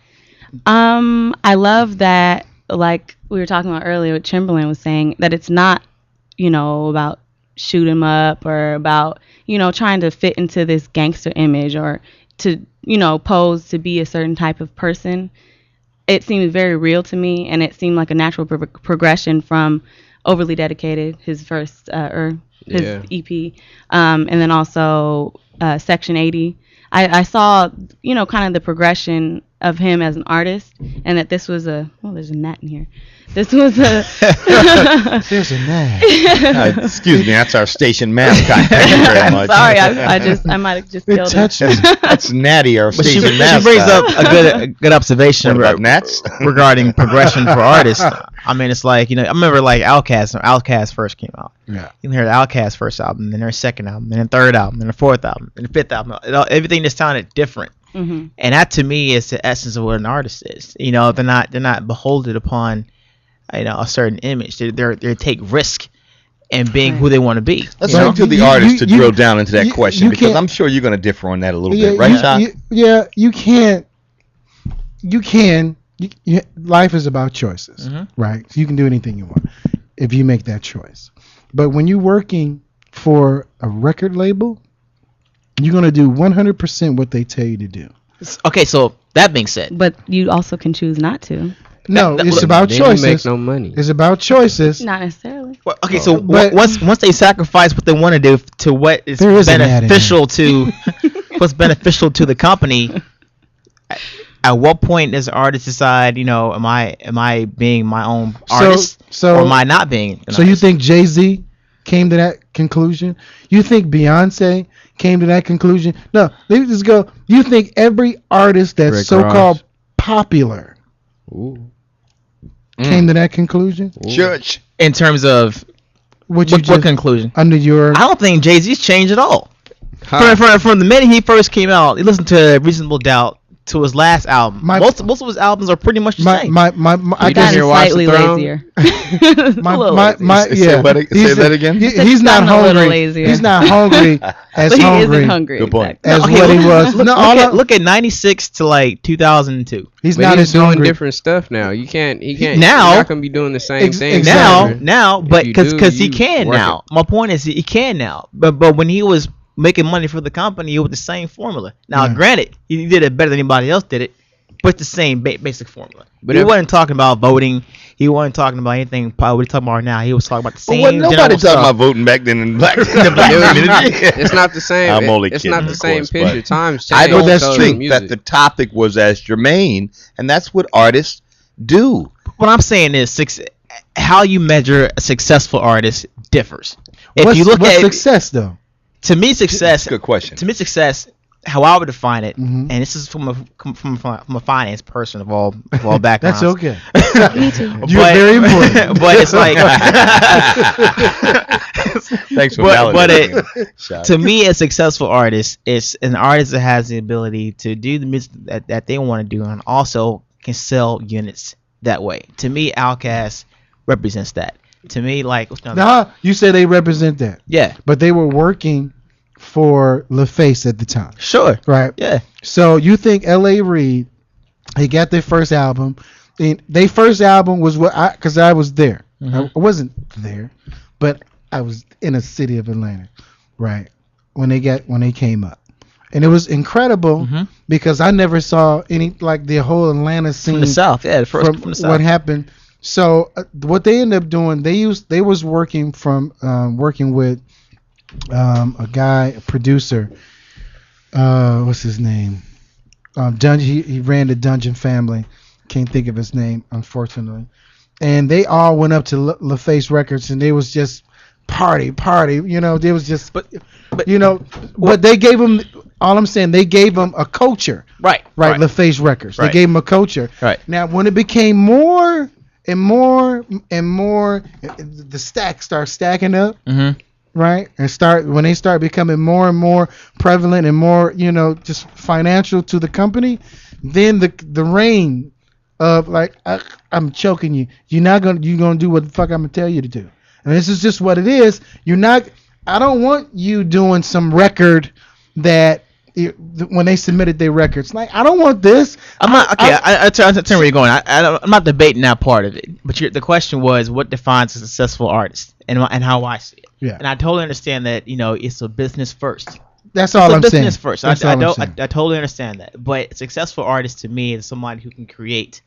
I love that, like we were talking about earlier, what Chamberlain was saying, that it's not, about shoot 'em up or about, trying to fit into this gangster image or to, pose to be a certain type of person. It seemed very real to me, and it seemed like a natural progression from Overly Dedicated, his first or his EP, and then also Section 80. I saw, kind of the progression of him as an artist, and that this was there's a gnat in here. This was a There's a gnat. Excuse me, that's our station mascot. Thank you very much. Sorry, I might have just killed him. That's Natty, our But she station mascot. brings up a good observation What about gnats? regarding progression for artists. I mean, it's like, I remember like Outkast, when Outkast first came out. Yeah. You can hear the Outkast first album, then their second album, then their third album, then their fourth album, then the fifth album. Everything just sounded different. Mm-hmm. And that to me is the essence of what an artist is. They're not beholden upon, a certain image. They take risk in being who they want to be. Let's you know? talk to the artist to drill down into that question, because can't- I'm sure you're going to differ on that a little bit, right, Sean? You can't. Life is about choices, right? So you can do anything you want if you make that choice. But when you're working for a record label, you're gonna do 100% what they tell you to do. Okay, so that being said, But you also can choose not to. No, That- it's look, about they don't choices. make no money. It's about choices. Not necessarily. Well, okay, so But- once they sacrifice what they want to do to what is There is an ad in beneficial to what's beneficial to the company, at what point does the artist decide, am I being my own artist, so- or am I not being? An So you artist? think Jay-Z came to that conclusion? You think Beyonce came to that conclusion? No, let me just go. You think every artist that's Rick so-called Ross. popular Ooh. came to that conclusion? Church. in terms of What what conclusion? under your? I don't think Jay-Z's changed at all. Huh. From the minute he first came out, he listened to Reasonable Doubt to his last album. My- most of his albums are pretty much the My same. I You guess didn't hear Watch the Slightly Throne? lazier. my Say yeah. what- say He's- that again? He's not gotten a little hungry. lazier. He's not hungry as But he hungry isn't hungry. Good point. as Okay, what he look- was. Look, No, look all at, I- look at 96 to like 2002. he's But not he's as doing hungry. different stuff now. You can't. He can't. Now- you're not gonna be doing the same Ex- thing. exactly. Now, but If you because do, he you can work now. My point is he can now. But when he was making money for the company, it was the same formula. Now, Yeah. granted, he did it better than anybody else did it, but it's the same basic formula. But He if- wasn't talking about voting. He wasn't talking about anything. Probably what he's talking about right now. He was talking about the But same. wasn't nobody general talking stuff. about voting back then in black, the black It was- community? it's not the same. I'm only it's kidding, not the of same course, picture. but Times I change. know that's so true. does music. That the topic was as germane, and that's what artists do. What I'm saying is, how you measure a successful artist differs. If What's, you look what's at success though? to me, success. Good question. To me, success, how I would define it, Mhm. and this is from a finance person of all backgrounds. That's okay. Me too. You're very important. But it's like, Thanks for but validating it. to me, a successful artist is an artist that has the ability to do the music that they want to do, and also can sell units that way. To me, Outkast represents that. To me, like Nah, you say they represent that. yeah, But they were working for LaFace at the time, sure, right? yeah. So you think L.A. Reid, he got their first album. And their first album was because I was there. I wasn't there, but I was in a city of Atlanta, right? When they came up, and it was incredible because I never saw any like the whole Atlanta scene From the South, yeah, from the South. what happened. So what they ended up doing, they was working with a guy, a producer. What's his name? He ran the Dungeon Family. Can't think of his name, unfortunately. And they all went up to LaFace Records, and they was just party. They was just, but they gave him. All I'm saying, they gave him a culture. Right. LaFace Records. Right. They gave him a culture. Right. Now, when it became more and more and more, the stack starts stacking up. Mm-hmm. Right, and when they start becoming more and more prevalent and more, just financial to the company, then the reign of like I'm choking you. You're gonna do what the fuck I'm gonna tell you to do, and this is just what it is. I don't want you doing some record that when they submitted their records, like I don't want this. I'm not okay. I tell where you're going. I'm not debating that part of it. But the question was, what defines a successful artist, and how I see it. Yeah. And I totally understand that it's a business first. That's all I'm saying. Business first. I totally understand that. But a successful artist to me is somebody who can create,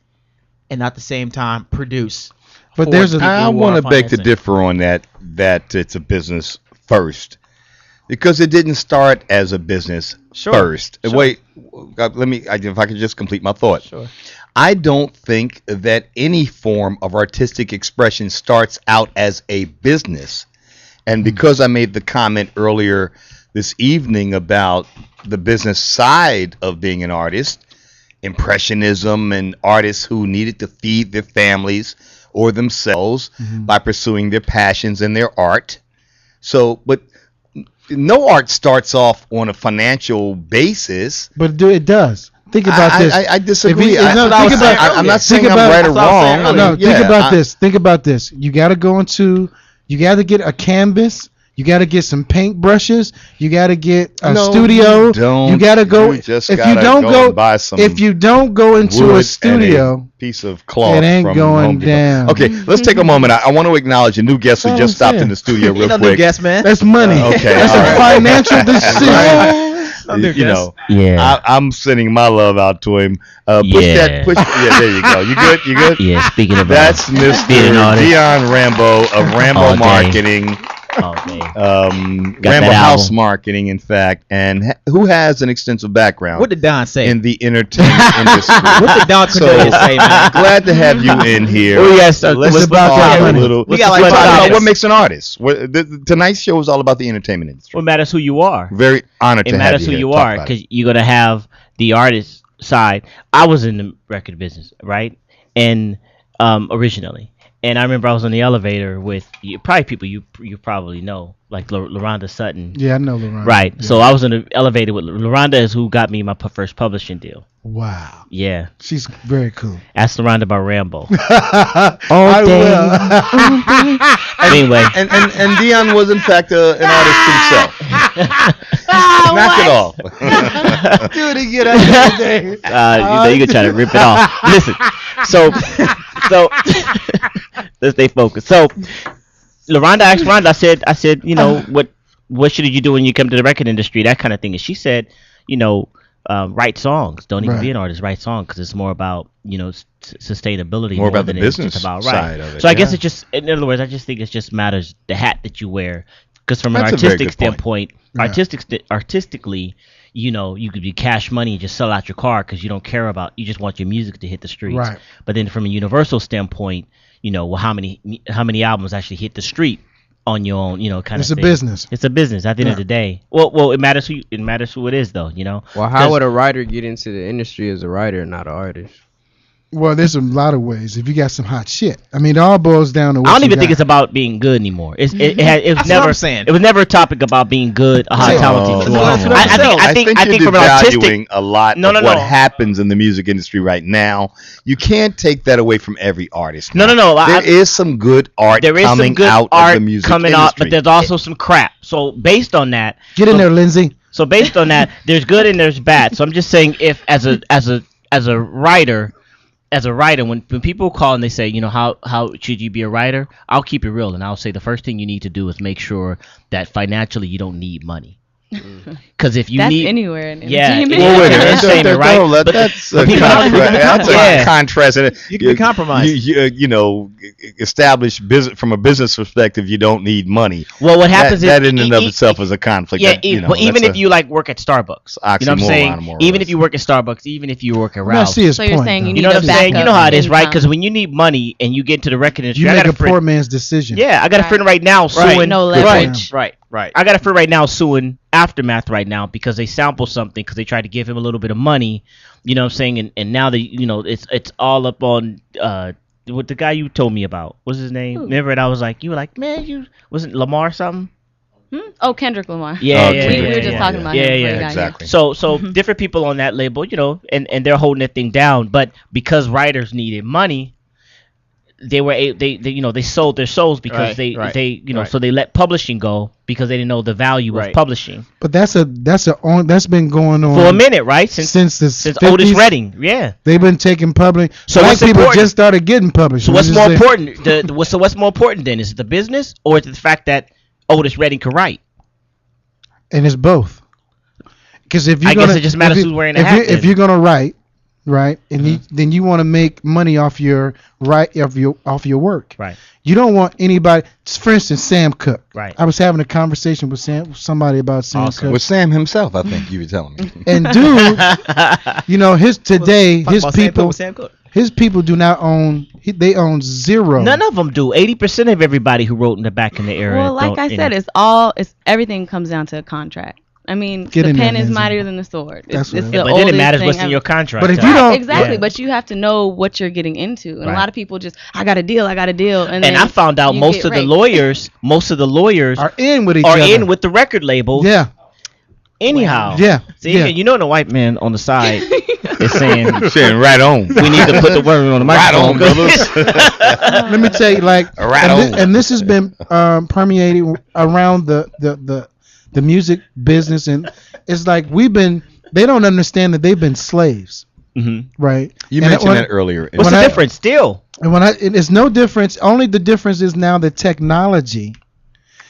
and at the same time produce. But I want to beg to differ on that it's a business first. Because it didn't start as a business first. Sure. Wait, if I could just complete my thought. Sure. I don't think that any form of artistic expression starts out as a business. And because I made the comment earlier this evening about the business side of being an artist, impressionism and artists who needed to feed their families or themselves by pursuing their passions and their art. But no art starts off on a financial basis. But it does. Think about this. I disagree. I'm not saying I'm right or wrong. Think about this. You got to get a canvas. You got to get some paint brushes. You got to get a No, studio. you don't. You got to go. You just if gotta you don't go and buy some if you don't go into wood a and studio, piece of cloth it ain't from going Home Depot. down. Okay, let's take a moment. I want to acknowledge a new guest who That's just what I'm stopped in saying. the studio real You know, quick. new guest, man. That's money. Okay, That's all a right. financial decision. You know, Yeah. I'm sending my love out to him. Push Yeah. that, push. Yeah, there you go. You good? You good? Yeah, speaking of That's being Mr. an artist. Dion Rambo of Rambo All day. Marketing. Okay. Rambo that House album. Marketing, in fact, and who has an extensive background What did Don say? in the entertainment industry. What did Don Cornelius say, man? Glad to have you in here. Oh, yes, sir. Let's What's about talk that a money? little. We got let's like talk 5 about minutes. what makes an artist. Tonight's show is all about the entertainment industry. What matters who you are. Very honored It to have matters you who here. you Talk are about it. because you're gonna have the artist side. I was in the record business, right? And originally, and I remember I was on the elevator with probably people you probably know, like LaRonda Sutton. Yeah, I know LaRonda. Right. Yeah. So I was in the elevator with LaRonda, is who got me my first publishing deal. Wow. Yeah. She's very cool. Ask LaRonda about Rambo. I will. Anyway. And Dion was in fact an artist himself. Knock it off. Do it again. I know. You can try to rip it off. Listen, so let's stay focused. So LaRonda asked Rhonda, I said, you know, what should you do when you come to the record industry, that kind of thing. And she said, you know, write songs. Don't even be an artist. Write songs because it's more about, you know, sustainability. More about the than it's business just about, side of it. So I guess it just, in other words, I just think it just matters the hat that you wear. Because from That's an a very artistic good point. standpoint, artistically, you know, you could be cash money and just sell out your car because you don't care about, you just want your music to hit the streets. Right. But then from a universal standpoint, you know, well, how many albums actually hit the street on your own, you know, kind It's of a thing. business. It's a business at the end of the day. Well, it matters who it is, though, you know. Well, how would a writer get into the industry as a writer and not an artist? Well, there's a lot of ways. If you got some hot shit, I mean, it all boils down to what I don't you even think got. it's about being good anymore. It was That's never what I'm saying. It was never a topic about being good or how talented you are. I think you're from an artistic, devaluing a lot of what happens in the music industry right now. You can't take that away from every artist. No. There is some good art There is coming some good out art of the music coming industry. out, but there's also some crap. So based on that, Get in there, Lindsay. So based on that, there's good and there's bad. So I'm just saying, if as a writer, when people call and they say, you know, how should you be a writer? I'll keep it real and I'll say the first thing you need to do is make sure that financially you don't need money. Because if you That's need anywhere in yeah, entertainment. Well, wait a minute. entertainment, right? That's a people- contrast. You can be compromised. You know, establish business from a business perspective. You don't need money. Well, what happens that is in and of itself is a conflict. Yeah, that, you know, but even that's if you like work at Starbucks, you know what I'm oxymoron, saying? more or Even less. if you work at Starbucks, even if you work at I Ralph's, see his So you're point. saying though. you you need know what a I'm saying? You backup know how it is, right? income. Because when you need money and you get into the record industry, You I make got a a friend. poor man's decision. Yeah, I got a friend right now suing. No Good for leverage. him. Right. I got a friend right now suing Aftermath right now because they sampled something because they tried to give him a little bit of money. You know what I'm saying? And now they, you know, it's all up on what the guy you told me about. What's his name? Remember it? I was like, you were like, man, you wasn't Lamar something? Oh, Kendrick Lamar. Yeah, we were just talking about him before he got exactly. So different people on that label, you know, and they're holding that thing down. But because writers needed money, they were they sold their souls because they so they let publishing go because they didn't know the value of publishing But that's been going on for a minute, right? Since since Otis 50s. Redding, yeah. They've been taking public. So Black what's people important? just started getting published. So what's It's more just important? What's more important then? Is it the business or is it the fact that Otis Redding could write? and it's both. Because if you're I gonna, guess it just matters if you- who's wearing the if hat you- If then. you're gonna write, right, and then you want to make money off your work. Right. You don't want anybody. For instance, Sam Cooke. Right. I was having a conversation with somebody about Sam Cooke. with Sam himself, I think you were telling me. And dude, you know, his people, Sam Cooke. his people do not own. They own zero. None of them do. 80% of everybody who wrote in the back in the era. Well, like don't, I you said, know. it's everything comes down to a contract. I mean, Get the in there, pen is Lindsay. mightier than the sword. That's It's what the but then it oldest matters thing what's in ever. your contract. But if too. you don't- Exactly, Yeah. but you have to know what you're getting into, and Right. a lot of people just, I got a deal, and And then I found out you most get of the raped. lawyers are in with each are other. in with the record labels. Yeah. Anyhow. Yeah. See, yeah. you know the white man on the side is saying right on. We need to put the word on the microphone. Let me tell you, like, Right and this has been permeating around the music business, and it's like they don't understand that they've been slaves, right? You And mentioned that earlier. What's the difference still? And it's no difference. Only the difference is now that technology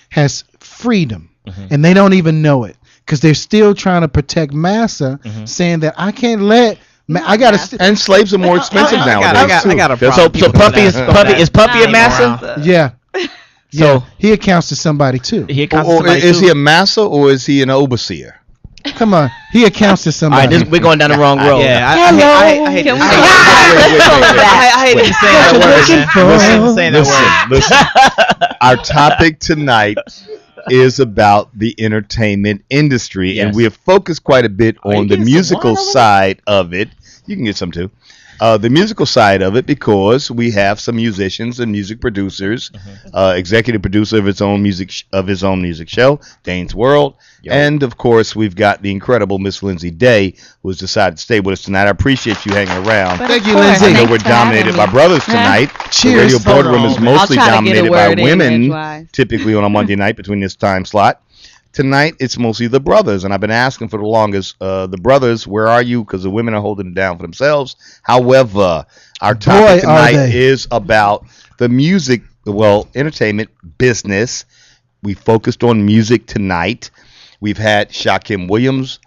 has freedom, and they don't even know it because they're still trying to protect massa, saying that I can't let. I gotta. And slaves are more expensive nowadays. I got a So problem. Puppy is Puppy a massa? Yeah. So he accounts to somebody too. He accounts to Or somebody is too. he a massa or is he an overseer? Come on, he accounts to All somebody. right, we're going down the wrong road. Yeah, Hello. I hate Can to we- say I hate to say that word. Saying that word. Listen. Our topic tonight is about the entertainment industry, and we have focused quite a bit on the musical side of it. You can get some too. The musical side of it, because we have some musicians and music producers, executive producer of his own music show, Dane'z World, and of course we've got the incredible Miss Lindsay Day, who has decided to stay with us tonight. I appreciate you hanging around. Thank you, Lindsay. I know we're dominated by brothers tonight. Cheers. The radio boardroom is mostly I'll try to get a dominated by word in women, edgewise. typically on a Monday night between this time slot. Tonight, it's mostly the brothers, and I've been asking for the longest, the brothers, where are you? Because the women are holding it down for themselves. However, our topic tonight is about the music, entertainment business. We focused on music tonight. We've had Shakim Williams,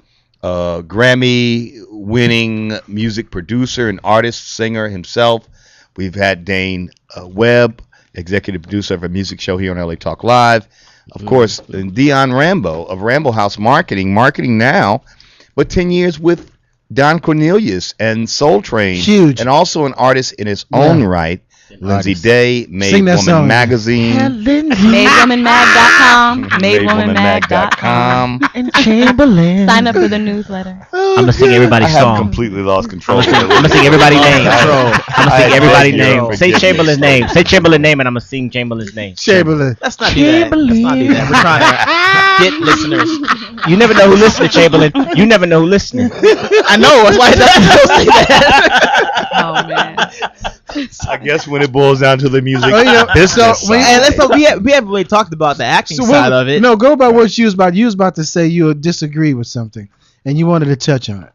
Grammy-winning music producer and artist, singer himself. We've had Dane Webb, executive producer of a music show here on LA Talk Live. Of course, Dion Rambo of Rambo House Marketing now, but 10 years with Don Cornelius and Soul Train. Huge. And also an artist in his own right. Lindsay Day, Made Sing that Woman song. Magazine. MadeWomanMag.com. MadeWomanMag.com. And Chamberlain. Sign up for the newsletter. I'm gonna sing everybody's I have song. completely lost control. I'm gonna sing everybody's name. I'm gonna sing everybody's name. Say Chamberlain's Chamberlain's name. Say Chamberlain's name, and I'm gonna sing Chamberlain's name. Chamberlain. Let's not do that. Let's not do that. We're trying to get listeners. You never know who listening, Chamberlain. You never know who listening. I know. That's why I say that. Oh man. I guess when it boils down to the music business side. And we haven't really talked about the acting side of it. No, go about what you was about. You was about to say you would disagree with something, and you wanted to touch on it.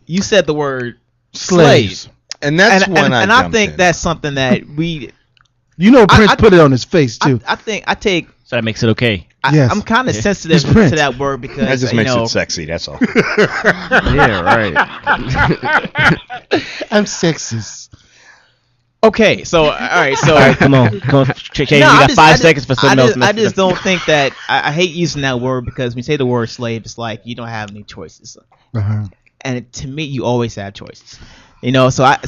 You said the word Slaves. slave, and that's I think that's something that we. You know, Prince put it on his face too. I think I take. So that makes it okay. Yes. I'm kind of sensitive It's Prince. to that word because That just makes it sexy. That's all. Yeah, right. I'm sexist. Okay, so all right, All right, come on. Change. You got 5 seconds for something else. I just don't think that I hate using that word because when you say the word slave, it's like you don't have any choices, and to me, you always have choices. You know, so I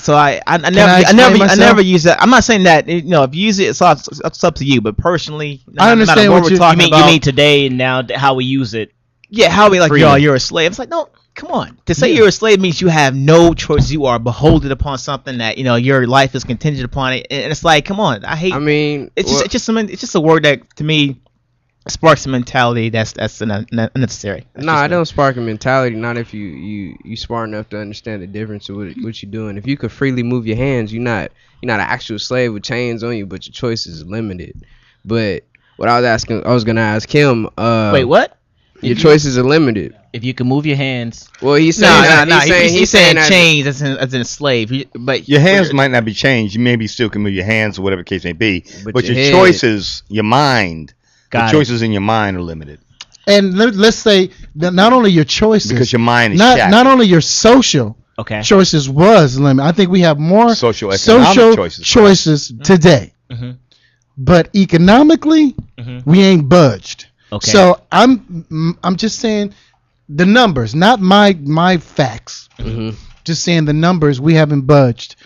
never use that. I'm not saying that if you use it, it's up to you. But personally, I understand what we're talking about. You mean today and now how we use it? Yeah, how we like, freely. you're a slave. It's like, no, come on. To say you're a slave means you have no choice. You are beholden upon something that your life is contingent upon it. And it's like, come on. I mean, it's just a word that to me sparks a mentality that's unnecessary. It don't spark a mentality. Not if you smart enough to understand the difference of what you're doing. If you could freely move your hands, you're not an actual slave with chains on you, but your choice is limited. But what I was gonna ask him. Wait, what? Your choices are limited. If you can move your hands. Well, he's saying he's saying chains as in a slave. But your hands might not be changed. You maybe still can move your hands or whatever the case may be. But your head. choices, your mind, Got the choices in your mind are limited. And let's say that not only your choices, Because your mind is not shackled. only your social choices was limited. I think we have more Social choices today. Mm-hmm. But economically, we ain't budged. Okay. So I'm just saying the numbers, not my facts. Mm-hmm. Just saying the numbers. We haven't budged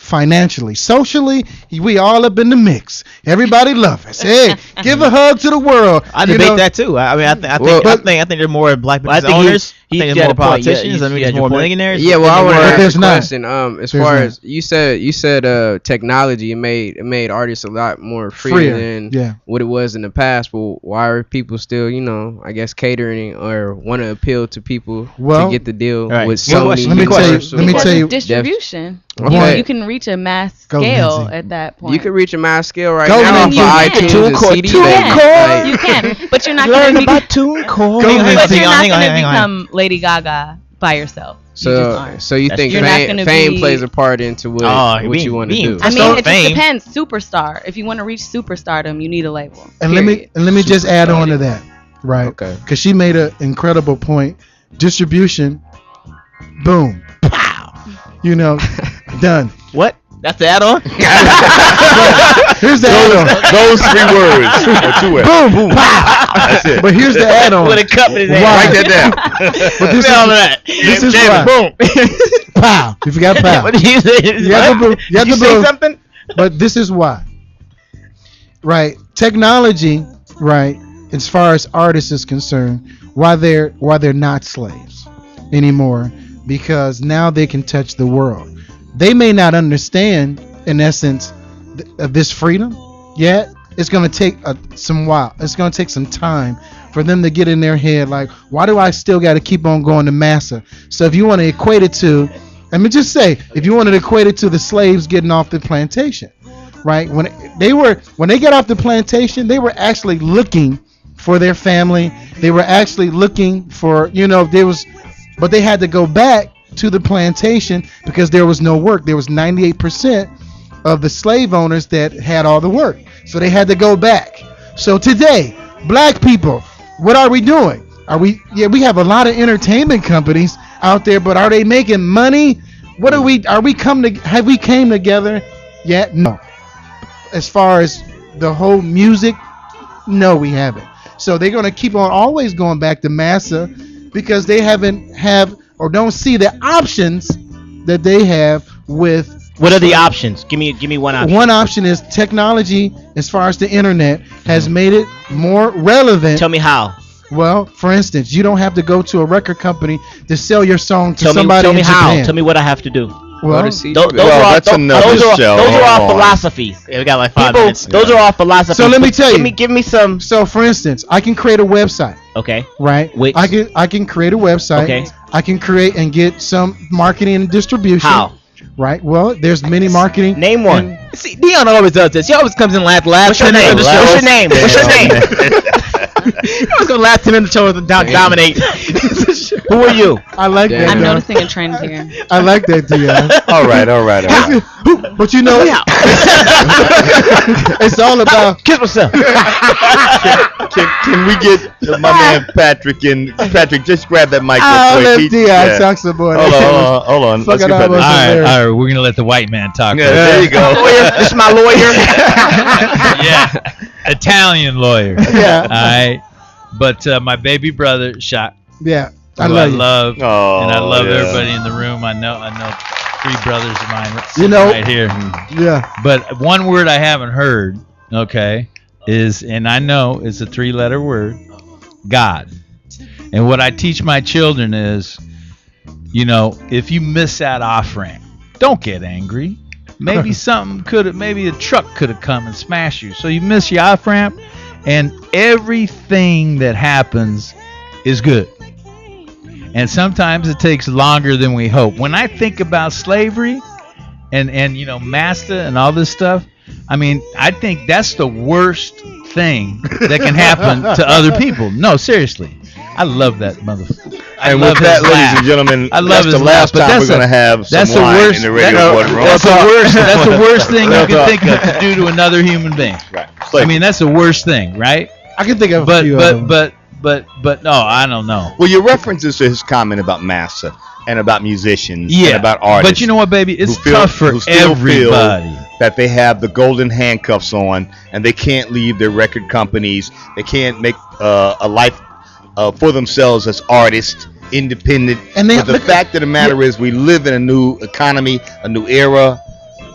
financially. Socially, we all up in the mix. Everybody love us. Hey, give a hug to the world. I debate that too. I mean, I think there's more black business owners. I think there's more politicians. I mean, there's more millionaires. Yeah, well, I want to ask there's a not. question. As far as you said, technology made artists a lot more freer than what it was in the past. But why are people still, I guess, catering or want to appeal to people to get the deal with Sony? Let me tell you. Distribution. Okay. You can reach a mass scale at that point. You can reach a mass scale right now off of iTunes and CD. You can, but you're not going to about TuneCore. But you're not going to become Lady Gaga by yourself. So you think fame plays a part into what you want to do? I mean, it just depends. Superstar. If you want to reach superstardom, you need a label. And let me just add on to that, right? Okay. Because she made an incredible point. Distribution, boom, pow. Done. What? That's the add-on? Here's the add-on. Those 3 words. Or 2 words. Boom, boom, pow. That's it. But here's the add-on. With a cup in his hand. Write that down. But this is why. Boom. Pow. You forgot pow. What did you say? You have to say something? But this is why. Right. Technology, right, as far as artists is concerned, why they're not slaves anymore, because now they can touch the world. They may not understand, in essence, this freedom yet. It's going to take some while. It's going to take some time for them to get in their head, like, why do I still got to keep on going to massa? So if you want to equate it to, let me just say, if you want to equate it to the slaves getting off the plantation, right? When they got off the plantation, they were actually looking for their family. They were actually looking for, but they had to go back to the plantation because there was no work. There was 98% of the slave owners that had all the work. So they had to go back. So today, black people, what are we doing? We have a lot of entertainment companies out there, but are they making money? Have we came together yet? No. As far as the whole music, no, we haven't. So they're going to keep on always going back to massa because they don't see the options that they have with. What are the options? Give me one option. One option is technology, as far as the internet, has made it more relevant. Tell me how. Well, for instance, you don't have to go to a record company to sell your song to somebody in Japan. How. Tell me what I have to do. Well, those are all philosophies. Yeah, we got like 5 minutes. Those are all philosophies. So let me tell you. Give me some. So for instance, I can create a website. Okay. Right. I can create a website. Okay. I can create and get some marketing and distribution. How? Right. Well, there's many marketing. Name one. See, Dion always does this. He always comes in last. What's your name? What's your name? What's your name? I was gonna last 10 minutes of the show and dominate. Who are you? I like that. I'm noticing a trend here. I like that, Dion. All right. But you know, it's all about. Kiss myself. Can we get my man Patrick in? Patrick, just grab that mic. Let Dion talk some more. Hold on. Let's get all right, we're gonna let the white man talk. Yeah, there you go. This is my lawyer. Yeah, Italian lawyer. Yeah. All right, but my baby brother shot. Yeah, I love, and I love everybody in the room. I know 3 brothers of mine right here. Yeah. But one word I haven't heard, okay, is, and I know it's a 3-letter word, God. And what I teach my children is, if you miss that off ramp, don't get angry. Maybe maybe a truck could have come and smashed you. So you miss your off ramp, and everything that happens is good. And sometimes it takes longer than we hope. When I think about slavery and massa and all this stuff, I mean, I think that's the worst thing that can happen to other people. No, seriously. I love that motherfucker. And with that, ladies and gentlemen, that's the last time we're going to have some wine in the radio boardroom. That's the worst thing you can think of to do to another human being. Right. I mean, that's the worst thing, right? I can think of a few of them. But no, I don't know. Well, your references to his comment about massa and about musicians and about artists. But you know what, baby? It's tough for everybody. That they have the golden handcuffs on and they can't leave their record companies. They can't make a life for themselves as artists, independent. But the fact of the matter is we live in a new economy, a new era.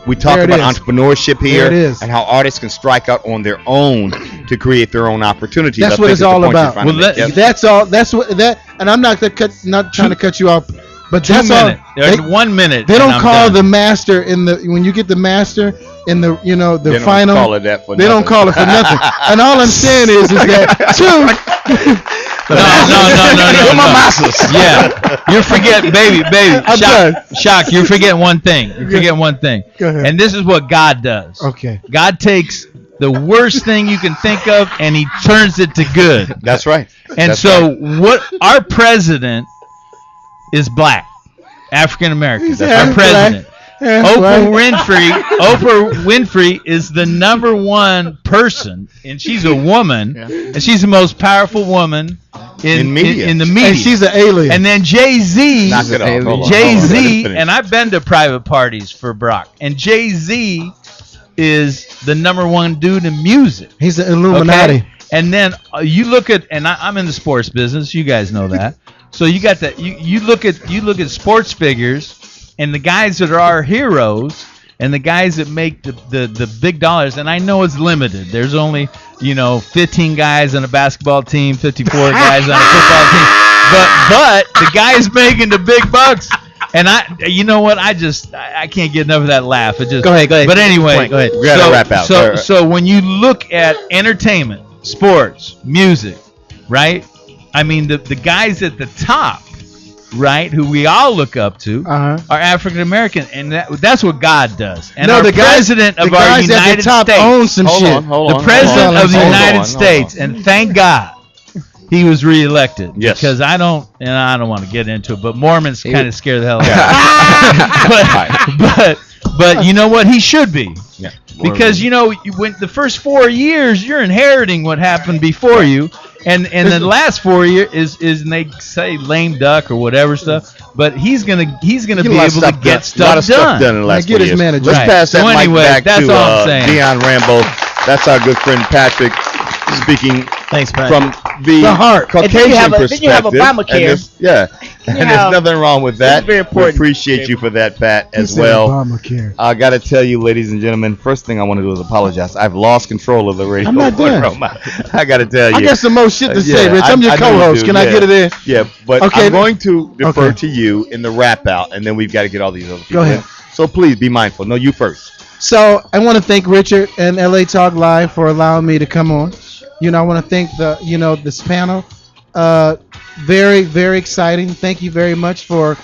We talk There it about is. entrepreneurship There here it is. and how artists can strike out on their own to create their own opportunities. That's I what think it's the all point you're about. trying to make. Yep. That's all. That's what that. And I'm not not trying to cut you off, but 2 that's minutes. all. There's They, 1 minute. they and don't I'm call done. the master in the when you get the master in the the They don't final. call it that for they don't nothing. call it for nothing. And all I'm saying is that two. No. my masters. Yeah, you're forgetting, baby. Shock. You're forgetting one thing. You're forgetting one thing. Go ahead. And this is what God does. Okay. God takes the worst thing you can think of and He turns it to good. That's right. And That's so, right. what our president is black, African American. He's That's half our president. That's Oprah Winfrey is the #1 person, and she's a woman, and she's the most powerful woman in media. in the media. And she's an alien. And then Jay-Z, Knock it off. Hold on, hold on. Jay-Z, Finish. and I've been to private parties for Barack, and Jay-Z is the #1 dude in music. He's the Illuminati. Okay? And then you look at, and I'm in the sports business. You guys know that. So you got that. You look at sports figures, and the guys that are our heroes, and the guys that make the big dollars. And I know it's limited. There's only 15 guys on a basketball team, 54 guys on a football team. But the guys making the big bucks. And you know what? I can't get enough of that laugh. It just Go ahead. But anyway, Go ahead. We gotta wrap out. So when you look at entertainment, sports, music, right? I mean, the guys at the top, right, who we all look up to, are African American, and that's what God does. And No, our the guys- president of the our guys at the United top States, own some shit. the president of the United States, and thank God he was reelected. Yes. Because I don't want to get into it, but Mormons kind of scare the hell out of me. But you know what? He should be. Yeah. Because when the first 4 years you're inheriting what happened before you, and the last 4 years is and they say lame duck or whatever stuff, but he's gonna be able to get stuff a lot of done. stuff done in the last Get 4 his years. manager. Let's Right. pass that So mic anyway, back that's to all I'm saying. Dion Rambo. That's our good friend Patrick speaking Thanks, Pat. from the heart. Caucasian then perspective. you have Obamacare. And there's nothing wrong with that. very important. We appreciate you for that, Pat, He as said well. Obamacare. I got to tell you, ladies and gentlemen, first thing I want to do is apologize. I've lost control of the radio. I'm not done. I got to tell you. I got some more shit to say, Yeah, Rich. I'm your I know you co-host. do, Can I yeah. get it in? Yeah, but Okay. I'm going to defer Okay. to you in the wrap out, and then we've got to get all these other people Go ahead. in. So please be mindful. No, you first. So I want to thank Richard and LA Talk Live for allowing me to come on. I want to thank this panel. Very, very exciting. Thank you very much for,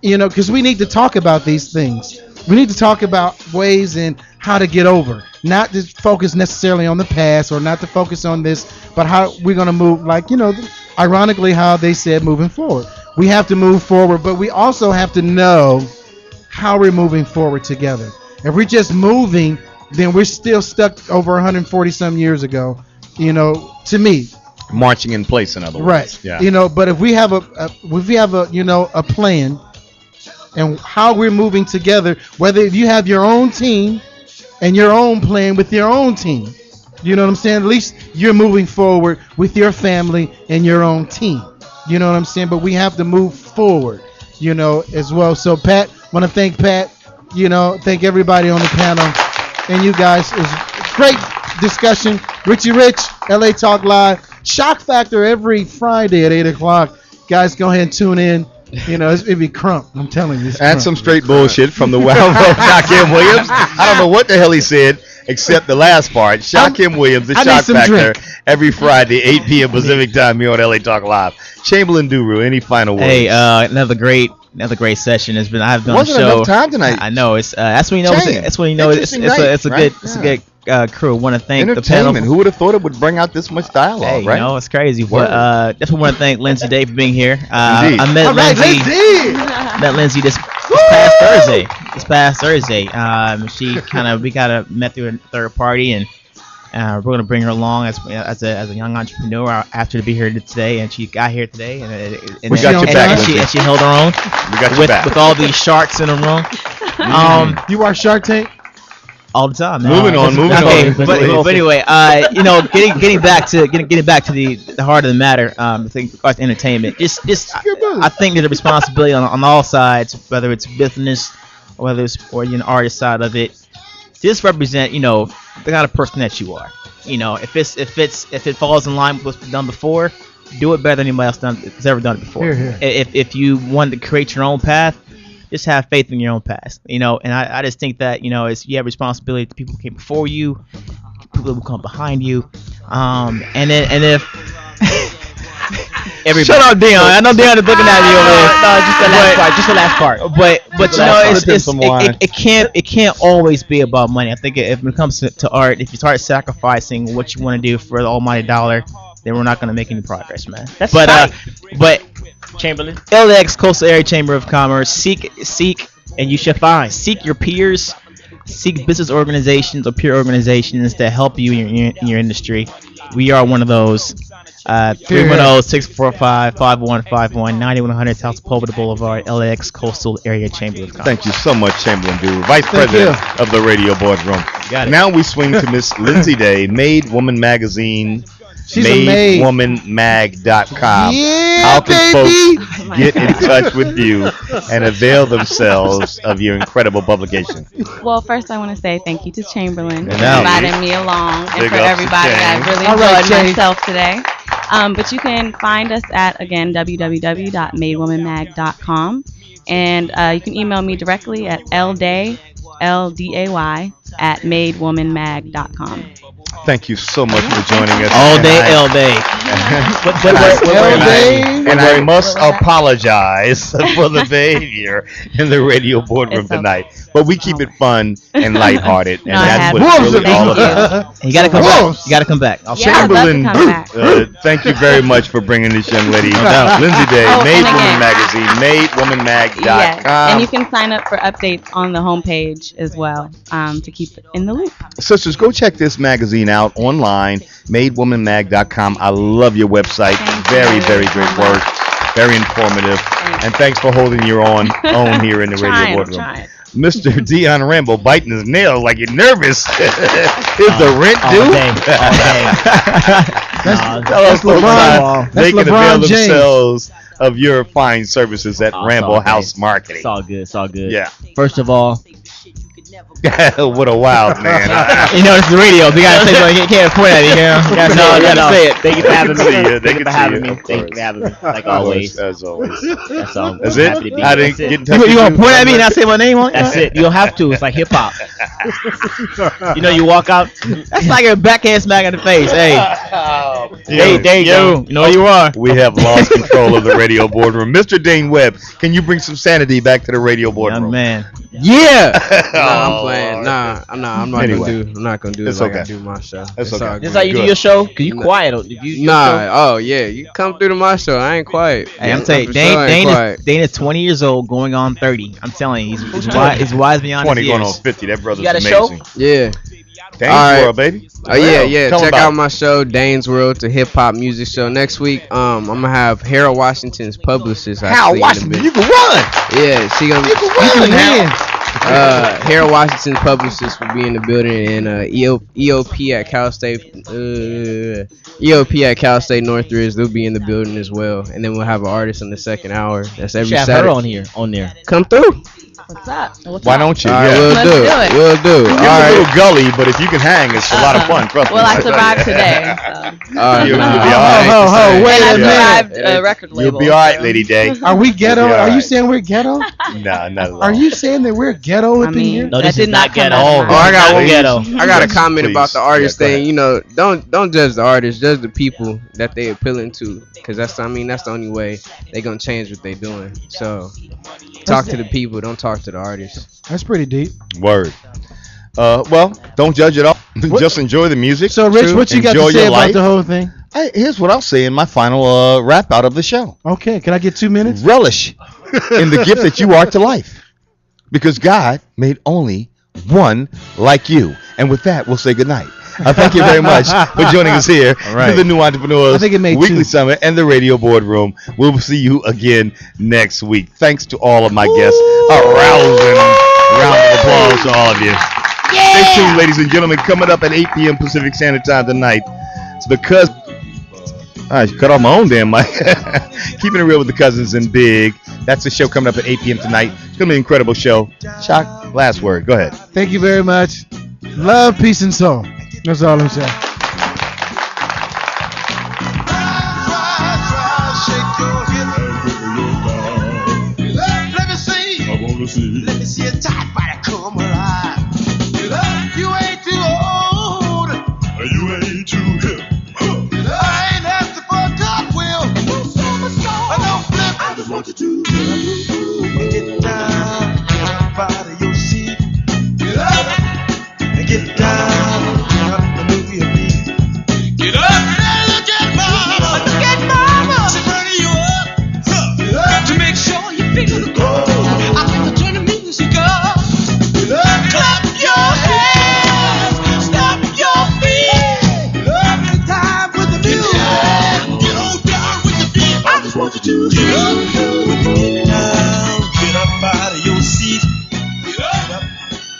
because we need to talk about these things. We need to talk about ways and how to get over. Not to focus necessarily on the past or not to focus on this, but how we're going to move, ironically, how they said moving forward. We have to move forward, but we also have to know how we're moving forward together. If we're just moving, then we're still stuck over 140 some years ago, to me. Marching in place, in other words. Right. Yeah. But if we have a plan and how we're moving together, whether if you have your own team and your own plan with your own team, you know what I'm saying? At least you're moving forward with your family and your own team. You know what I'm saying? But we have to move forward, as well. So Pat, want to thank Pat, thank everybody on the panel and you guys. It was great discussion. Richie Rich, LA Talk Live. Shock Factor every Friday at 8 o'clock. Guys, go ahead and tune in. It'd be crump. I'm telling you. And crump. some straight bullshit from the Wild Road Shaquem Williams. I don't know what the hell he said except the last part. Shaquem Williams, the I need Shock some Factor, drink. every Friday, 8 p.m. Pacific time here on LA Talk Live. Chamberlain Duru, any final words? Hey, another great session. I've been on the Wasn't show. enough time tonight. I know it's that's when you know Shame. that's when you know it's Interesting a night, it's a right? good crew. Want to thank the Entertainment. panel. Who would have thought it would bring out this much dialogue, Hey, right? it's crazy. Word. But definitely want to thank Lindsay Day for being here. Indeed. I met All right, Lindsay. Lindsay. Met Lindsay this past Thursday. She we met through a third party, and we're gonna bring her along as a young entrepreneur. I asked her to be here today, and she got here today, and We got your back, and Lindsay. she held her own. We got your with back. with all these sharks in the room. You watch Shark Tank? All the time. Moving on. But anyway, getting back to the heart of the matter. I think regards to entertainment. I think there's a responsibility on all sides, whether it's business, or artist side of it, Just represent, the kind of person that you are. If it falls in line with what's been done before, do it better than anybody else has ever done it before. Here, here. If you want to create your own path, just have faith in your own path. And I just think that you have responsibility to people who came before you, people who come behind you, and if everybody. Shut up, Dion. I know Dion is looking at me over there. No, just the last part. But it can't always be about money. I think if it comes to art, if you start sacrificing what you want to do for the almighty dollar, then we're not going to make any progress, man. But Chamberlain, LAX Coastal Area Chamber of Commerce, seek, and you shall find. Seek your peers. Seek business organizations or peer organizations that help you in your industry. We are one of those. 310-645-5151, 9100 South Poverty Boulevard, LAX Coastal Area Chamber of Commerce. Thank you so much, Chamberlain Dew, Vice President of the Radio Boardroom. Now we swing to Miss Lindsay Day, Made Woman Magazine. She's MadeWomanMag.com. Yeah, How can baby. folks get in touch with you and avail themselves of your incredible publication? Well, first I want to say thank you to Chamberlain for And now- inviting me along, and Big for ups to everybody. I James. really All right, enjoyed James. myself today. But you can find us at, again, www.madewomanmag.com. And you can email me directly at lday, LDAY, at madewomanmag.com. Thank you so much for joining us. All day, L day. And I must apologize for the behavior in the radio boardroom tonight. But we keep it fun and lighthearted, and that's what it's really all about. You gotta come back. You gotta come back. Chamberlain, thank you very much for bringing this young lady, Lindsay Day, Made Woman Magazine, MadeWomanMag.com. Yes, and you can sign up for updates on the homepage as well to keep in the loop. Sisters, go check this magazine out online, MadeWomanMag.com. I love your website. Very, very great work. Very informative. And thanks for holding your own here in the radio boardroom. Mr. Dion Rambo biting his nails like you're nervous. Is the rent due? Tell us they can avail themselves of your fine services at Rambo House Marketing. It's all good. It's all good. Yeah. First of all, what a wild man. It's the radio. You gotta say something. You can't point at it. You gotta say it. Thank you for having me. Thank you for having me. Thank you for having me. Like always. As always. That's all. That's I'm it? happy to be I here. didn't That's get in it. touch with You gonna you? point at me and not say my name on it? That's it. You don't have to. It's like hip hop. You walk out. That's like a backhand smack in the face. Hey. There you go. You know who you are. We have lost control of the radio boardroom. Mr. Dane Webb, can you bring some sanity back to the radio boardroom? Young man. Yeah. I'm playing. I'm not gonna do It's it like okay. I do my show. It's okay. all This good. how you do your show? Cause you quiet. Oh yeah, you come through to my show. I ain't quiet. Hey, I'm telling you, For sure I ain't quiet. Dane is 20 years old, going on 30. I'm telling you, he's wise beyond 20 his going years. on 50. That brother's You got a amazing. show? Yeah. Dane's All right. World, baby. Oh yeah. Tell 'em Check about out it. my show, Dane's World, the hip hop music show. Next week, I'm gonna have Harold Washington's publicist. Hal Washington, you can run. Yeah, she gonna. You can run. Harold Washington's publicist will be in the building, and EOP at Cal State. EOP at Cal State Northridge, they'll be in the building as well. And then we'll have an artist in the second hour. That's every You should have Saturday. her on there. Come through. What's up? Why don't you? All right, Yeah. we'll Let's do do it. it. We'll do. You're All a right. little gully, but if you can hang, it's a lot of fun. Trust Well, me. I survived today. So. You'll be all Ho, right. ho, ho, wait And I a minute. survived a record label. You'll be all right, Lady Day. Are we ghetto? You'll be all Are you right. saying we're ghetto? Nah, not at all. Are you saying that we're ghetto up in here? No, That this did is not not come ghetto. out of my Oh, I got Not one. ghetto. I got a Yes, comment please. about the artist Yeah, go thing. Don't judge the artist, judge the people that they appealing to, because that's the only way they gonna change what they doing. So talk to the people, don't talk to the artist. That's pretty deep. Word. Well, don't judge it all. Just enjoy the music. So, Rich, what you got Enjoy to say your about life. the whole thing? Hey, here's what I'll say in my final wrap out of the show. Okay, can I get 2 minutes? Relish in the gift that you are to life, because God made only one like you. And with that, we'll say goodnight. Thank you very much for joining us here right. in the New Entrepreneurs I think it made Weekly 2. Summit and the Radio Boardroom. We'll see you again next week. Thanks to all of my guests. A rousing round of applause to all of you. Stay tuned, ladies and gentlemen. Coming up at 8 p.m. Pacific Standard Time tonight. It's because I cut off my own damn mic. Keeping it real with the cousins and Big. That's the show coming up at 8 p.m. tonight. It's gonna be an incredible show. Shock, last word. Go ahead. Thank you very much. Love, peace, and soul. That's all I'm saying. Let me see a tight body come alive. You ain't too old. You ain't too hip. I ain't asking for a cartwheel. I don't flip. I just want you to get down, get up out of your seat. Get up and get down, get up and move your feet. Get up and look at mama. Look at mama. She's burning you up. Get up to make sure you feel the glow. Clap your hands, stomp your feet. Every time with the music, get on down with the beat. I just want you to get down, get up out of your seat. Get up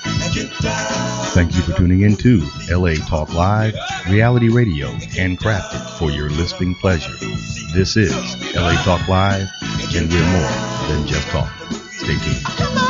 and get down. Thank you for tuning in to LA Talk Live, reality radio handcrafted for your listening pleasure. This is LA Talk Live, and we're more than just talk. Stay tuned.